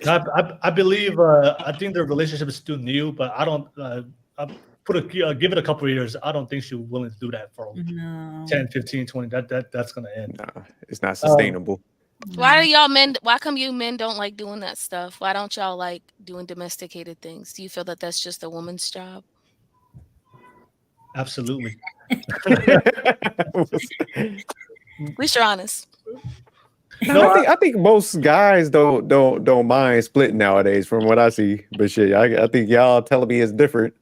I believe I think their relationship is still new, but I don't give it a couple of years. I don't think she's willing to do that for 10, 15, 20. That's gonna end. No, it's not sustainable. Why come you men don't like doing that stuff? Why don't y'all like doing domesticated things? Do you feel that that's just a woman's job? Absolutely. At least you're honest. No, I think most guys don't mind splitting nowadays, from what I see. But shit, I think y'all telling me it's different.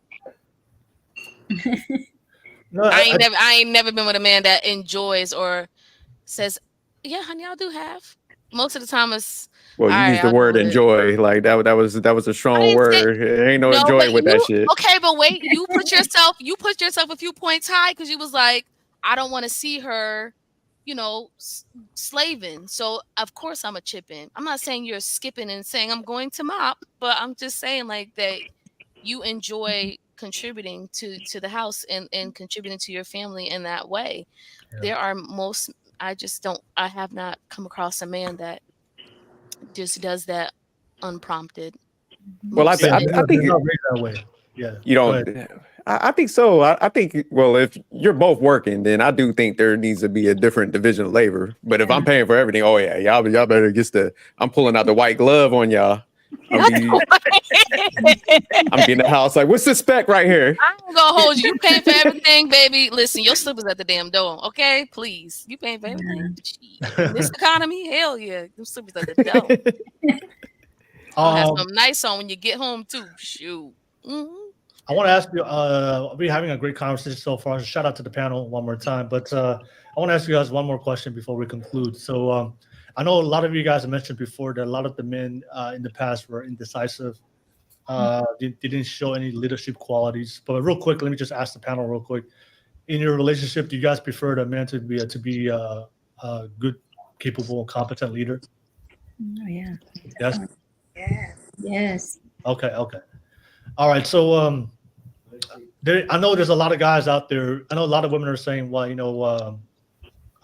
No, I ain't never been with a man that enjoys or says, yeah, honey, I'll do half. Most of the time it's well, you use the word enjoy. Like that was a strong word. There ain't no enjoy with that shit. Okay, but wait, you put yourself a few points high because you was like, I don't want to see her, slaving. So of course I'm a chip in. I'm not saying you're skipping and saying I'm going to mop, but I'm just saying like that you enjoy contributing to the house and contributing to your family in that way. Yeah. There are I have not come across a man that just does that unprompted. Well, I think that way. Yeah. You don't. I think so. I think, well, if you're both working, then I do think there needs to be a different division of labor. But if I'm paying for everything, oh yeah, y'all better I'm pulling out the white glove on y'all. I'm getting the house like, what's the spec right here? I'm gonna hold you. You paying for everything, baby. Listen, your slippers at the damn door, okay? Please, you paying for everything. In this economy, hell yeah, your slippers at the door. Have some nice on when you get home too. Shoot. Mm-hmm. I want to ask you. We're having a great conversation so far. Shout out to the panel one more time. But I want to ask you guys one more question before we conclude. So. I know a lot of you guys have mentioned before that a lot of the men in the past were indecisive. They didn't show any leadership qualities. But real quick, let me just ask the panel real quick. In your relationship, do you guys prefer the man to be a good, capable, competent leader? Oh, yeah. Yes? Yes. Okay. All right. So I know there's a lot of guys out there. I know a lot of women are saying, well,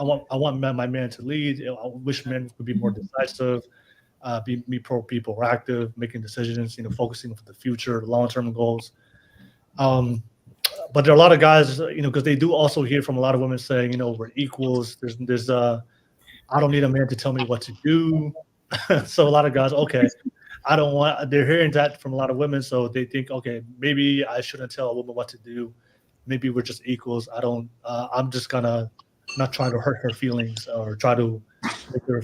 I want my man to lead. I wish men would be more decisive, be proactive, making decisions, focusing for the future, long-term goals. But there are a lot of guys, because they do also hear from a lot of women saying, we're equals. There's I don't need a man to tell me what to do. So a lot of guys, okay, they're hearing that from a lot of women. So they think, okay, maybe I shouldn't tell a woman what to do. Maybe we're just equals. I'm just gonna not trying to hurt her feelings or try to make her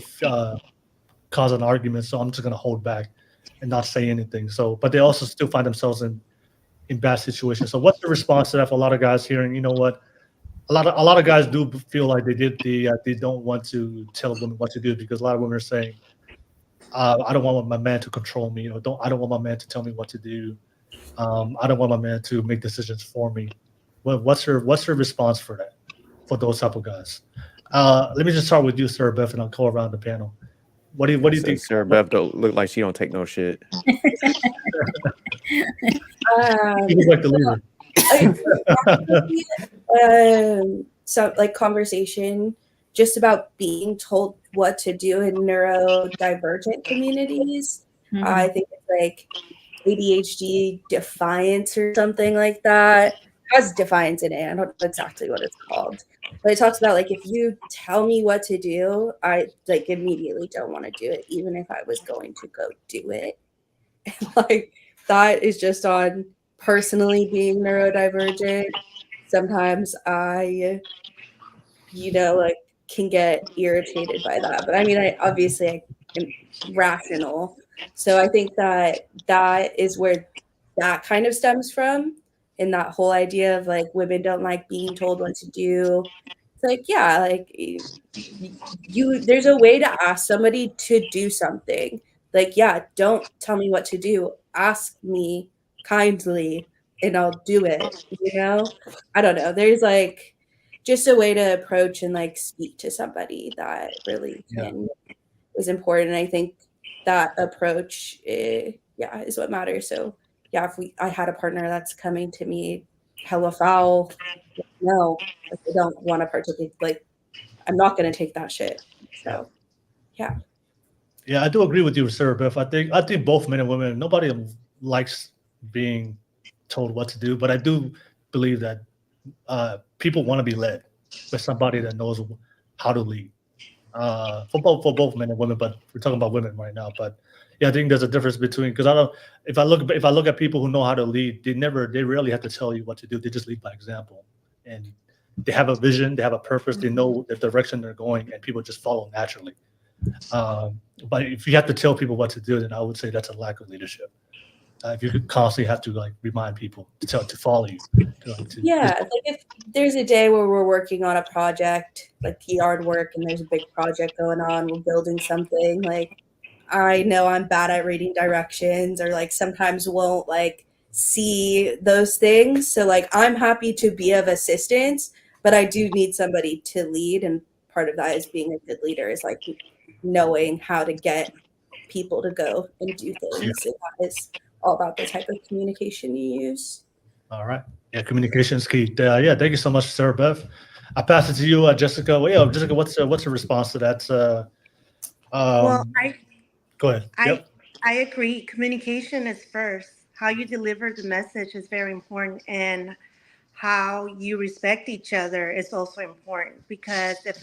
cause an argument. So I'm just going to hold back and not say anything. So, but they also still find themselves in in bad situations. So what's the response to that for a lot of guys here? And you know what? A lot of guys do feel like they don't want to tell women what to do because a lot of women are saying, I don't want my man to control me. I don't want my man to tell me what to do. I don't want my man to make decisions for me. What's her response for that? For those type of guys? Let me just start with you, Sarah Beth, and I'll go around the panel. What do you think? Sarah Beth don't look like she don't take no shit. You look like the leader. So like conversation just about being told what to do in neurodivergent communities. I think it's like ADHD defiance or something like that. It has defiance in it. I don't know exactly what it's called. But it talks about like if you tell me what to do, I like immediately don't want to do it, even if I was going to go do it. And, like that is just on personally being neurodivergent. Sometimes I, like can get irritated by that. But I mean, I am rational. So I think that is where that kind of stems from. And that whole idea of like women don't like being told what to do. It's like, yeah, like there's a way to ask somebody to do something. Like, yeah, don't tell me what to do. Ask me kindly and I'll do it. I don't know. There's like just a way to approach and like speak to somebody that really is important. And I think that approach, is what matters. So yeah, if I had a partner that's coming to me hella foul, no, like, I don't want to participate. Like, I'm not going to take that shit. So, yeah. Yeah, I do agree with you, Sarah Beth. I think both men and women, nobody likes being told what to do, but I do believe that people want to be led by somebody that knows how to lead. For both men and women, but we're talking about women right now. But yeah, I think there's a difference between because if I look at people who know how to lead, they rarely have to tell you what to do. They just lead by example, and they have a vision, they have a purpose, they know the direction they're going, and people just follow naturally. But if you have to tell people what to do, then I would say that's a lack of leadership. If you could constantly have to like remind people to follow you. Like if there's a day where we're working on a project, like yard work, and there's a big project going on, we're building something, like I know I'm bad at reading directions or like sometimes won't like see those things. So like I'm happy to be of assistance, but I do need somebody to lead. And part of that is being a good leader is like knowing how to get people to go and do things. And that is all about the type of communication you use. All right. Yeah, communication is key. Thank you so much, Sarah Beth. I pass it to you, Jessica. Well, yeah, Jessica, what's the response to that? Go ahead. I agree. Communication is first. How you deliver the message is very important, and how you respect each other is also important. Because if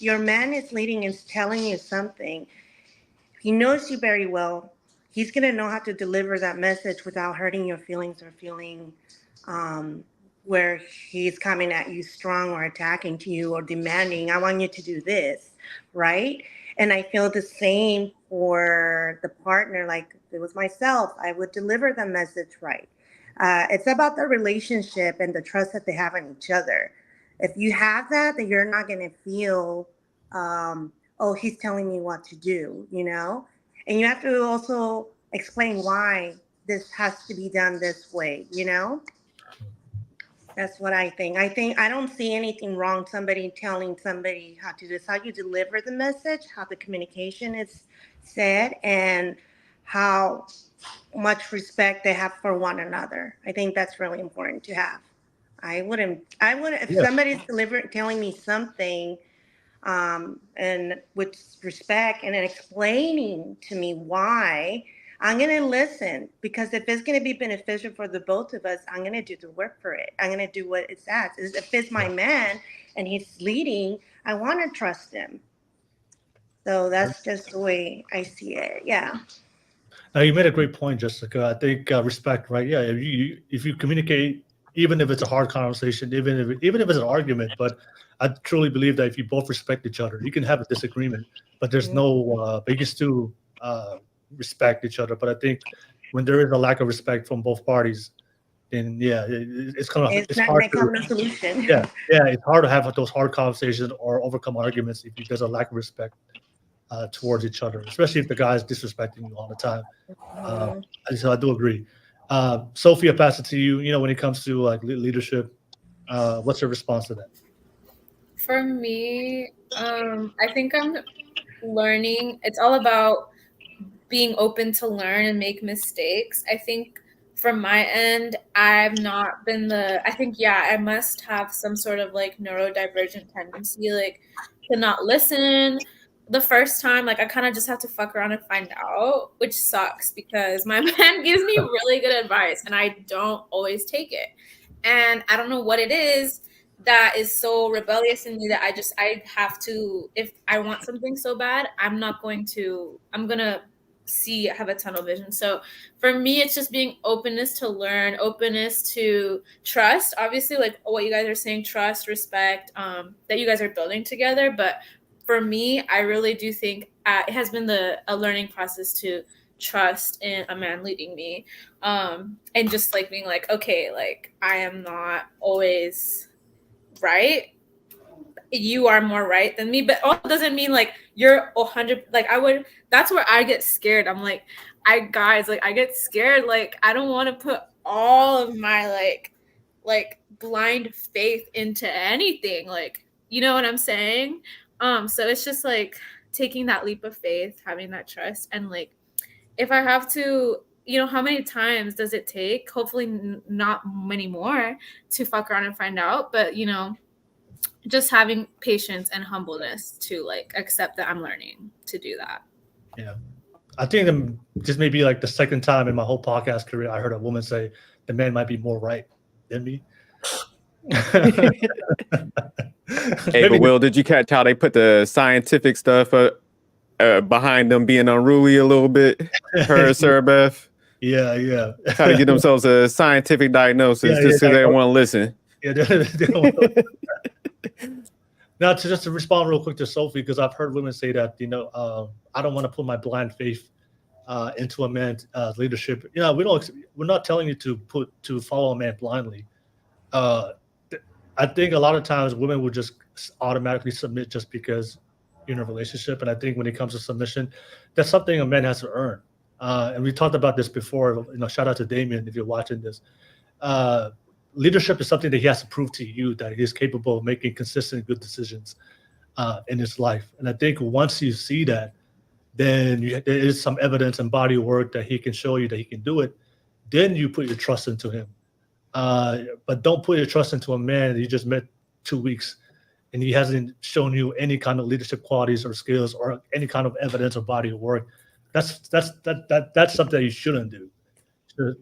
your man is leading and telling you something, he knows you very well. He's going to know how to deliver that message without hurting your feelings or feeling where he's coming at you strong or attacking to you or demanding, I want you to do this, right? And I feel the same for the partner. Like if it was myself, I would deliver the message right. It's about the relationship and the trust that they have in each other. If you have that, then you're not going to feel, oh, he's telling me what to do, And you have to also explain why this has to be done this way, That's what I think. I don't see anything wrong. Somebody telling somebody how to do this, how you deliver the message, how the communication is said, and how much respect they have for one another. I think that's really important to have. I wouldn't, if somebody's telling me something, and with respect and then explaining to me why, I'm going to listen, because if it's going to be beneficial for the both of us, I'm going to do the work for it. I'm going to do what it's at. If it's my man and he's leading, I want to trust him. So that's just the way I see it. Yeah. Now you made a great point, Jessica. I think respect, right? Yeah, if you communicate, even if it's a hard conversation, even if it's an argument, but I truly believe that if you both respect each other, you can have a disagreement, but there's but you can still respect each other. But I think when there is a lack of respect from both parties, then yeah, it's kind of It's not hard going to come to a solution. yeah, it's hard to have those hard conversations or overcome arguments if there's a lack of respect towards each other, especially if the guy's disrespecting you all the time. So I do agree. Sophie, I pass it to you. You know, when it comes to like leadership, what's your response to that? For me, I think I'm learning. It's all about being open to learn and make mistakes. I think from my end, I've not been I think, yeah, I must have some sort of like neurodivergent tendency, like to not listen the first time. Like I kind of just have to fuck around and find out, which sucks because my man gives me really good advice and I don't always take it. And I don't know what it is that is so rebellious in me that I have to, if I want something so bad, I'm going to have a tunnel vision. So for me, it's just being openness to learn, openness to trust, obviously, like what you guys are saying, trust, respect, that you guys are building together. But for me, I really do think it has been a learning process to trust in a man leading me, and just like being like, okay, like I am not always right, you are more right than me, but also doesn't mean like you're 100. Like that's where I get scared. I'm like, I get scared. Like I don't want to put all of my like blind faith into anything. Like, you know what I'm saying? So it's just like taking that leap of faith, having that trust, and like if I have to, you know, how many times does it take? Hopefully not many more to fuck around and find out, but you know, just having patience and humbleness to like accept that I'm learning to do that. Yeah. I think just maybe like the second time in my whole podcast career, I heard a woman say the man might be more right than me. Hey, but Will, did you catch how they put the scientific stuff behind them being unruly a little bit? Her, Sarah Beth? Yeah. Try to get themselves a scientific diagnosis just because they don't want to listen. Yeah, they don't want to. Now, just to respond real quick to Sophie, because I've heard women say that, you know, I don't want to put my blind faith into a man's leadership. You know, we're not telling you to follow a man blindly. I think a lot of times women will just automatically submit just because you're in a relationship. And I think when it comes to submission, that's something a man has to earn. And we talked about this before. You know, shout out to Damien if you're watching this. Leadership is something that he has to prove to you that he is capable of making consistent, good decisions in his life. And I think once you see that, then there is some evidence and body of work that he can show you that he can do it. Then you put your trust into him. But don't put your trust into a man that you just met 2 weeks and he hasn't shown you any kind of leadership qualities or skills or any kind of evidence or body of work. That's something that you shouldn't do.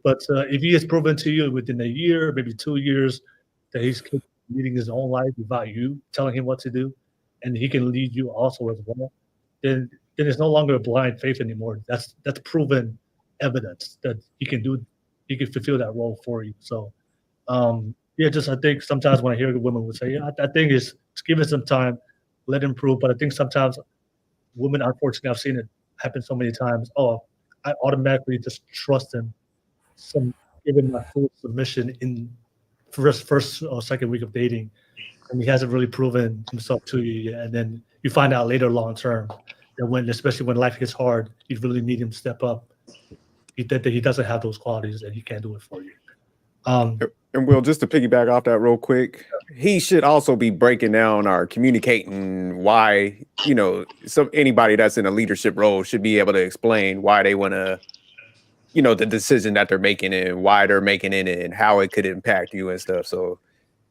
But if he has proven to you within a year, maybe 2 years, that he's leading his own life without you telling him what to do, and he can lead you also as well, then it's no longer a blind faith anymore. That's proven evidence that he can fulfill that role for you. So, yeah, just I think sometimes when I hear women would say, yeah, I think it's give it some time, let him prove. But I think sometimes women, unfortunately, I've seen it happen so many times. Oh, I automatically just trust him. Given my full submission in first or second week of dating, and he hasn't really proven himself to you yet. And then you find out later, long term, that especially when life gets hard, you really need him to step up. That he doesn't have those qualities, and he can't do it for you. And Will, just to piggyback off that real quick, he should also be breaking down or communicating why, you know, anybody that's in a leadership role should be able to explain why they want to, you know, the decision that they're making and why they're making it and how it could impact you and stuff. So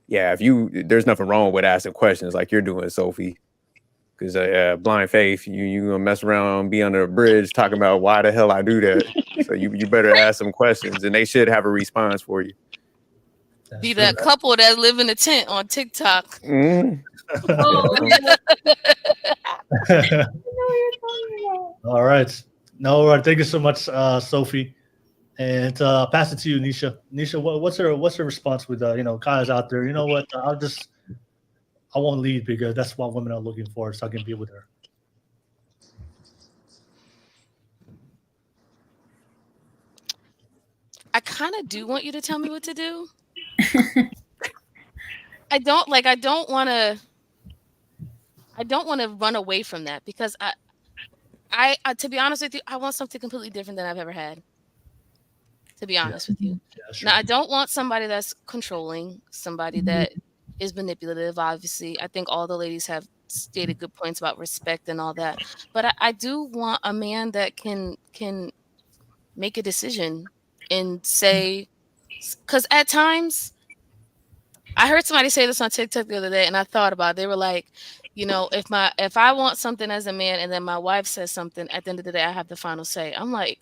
yeah, there's nothing wrong with asking questions like you're doing, Sophie, because blind faith, you gonna mess around and be under a bridge talking about why the hell I do that. So you better ask some questions and they should have a response for you. Be that couple that live in a tent on TikTok. Mm-hmm. All right. No, thank you so much, Sophie. And pass it to you, Nisha. Nisha, what's her response with you know, guys out there? You know what? I won't lead because that's what women are looking for, so I can be with her. I kind of do want you to tell me what to do. I don't want to run away from that, because I to be honest with you, I want something completely different than I've ever had. To be honest with you. Yeah, sure. Now, I don't want somebody that's controlling, somebody that is manipulative. Obviously, I think all the ladies have stated good points about respect and all that. But I do want a man that can make a decision and say, because at times, I heard somebody say this on TikTok the other day, and I thought about it. They were like, if I want something as a man and then my wife says something, at the end of the day, I have the final say. I'm like,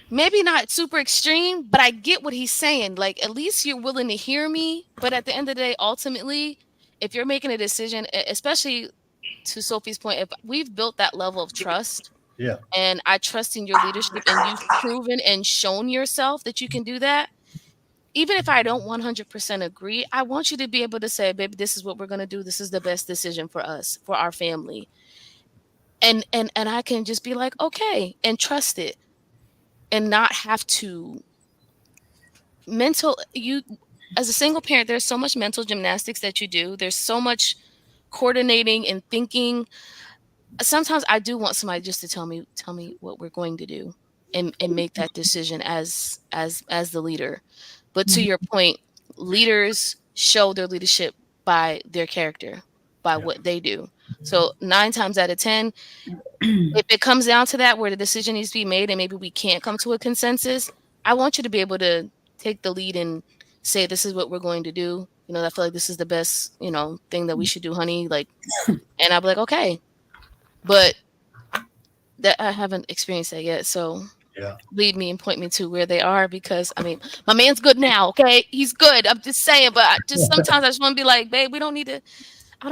maybe not super extreme, but I get what he's saying. Like, at least you're willing to hear me. But at the end of the day, ultimately, if you're making a decision, especially to Sophie's point, if we've built that level of trust, Yeah. and I trust in your leadership, and you've proven and shown yourself that you can do that, even if I don't 100% agree, I want you to be able to say, baby, this is what we're going to do. This is the best decision for us, for our family. And I can just be like, okay, and trust it. And not have to as a single parent, there's so much mental gymnastics that you do. There's so much coordinating and thinking. Sometimes I do want somebody just to tell me what we're going to do and make that decision as the leader. But to your point, leaders show their leadership by their character, by what they do. So 9 times out of 10, if it comes down to that, where the decision needs to be made and maybe we can't come to a consensus, I want you to be able to take the lead and say, this is what we're going to do. I feel like this is the best, thing that we should do, honey. Like, and I'll be like, okay. But that I haven't experienced that yet. So lead me and point me to where they are, because my man's good now. Okay. He's good. I'm just saying, but sometimes I just want to be like, babe, I don't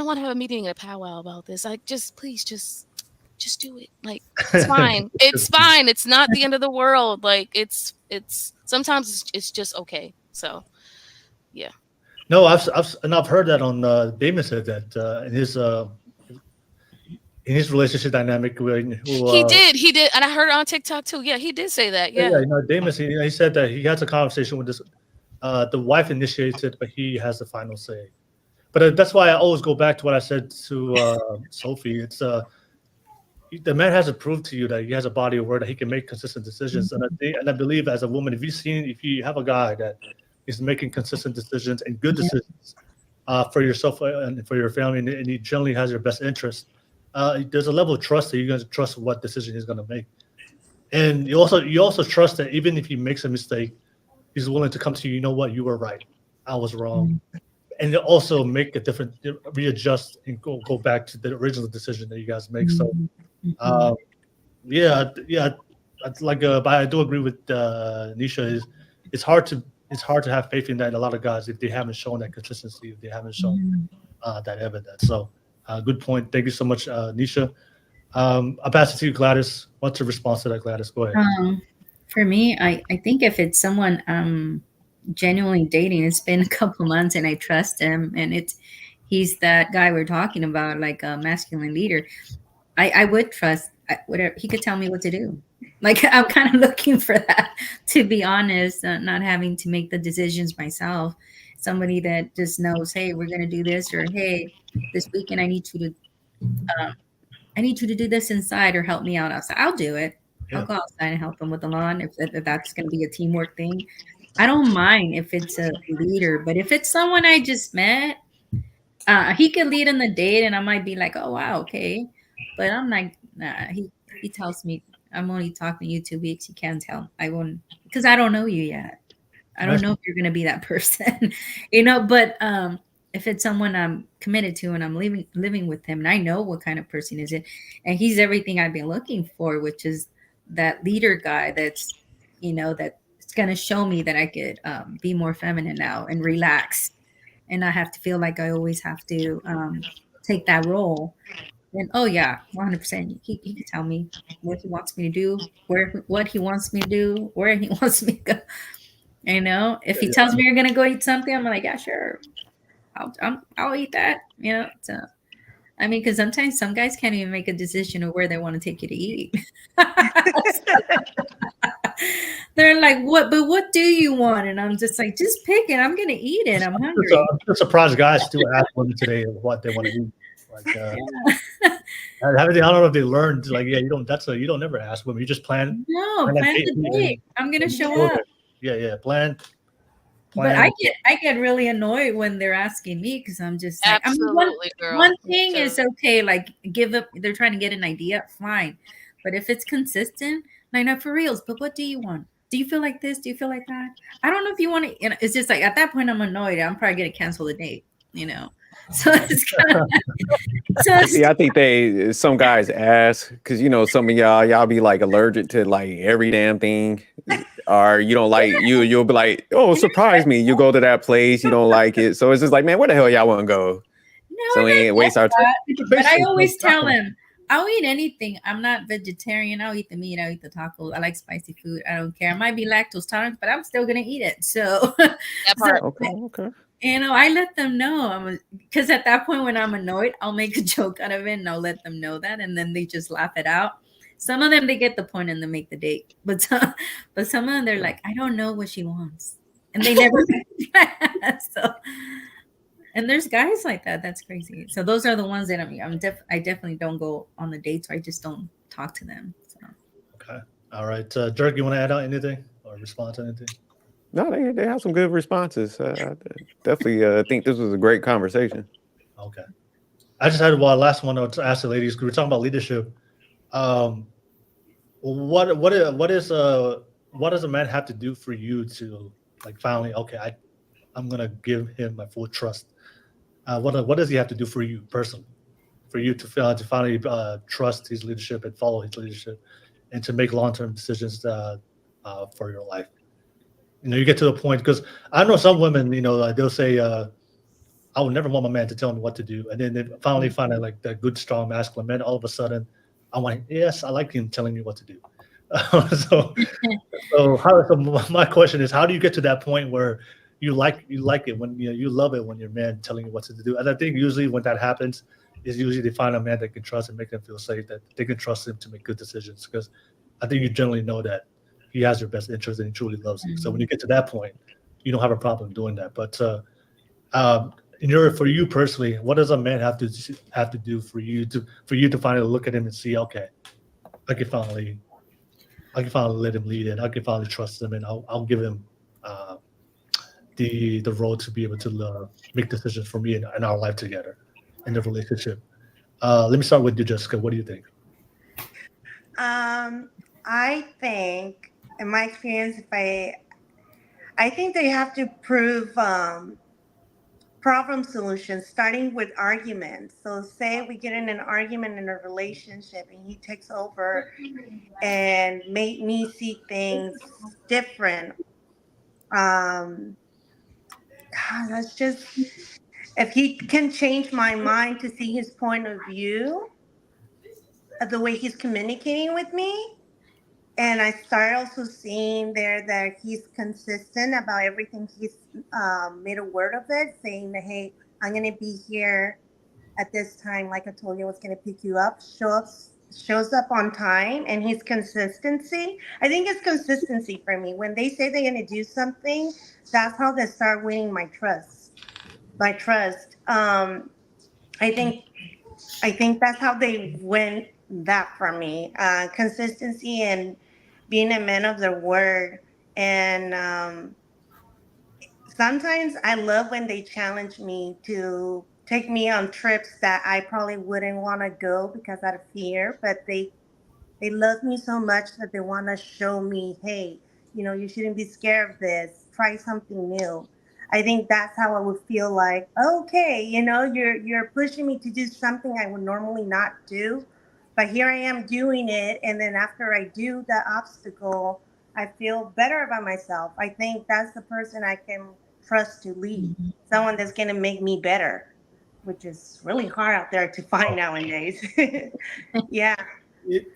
want to have a meeting and a powwow about this. Like, please do it. Like, it's fine. It's fine. It's not the end of the world. Like, it's sometimes it's just okay. So, yeah. No, I've heard that on Damon said that in his relationship dynamic he did, and I heard it on TikTok too. Yeah, he did say that. Yeah. Damon, he said that he has a conversation with this. The wife initiates it, but he has the final say. But that's why I always go back to what I said to Sophie. It's the man has to prove to you that he has a body of word that he can make consistent decisions. And I believe, as a woman, if you have a guy that is making consistent decisions and good decisions for yourself and for your family, and he generally has your best interest, there's a level of trust that you're going to trust what decision he's going to make. And you also trust that even if he makes a mistake, he's willing to come to you. You know what? You were right. I was wrong. And also make a different, readjust and go back to the original decision that you guys make. So, but I do agree with Nisha. It's hard to have faith in that in a lot of guys if they haven't shown that consistency, if they haven't shown that evidence. So, good point. Thank you so much, Nisha. I'll pass it to you, Gladys. What's your response to that, Gladys? Go ahead. For me, I think if it's someone genuinely dating, it's been a couple months and I trust him, and he's that guy we're talking about, like a masculine leader, I would trust whatever he could tell me what to do. Like, I'm kind of looking for that, to be honest, not having to make the decisions myself. Somebody that just knows, hey, we're going to do this, or hey, this weekend I need you to do this inside or help me out outside. I'll do it. Yeah. I'll go outside and help them with the lawn if that's going to be a teamwork thing. I don't mind if it's a leader, but if it's someone I just met, he could lead in the date and I might be like, oh, wow, okay. But I'm like, nah, he tells me, I'm only talking to you 2 weeks. You can't tell. I won't, because I don't know you yet. I don't know if you're going to be that person, but if it's someone I'm committed to and I'm living with him and I know what kind of person is it, and he's everything I've been looking for, which is that leader guy that's, that's going to show me that I could be more feminine now and relax and not have to feel like I always have to take that role. And 100%. He can tell me what he wants me to do, what he wants me to do, where he wants me to go. If he tells me you're gonna go eat something, I'm like, yeah, sure, I'll eat that. So I mean, because sometimes some guys can't even make a decision of where they want to take you to eat. They're like, "What? But what do you want?" And I'm just like, "Just pick it. I'm gonna eat it. I'm hungry." So I'm surprised guys still ask women today what they want to eat. Like, I don't know if they learned. Like, yeah, you don't. You don't never ask women. You just plan. No, plan a plan date the date. I'm gonna and show go up. there. Yeah, plan. But I get really annoyed when they're asking me because I'm just like, Absolutely, girl. one Me thing too. is okay, like give up. They're trying to get an idea, fine. But if it's consistent, like not for reals. But what do you want? Do you feel like this? Do you feel like that? I don't know if you want to. You know, it's just like at that point, I'm annoyed. I'm probably gonna cancel the date. You know, so it's kind of. See, I think some guys ask because some of y'all be like allergic to like every damn thing, or you don't like you'll be like, oh, surprise me. You go to that place, you don't like it, so it's just like, man, where the hell y'all want to go? No, So we ain't waste our time. But I always tell them, I'll eat anything. I'm not vegetarian. I'll eat the meat. I'll eat the tacos. I like spicy food. I don't care. I might be lactose tolerant, but I'm still gonna eat it. So, That part. Okay. I let them know. Because at that point, when I'm annoyed, I'll make a joke out of it, and I'll let them know that, and then they just laugh it out. Some of them they get the point and they make the date, but some of them they're like, I don't know what she wants, and they never. So. And there's guys like that. That's crazy. So those are the ones that I definitely don't go on the dates, or I just don't talk to them. So. Okay. All right. Dirk, you want to add on anything or respond to anything? No, they have some good responses. I definitely think this was a great conversation. Okay. I just had one last one to ask the ladies. We were talking about leadership. What does a man have to do for you to like finally, okay, I'm gonna give him my full trust? What does he have to do for you personally, for you to finally trust his leadership and follow his leadership, and to make long-term decisions for your life? You get to the point, because I know some women, they'll say, I would never want my man to tell me what to do, and then they finally find out like that good, strong, masculine man. All of a sudden, I'm like, yes, I like him telling me what to do. So my question is, how do you get to that point where you like it when you love it when your man telling you what to do? And I think usually when that happens is usually they find a man that can trust and make them feel safe, that they can trust him to make good decisions, because I think you generally know that he has your best interest and he truly loves you. So when you get to that point, you don't have a problem doing that. But for you personally, what does a man have to do for you to finally look at him and see, okay, I can finally let him lead it. I can finally trust him, and I'll give him the role to be able to make decisions for me and our life together in the relationship. Let me start with you, Jessica. What do you think? I think, in my experience, I think they have to prove problem solutions, starting with arguments. So say we get in an argument in a relationship and he takes over and make me see things different. That's just, if he can change my mind to see his point of view of the way he's communicating with me, and I start also seeing there that he's consistent about everything. He's made a word of it, saying that, hey, I'm going to be here at this time. Like I told you, I was going to pick you up. Shows up on time, and his consistency. I think it's consistency for me. When they say they're going to do something, that's how they start winning my trust. I think that's how they win that for me. Consistency and being a man of their word. And sometimes I love when they challenge me to take me on trips that I probably wouldn't want to go because out of fear, but they love me so much that they want to show me, hey, you shouldn't be scared of this. Try something new. I think that's how I would feel like, okay, you're pushing me to do something I would normally not do, but here I am doing it. And then after I do the obstacle, I feel better about myself. I think that's the person I can trust to lead, someone that's going to make me better, which is really hard out there to find nowadays. Yeah.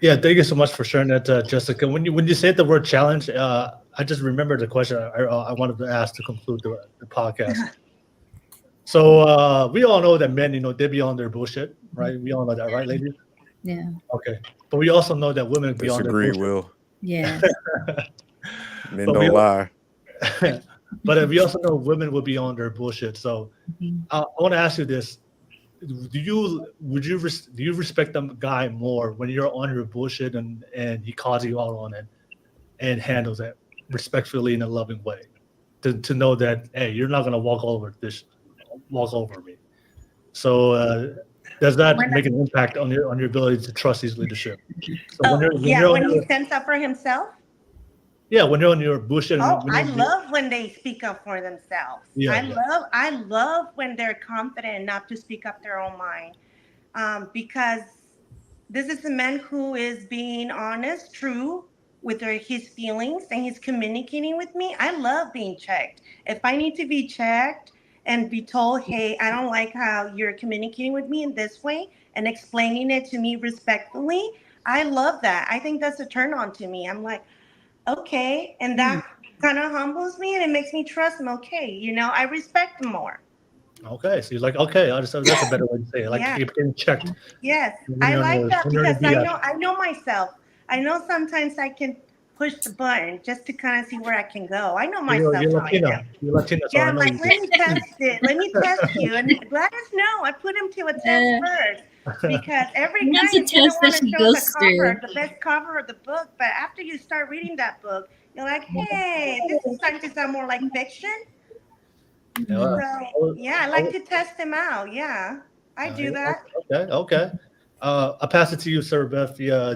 Yeah, thank you so much for sharing that, Jessica. When you said the word challenge, I just remembered the question I wanted to ask to conclude the podcast. So we all know that men, they be on their bullshit, right? We all know that, right, ladies? Yeah. Okay. But we also know that women be on their Disagree, bullshit. Will. Yeah. Men But don't lie. But we also know women will be on their bullshit. So Mhm. I want to ask you this: do you respect the guy more when you're on your bullshit and he calls you out on it and handles it respectfully in a loving way, to know that, hey, you're not gonna walk over me. So does that make an impact on your ability to trust his leadership? So when When he stands up for himself. when you're on your bullshit. Oh, I love when they speak up for themselves. Yeah, I love when they're confident enough to speak up their own mind. Because this is a man who is being honest, true with his feelings, and he's communicating with me. I love being checked. If I need to be checked and be told, hey, I don't like how you're communicating with me in this way and explaining it to me respectfully, I love that. I think that's a turn on to me. I'm like, okay. And that kind of humbles me and it makes me trust him. Okay. I respect him more. Okay, so you're like, okay, that's a better way to say it. Like, Yeah. keep getting checked. Yes, when I you're on like your- that when you're on because your I BS. know myself. I know sometimes I can push the button just to kind of see where I can go. I know myself. You're how I Latina. am. You're Latina, so Yeah, I I'm know like, you. let me test it. Let me test you. And let us know. I put him to a test first because every guy That's a is going to test want that to she show goes the cover, through. the best cover of the book. But after you start reading that book, you're like, hey, this is starting to sound more like fiction. Yeah. So, yeah, I like to test them out. Yeah, I do that. Okay. I pass it to you, Sir Beth. Yeah,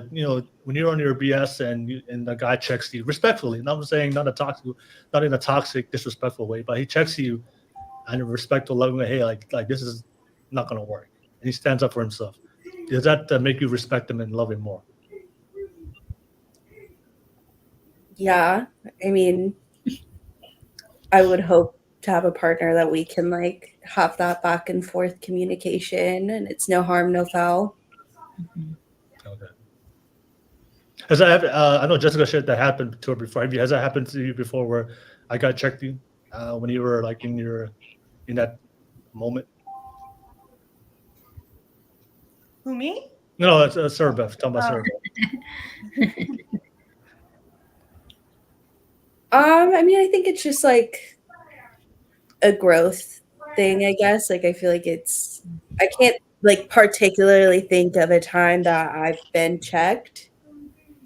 when you're on your BS and the guy checks you respectfully, and I'm saying not in a toxic, disrespectful way, but he checks you in a respectful, loving way. Hey, like this is not gonna work, and he stands up for himself. Does that make you respect him and love him more? Yeah, I mean, I would hope to have a partner that we can like have that back and forth communication and it's no harm, no foul. Okay. Has that happened? I know Jessica said that happened to her before. Has that happened to you before, where I got checked you when you were like in that moment? Who, me? No, it's Sir Beth. Talking about Sir Beth. I mean, I think it's just like a growth thing, I guess. Like, I feel like I can't like particularly think of a time that I've been checked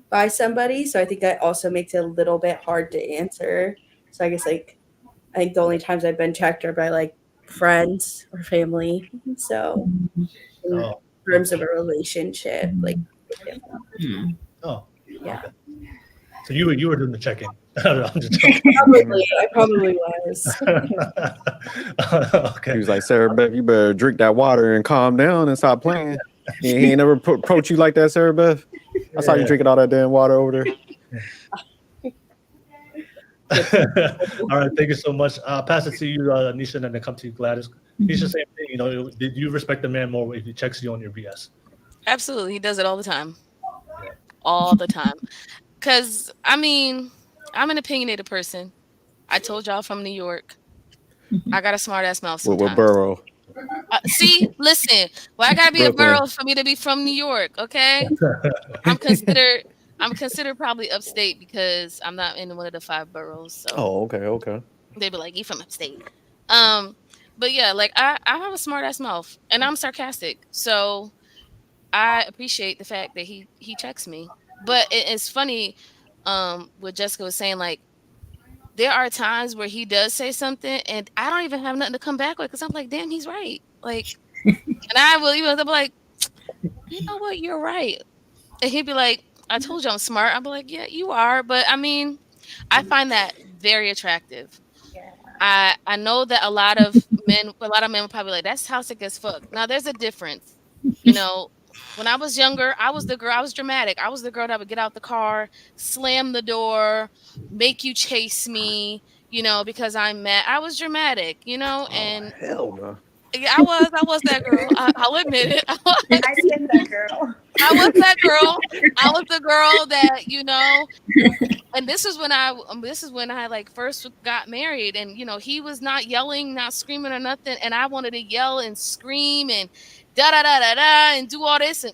by somebody. So I think that also makes it a little bit hard to answer. So I guess like, I think the only times I've been checked are by like friends or family. So in Oh, terms of a relationship, like, oh, yeah. okay. So you were doing the check-in. I'm just joking. I probably was. Okay. He was like, Sarah Beth, you better drink that water and calm down and stop playing. He ain't never approach you like that, Sarah Beth. I saw you drinking all that damn water over there. All right, thank you so much. Pass it to you, Nisha, and then come to you, Gladys. Nisha, same thing. Did you respect the man more if he checks you on your BS? Absolutely. He does it all the time. All the time. Because, I mean, I'm an opinionated person. I told y'all from New York. I got a smart ass mouth What sometimes. borough? See, listen. Well, I gotta be Brooklyn. a borough for me to be from New York. Okay, I'm considered probably upstate because I'm not in one of the 5 boroughs. So Oh, okay. they'd be like, "You from upstate?" But yeah, like I have a smart ass mouth, and I'm sarcastic. So I appreciate the fact that he checks me. But it's funny, what Jessica was saying, like, there are times where he does say something and I don't even have nothing to come back with because I'm like, damn, he's right. Like, and I will even be like, you know what, you're right. And he'd be like, I told you I'm smart. I'd be like, yeah, you are. But I mean, I find that very attractive. Yeah. I know that a lot of men will probably be like, that's toxic as fuck. Now there's a difference. When I was younger, I was the girl, I was dramatic. I was the girl that would get out the car, slam the door, make you chase me, because I'm mad. I was dramatic, and Hell no. yeah, I was that girl. I'll admit it. I get that girl. I was that girl. I was the girl that, And this is when I like first got married, and he was not yelling, not screaming or nothing, and I wanted to yell and scream and da da da da da and do all this and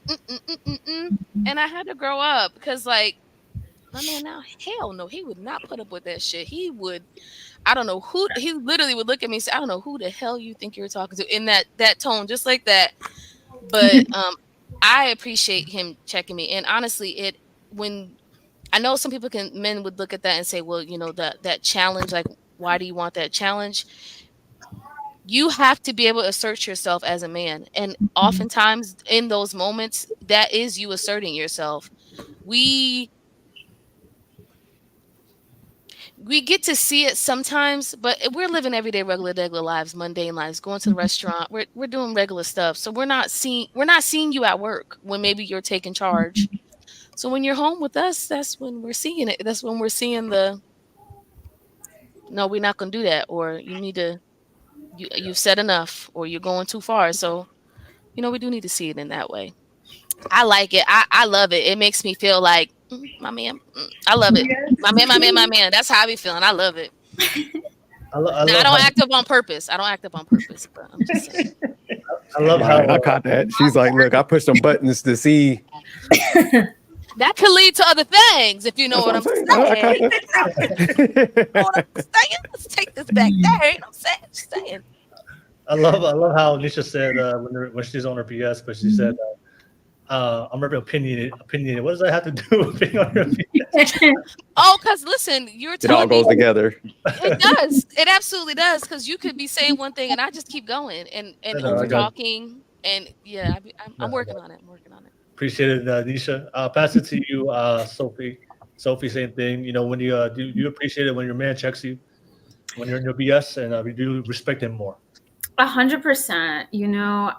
and I had to grow up because like my man now, hell no, he would not put up with that shit. He would, I don't know who, he literally would look at me and say, I don't know who the hell you think you're talking to, in that tone, just like that. But I appreciate him checking me. And honestly, when I know some people men would look at that and say, well, that challenge, like, why do you want that challenge? You have to be able to assert yourself as a man. And oftentimes in those moments, that is you asserting yourself. We get to see it sometimes, but we're living everyday regular lives, mundane lives, going to the restaurant. We're doing regular stuff. So we're not seeing you at work when maybe you're taking charge. So when you're home with us, that's when we're seeing it. That's when we're seeing no, we're not going to do that. Or you need to, you've said enough, or you're going too far. So, we do need to see it in that way. I like it. I love it. It makes me feel like my man. I love it. My man. That's how I be feeling. I love it. I don't act up on purpose. But I'm just saying. I love how I caught that. She's like, look, I pushed some buttons to see. That could lead to other things, if you know what I'm saying. Let's take this back there. You know what I'm saying? I love how Nisha said when she's on her PS, but she said, I'm very opinionated. What does that have to do with being on your PS? Oh, because listen, you're telling me. It all goes together. It does. It absolutely does. Because you could be saying one thing and I just keep going and over talking. And yeah, I'm working on it. Appreciate it, Nisha. Pass it to you, Sophie. Sophie, same thing. When you do you appreciate it when your man checks you when you're in your BS, and we do respect him more. 100%.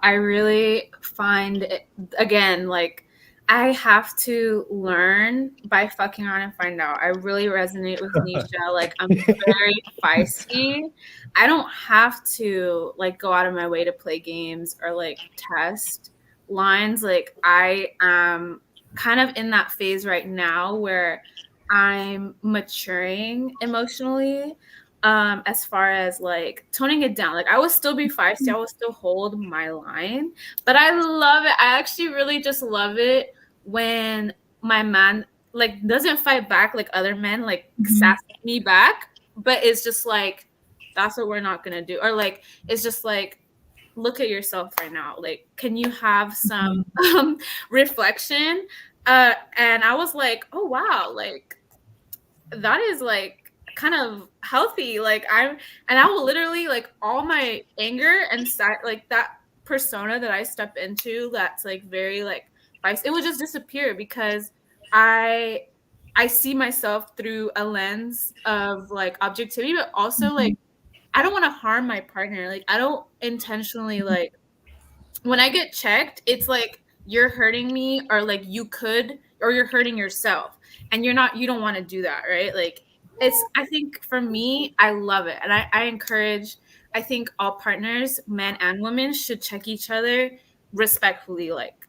I really find it, again, like I have to learn by fucking around and find out. I really resonate with Nisha. Like I'm very feisty. I don't have to like go out of my way to play games or like test lines. Like I am kind of in that phase right now where I'm maturing emotionally. As far as like toning it down, like I will still be feisty, I will still hold my line, but I love it. I actually really just love it when my man like doesn't fight back like other men like sass me back, but it's just like that's what we're not gonna do, or like it's just like look at yourself right now, like can you have some reflection, and I was like, oh wow, like that is like kind of healthy. Like I will literally like all my anger and like that persona that I step into that's like very like it would just disappear because I see myself through a lens of like objectivity, but also like I don't want to harm my partner. Like I don't intentionally like when I get checked, it's like you're hurting me or like you could, or you're hurting yourself, and you don't want to do that, right? Like I think for me, I love it. And I encourage, I think all partners, men and women, should check each other respectfully, like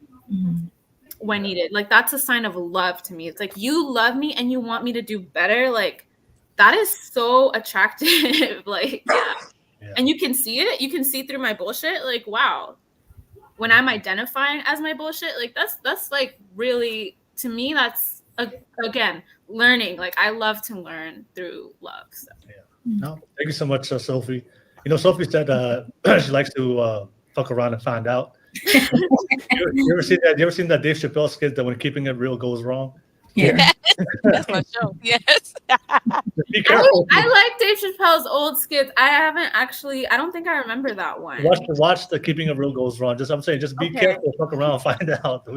when needed. Like that's a sign of love to me. It's like you love me and you want me to do better. Like that is so attractive. Like, yeah. And you can see it. You can see through my bullshit. Like, wow. When I'm identifying as my bullshit, like that's like really, to me, that's again, learning. Like I love to learn through love. So. Yeah. No, thank you so much, Sophie. Sophie said she likes to fuck around and find out. you ever seen that? You ever seen that Dave Chappelle skit that when keeping it real goes wrong? Yeah, that's my show. Yes. Be careful. I like Dave Chappelle's old skits. I don't think I remember that one. Watch the keeping it real goes wrong. Just be careful, fuck around, and find out.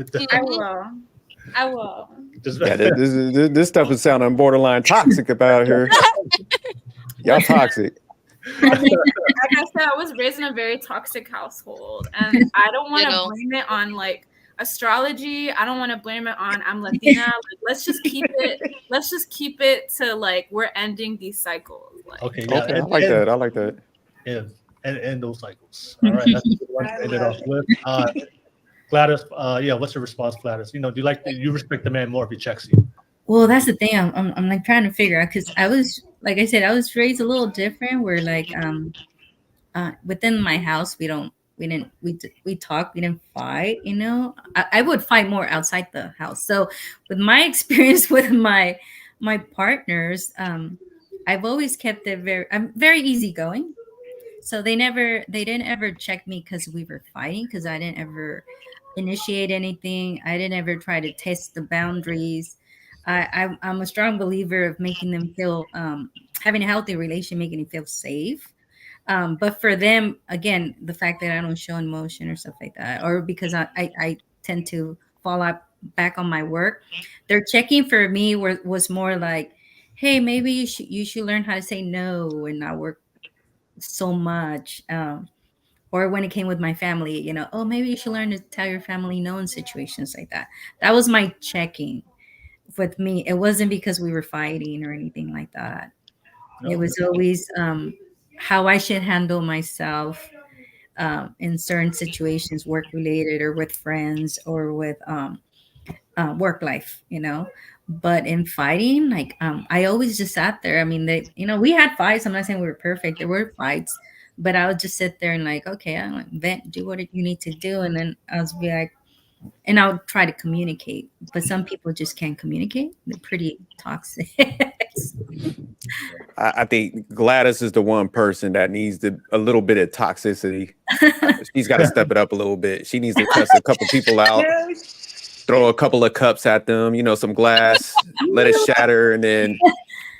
I will. This stuff is sounding borderline toxic about here. Y'all toxic. Like I said, I was raised in a very toxic household, and I don't want to blame it on like astrology. I don't want to blame it on I'm Latina. Like, let's just keep it to like we're ending these cycles. Like, okay, yeah, I like that. Yeah, and those cycles. All right, that's a good one to end it off with. Gladys, what's your response, Gladys? Do you respect the man more if he checks you? Well, that's the thing. I'm like trying to figure out because I was, like I said, I was raised a little different. Where like within my house, we talk, we didn't fight. You know, I would fight more outside the house. So with my experience with my partners, I've always kept it I'm very easygoing. So they didn't ever check me because we were fighting, because I didn't ever initiate anything. I didn't ever try to test the boundaries. I'm a strong believer of making them feel, having a healthy relation, making them feel safe. But for them, again, the fact that I don't show emotion or stuff like that, or because I tend to fall out back on my work, their checking for me was more like, hey, maybe you should learn how to say no and not work so much. Or when it came with my family, oh, maybe you should learn to tell your family no in situations like that. That was my checking with me. It wasn't because we were fighting or anything like that. No. It was always how I should handle myself in certain situations, work related or with friends or with work life, But in fighting, like I always just sat there. I mean, we had fights. I'm not saying we were perfect. There were fights, but I would just sit there and like, okay, I'm like, vent, do what you need to do, and then I was be like, and I'll try to communicate. But some people just can't communicate. They're pretty toxic. I think Gladys is the one person that needs a little bit of toxicity. She's got to step it up a little bit. She needs to cuss a couple people out, throw a couple of cups at them, some glass, let it shatter, and then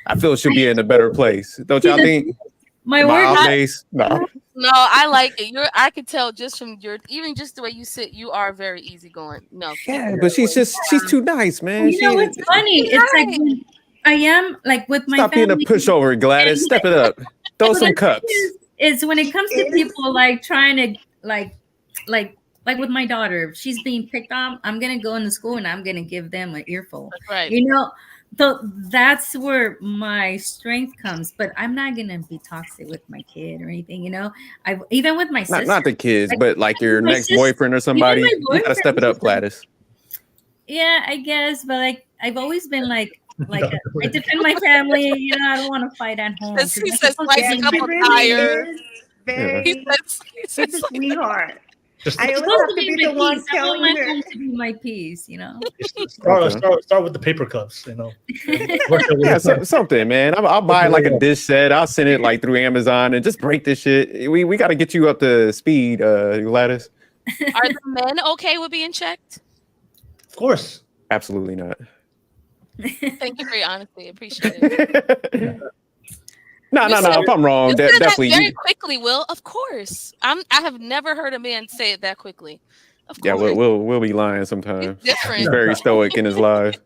I feel she'll be in a better place. Don't y'all think? My Am I word, off base? No. No, I like it. I could tell just from even just the way you sit, you are very easygoing. No. Yeah, but she's too nice, man. It's funny. It's like when I am like with my Stop family. being a pushover, Gladys. Step it up. Throw some cups. Is when it comes to people like trying to like with my daughter, if she's being picked on, I'm gonna go into school and I'm gonna give them an earful. Right. So that's where my strength comes. But I'm not gonna be toxic with my kid or anything. I've even with my sister. Not the kids, but like your next boyfriend or somebody. You gotta step it up, Gladys. Yeah, I guess, but like I've always been like I defend my family. I don't want to fight at home. He says slice a couple tires. He's a sweetheart. I always have to be the one telling her. I want my home to be my peace, Start with the paper cups, Yeah, something, man. I'll buy like a dish set. I'll send it like through Amazon and just break this shit. We got to get you up to speed, Gladys. Are the men okay with being checked? Of course. Absolutely not. Thank you for your honesty. Appreciate it. No. If I'm wrong, definitely. Very quickly, Will. Of course. I have never heard a man say it that quickly. Of course. Yeah, we'll be lying sometimes. He's very stoic in his lives.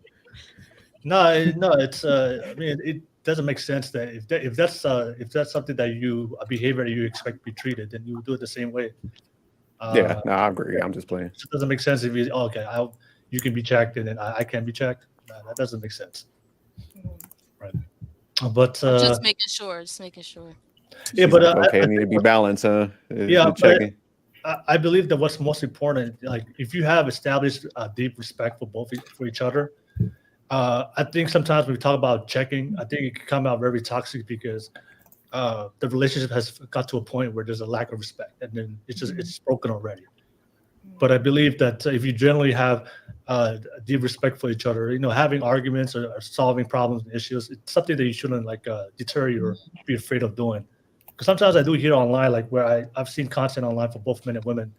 No, it's I mean, it doesn't make sense that if that's something that a behavior that you expect to be treated, then you would do it the same way. I agree. I'm just playing. It doesn't make sense if you can be checked and then I can't be checked. No, that doesn't make sense. Right. But just making sure. Yeah, but okay, need to be balanced, huh? Yeah, but I believe that what's most important, like if you have established a deep respect for each other, I think sometimes when we talk about checking, I think it can come out very toxic because the relationship has got to a point where there's a lack of respect, and then it's broken already. But I believe that if you generally have a deep respect for each other, having arguments or solving problems and issues, it's something that you shouldn't deter you or be afraid of doing. Because sometimes I do hear online, like where I've seen content online for both men and women,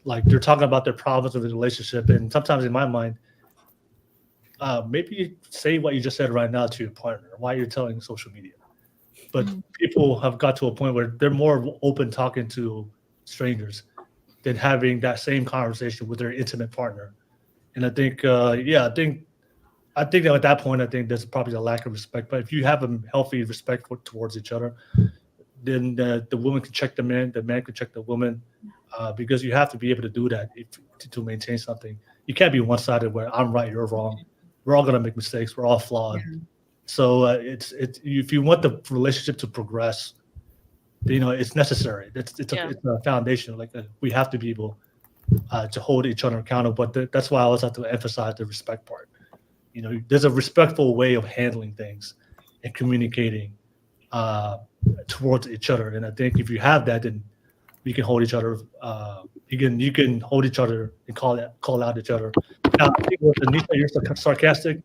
like they're talking about their problems with the relationship, and sometimes in my mind, maybe say what you just said right now to your partner, why you're telling social media. But people have got to a point where they're more open talking to strangers than having that same conversation with their intimate partner. And I think, I think that at that point, I think there's probably a lack of respect. But if you have a healthy respect towards each other, then the woman can check the man can check the woman, because you have to be able to do that to maintain something. You can't be one-sided where I'm right, you're wrong. We're all gonna make mistakes. We're all flawed. Yeah. So it's if you want the relationship to progress, it's necessary. It's a foundation. We have to be able to hold each other accountable. But that's why I always have to emphasize the respect part. there's a respectful way of handling things and communicating towards each other. And I think if you have that, then you can hold each other. You can hold each other and call out each other. Now, I think with Anisha, you're sarcastic.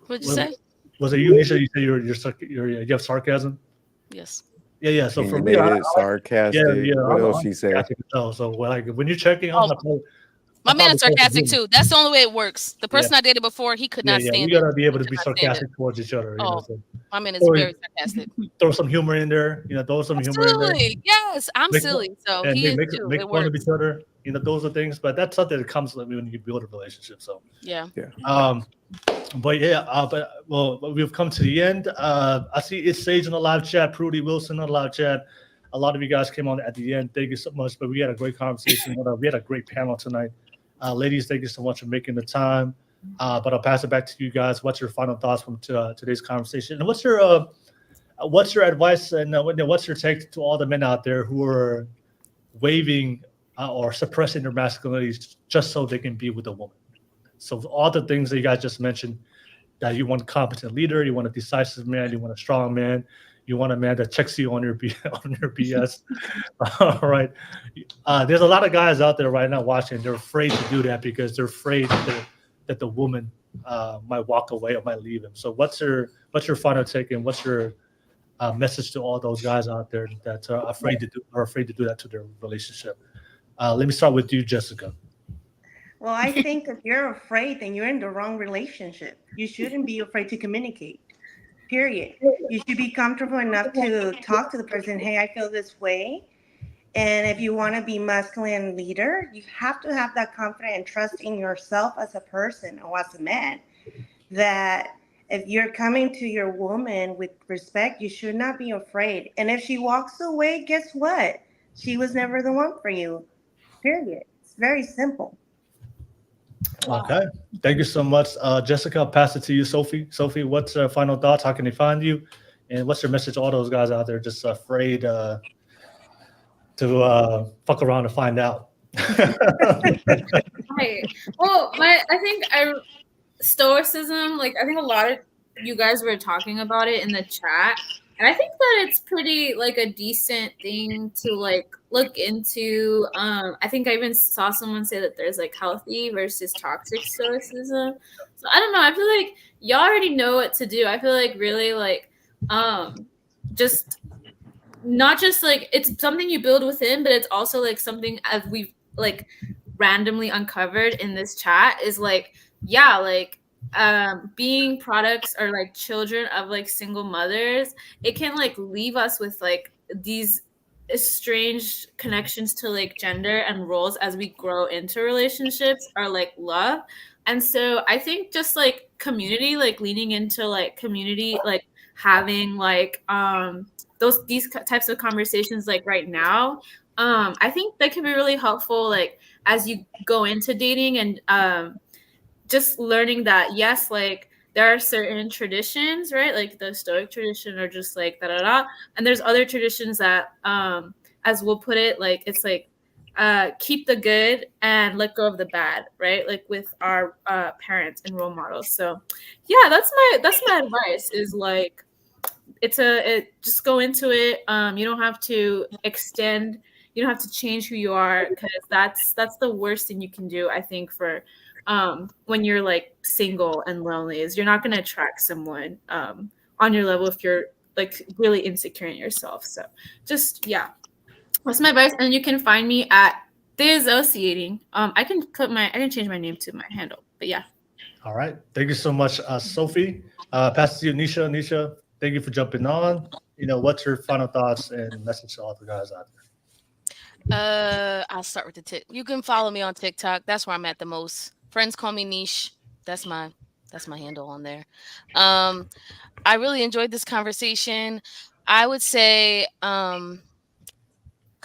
What'd you say? Was it you, Nisha? You say you have sarcasm. Yes. Yeah. So for me, sarcastic. What else she say? So like when you're checking on my man is sarcastic too. That's the only way it works. The person I dated before, he could not stand it. You gotta be able to be sarcastic towards each other. My man is very sarcastic. Throw some humor in there. Throw some humor in there. Yes, I'm silly, so he is too. Make fun of each other. Those are things, but that's something that comes when you build a relationship. So yeah. But we've come to the end. I see it's Sage in the live chat, Prudy Wilson on the live chat. A lot of you guys came on at the end. Thank you so much. But we had a great conversation. We had a great panel tonight. Ladies, thank you so much for making the time. But I'll pass it back to you guys. What's your final thoughts from today's conversation? And what's your advice and what's your take to all the men out there who are waiving or suppressing their masculinity just so they can be with a woman? So all the things that you guys just mentioned, that you want a competent leader, you want a decisive man, you want a strong man, you want a man that checks you on your BS. All right. There's a lot of guys out there right now watching. They're afraid to do that because they're afraid that the woman might walk away or might leave him. So what's your final take and what's your message to all those guys out there that are afraid to do that to their relationship? Let me start with you, Jessica. Well, I think if you're afraid, then you're in the wrong relationship. You shouldn't be afraid to communicate, period. You should be comfortable enough to talk to the person, hey, I feel this way. And if you want to be masculine leader, you have to have that confidence and trust in yourself as a person or as a man, that if you're coming to your woman with respect, you should not be afraid. And if she walks away, guess what? She was never the one for you, period. It's very simple. Okay. Thank you so much. Jessica, I'll pass it to you. Sophie, what's your final thoughts? How can they find you? And what's your message to all those guys out there just afraid to fuck around and find out? Right. Well, I think stoicism, like I think a lot of you guys were talking about it in the chat. And I think that it's pretty like a decent thing to like look into. I think I even saw someone say that there's like healthy versus toxic stoicism. So I don't know. I feel like y'all already know what to do. I feel like really like just not just like it's something you build within, but it's also like something as we've like randomly uncovered in this chat is like, yeah, like being products or like children of like single mothers, it can like leave us with like these strange connections to like gender and roles as we grow into relationships or like love. And so I think just like community, like leaning into like community, like having like these types of conversations like right now, I think that can be really helpful like as you go into dating and just learning that, yes, like there are certain traditions, right? Like the Stoic tradition or just like da-da-da. And there's other traditions that, as we'll put it, like it's like keep the good and let go of the bad, right? Like with our parents and role models. So yeah, that's my advice is like, just go into it. You don't have to extend, you don't have to change who you are because that's the worst thing you can do, I think, for when you're like single and lonely is you're not going to attract someone on your level if you're like really insecure in yourself. So just, yeah, that's my advice. And you can find me at Disassociating. I can change my name to my handle, but yeah. All right. Thank you so much, Sophie. Pass it to you, Nisha. Nisha, thank you for jumping on. What's your final thoughts and message to all the guys out there? I'll start with the tip. You can follow me on TikTok. That's where I'm at the most. Friends call me Niche. That's my handle on there. I really enjoyed this conversation. I would say, kind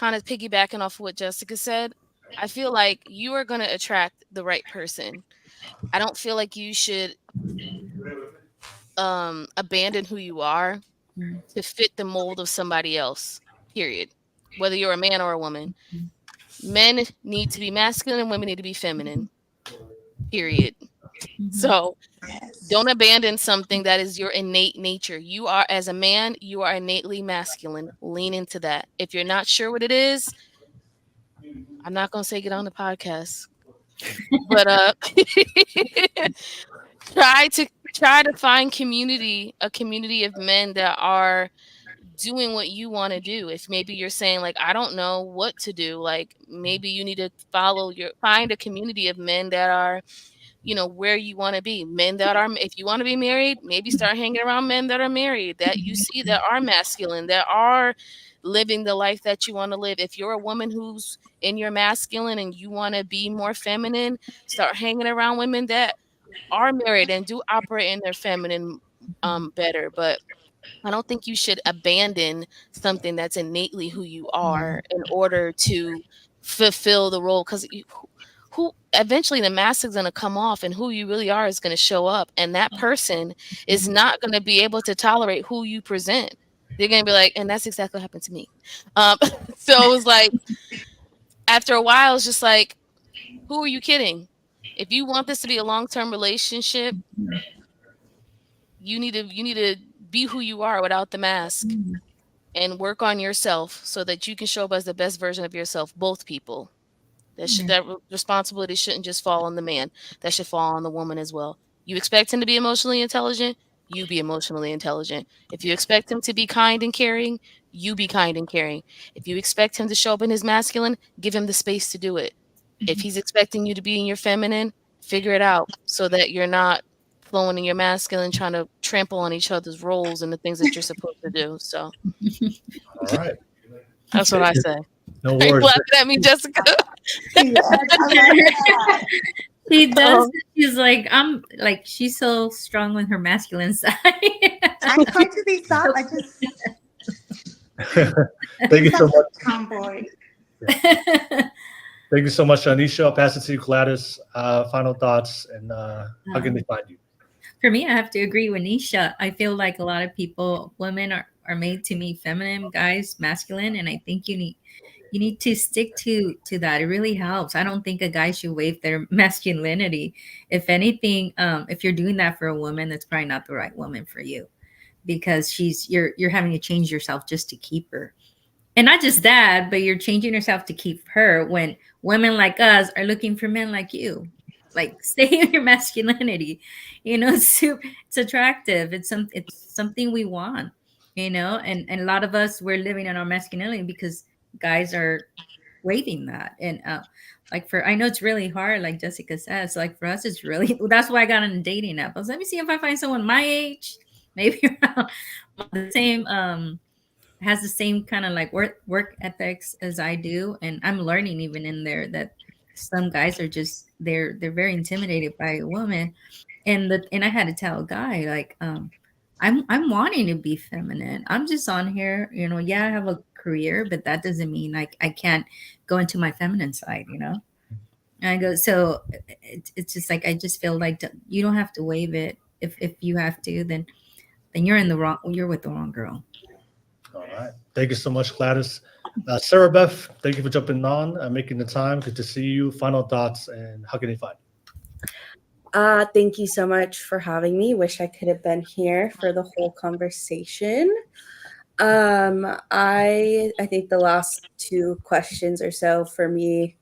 of piggybacking off of what Jessica said, I feel like you are going to attract the right person. I don't feel like you should abandon who you are to fit the mold of somebody else, period. Whether you're a man or a woman. Men need to be masculine and women need to be feminine. Period. So Yes. don't abandon something that is your innate nature. You are, as a man, you are innately masculine. Lean into that. If you're not sure what it is, I'm not going to say get on the podcast, but try to find a community of men that are doing what you want to do. If maybe you're saying like, I don't know what to do, like maybe you need to find a community of men that are, where you want to be. Men that are, if you want to be married, maybe start hanging around men that are married, that you see that are masculine, that are living the life that you want to live. If you're a woman who's in your masculine and you want to be more feminine, start hanging around women that are married and do operate in their feminine better. But I don't think you should abandon something that's innately who you are in order to fulfill the role, because who eventually the mask is going to come off and who you really are is going to show up, and that person is not going to be able to tolerate who you present. They're going to be like, and that's exactly what happened to me. So it was like, after a while, it's just like, who are you kidding? If you want this to be a long-term relationship, you need to be who you are without the mask and work on yourself so that you can show up as the best version of yourself. Both people. That responsibility shouldn't just fall on the man. That should fall on the woman as well. You expect him to be emotionally intelligent, you be emotionally intelligent. If you expect him to be kind and caring, you be kind and caring. If you expect him to show up in his masculine, give him the space to do it. If he's expecting you to be in your feminine, figure it out so that you're not flowing in your masculine, trying to trample on each other's roles and the things that you're supposed to do. So All right. that's what I say. No Are you worries. laughing at me, Jessica? Yes, I love that. She does. She's like, I'm like, she's so strong on her masculine side. I try to be soft. I just Thank you so much. tomboy. Thank you so much, Anisha. I'll pass it to you, Gladys. Final thoughts, and how can they find you? For me, I have to agree with Nisha. I feel like a lot of people, women are made to be feminine, guys masculine, and I think you need to stick to that. It really helps. I don't think a guy should waive their masculinity. If anything, if you're doing that for a woman, that's probably not the right woman for you, because you're having to change yourself just to keep her. And not just that, but you're changing yourself to keep her when women like us are looking for men like you. Like, stay in your masculinity. It's attractive. It's something we want, and a lot of us, we're living in our masculinity because guys are waiving that. And I know it's really hard, like Jessica says, like for us, it's really, that's why I got on a dating app. I was, let me see if I find someone my age, maybe around the same, has the same kind of like work ethics as I do. And I'm learning even in there that some guys are just, they're very intimidated by a woman. And I had to tell a guy, like, I'm wanting to be feminine. I'm just on here, yeah, I have a career, but that doesn't mean like I can't go into my feminine side, And I go, so it's just like, I just feel like you don't have to waive it. If you have to, then you're with the wrong girl. All right. Thank you so much, Gladys. Sarah Beth, thank you for jumping on and making the time. Good to see you. Final thoughts, and how can they find you? Thank you so much for having me. Wish I could have been here for the whole conversation. I think the last two questions or so for me,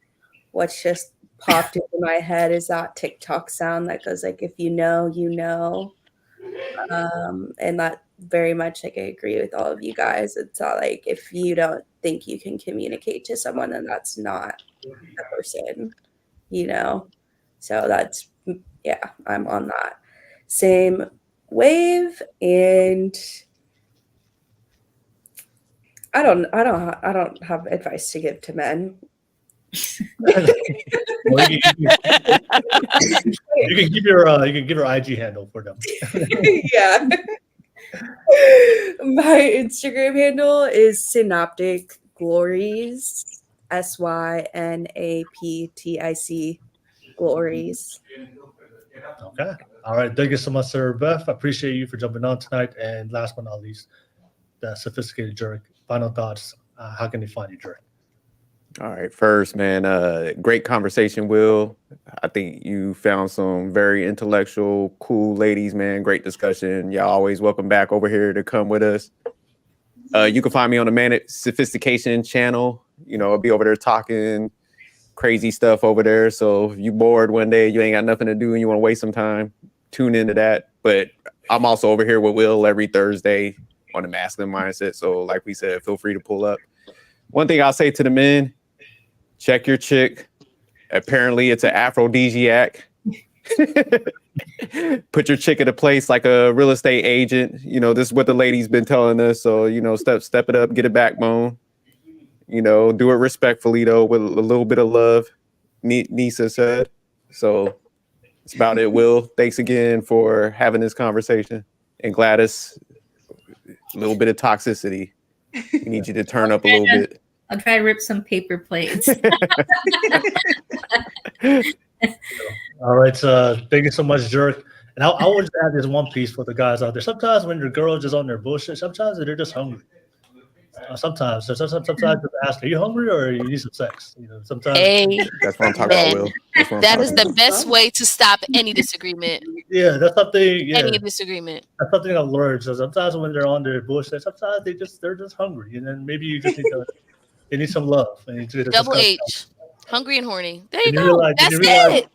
what's just popped into my head is that TikTok sound that goes like, if you know, you know. And that very much, like, I agree with all of you guys. It's not like, if you don't think you can communicate to someone, then that's not the person, So that's, yeah, I'm on that same wave. And I don't have advice to give to men. Well, you can give your IG handle for them. Yeah. My Instagram handle is Synaptic Glories, SYNAPTIC Glories. Okay. All right. Thank you so much, Sarah Beth. I appreciate you for jumping on tonight. And last but not least, the sophisticated jerk. Final thoughts. How can they find you, jerk? All right, first, man, great conversation, Will. I think you found some very intellectual, cool ladies, man. Great discussion. Y'all always welcome back over here to come with us. You can find me on the Man Sophistication channel. You know, I'll be over there talking crazy stuff over there. So if you bored one day, you ain't got nothing to do and you want to waste some time, tune into that. But I'm also over here with Will every Thursday on the Masculine Mindset. So like we said, feel free to pull up. One thing I'll say to the men, check your chick. Apparently it's an aphrodisiac. Put your chick in a place like a real estate agent. You know, this is what the ladies been telling us. So, you know, step it up, get a backbone. You know, do it respectfully though, with a little bit of love, Nisa said. So that's about it, Will. Thanks again for having this conversation. And Gladys, a little bit of toxicity. We need you to turn up a little bit. I'll try to rip some paper plates. All right. Thank you so much, Jerk. And I would just add this one piece for the guys out there. Sometimes when your girl is just on their bullshit, sometimes they're just hungry. Sometimes you ask, are you hungry or you need some sex? You know, sometimes. That's what I'm talking about, Will. That is the best way to stop any disagreement. Yeah, that's something. Yeah, any disagreement. That's something I've learned. So sometimes when they're on their bullshit, sometimes they're just hungry, and then maybe you just they need some love. Double H, hungry and horny. There you go. That's it.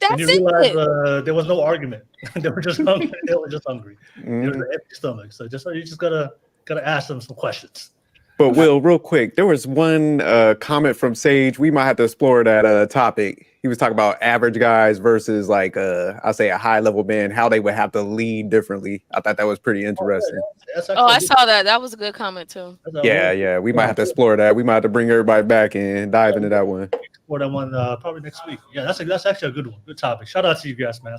That's it. There was no argument. They were just hungry. They were just hungry. Mm-hmm. They were an empty stomach. So you just gotta ask them some questions. But Will, real quick, there was one comment from Sage. We might have to explore that topic. He was talking about average guys versus like I'll say a high level man, how they would have to lead differently. I thought that was pretty interesting. I saw that. That was a good comment too. Yeah. We might have to explore that. We might have to bring everybody back and dive into that one. Explore that one probably next week. Yeah, that's actually a good one. Good topic. Shout out to you guys, man.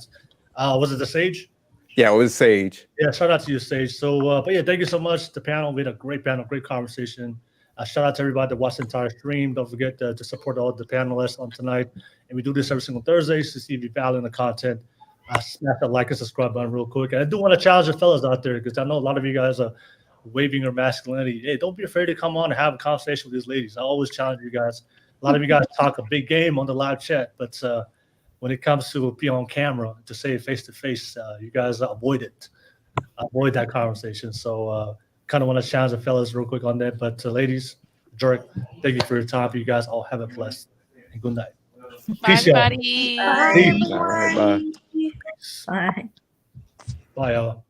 Was it the Sage? Yeah, it was Sage. Yeah, shout out to you, Sage. So, but yeah, thank you so much. The panel, we had a great panel, great conversation. Shout out to everybody that watched the entire stream. Don't forget to support all the panelists on tonight. And we do this every single Thursday. So see if you value the content. Smash that like and subscribe button real quick. And I do want to challenge the fellas out there because I know a lot of you guys are waving your masculinity. Hey, don't be afraid to come on and have a conversation with these ladies. I always challenge you guys. A lot of you guys talk a big game on the live chat, but when it comes to be on camera, to say it face to face, you guys avoid it. Avoid that conversation. So kind of want to challenge the fellas real quick on that. But ladies, Jerk, thank you for your time. You guys all have a blessed and good night. Bye, everybody. Bye. Bye. Bye, y'all.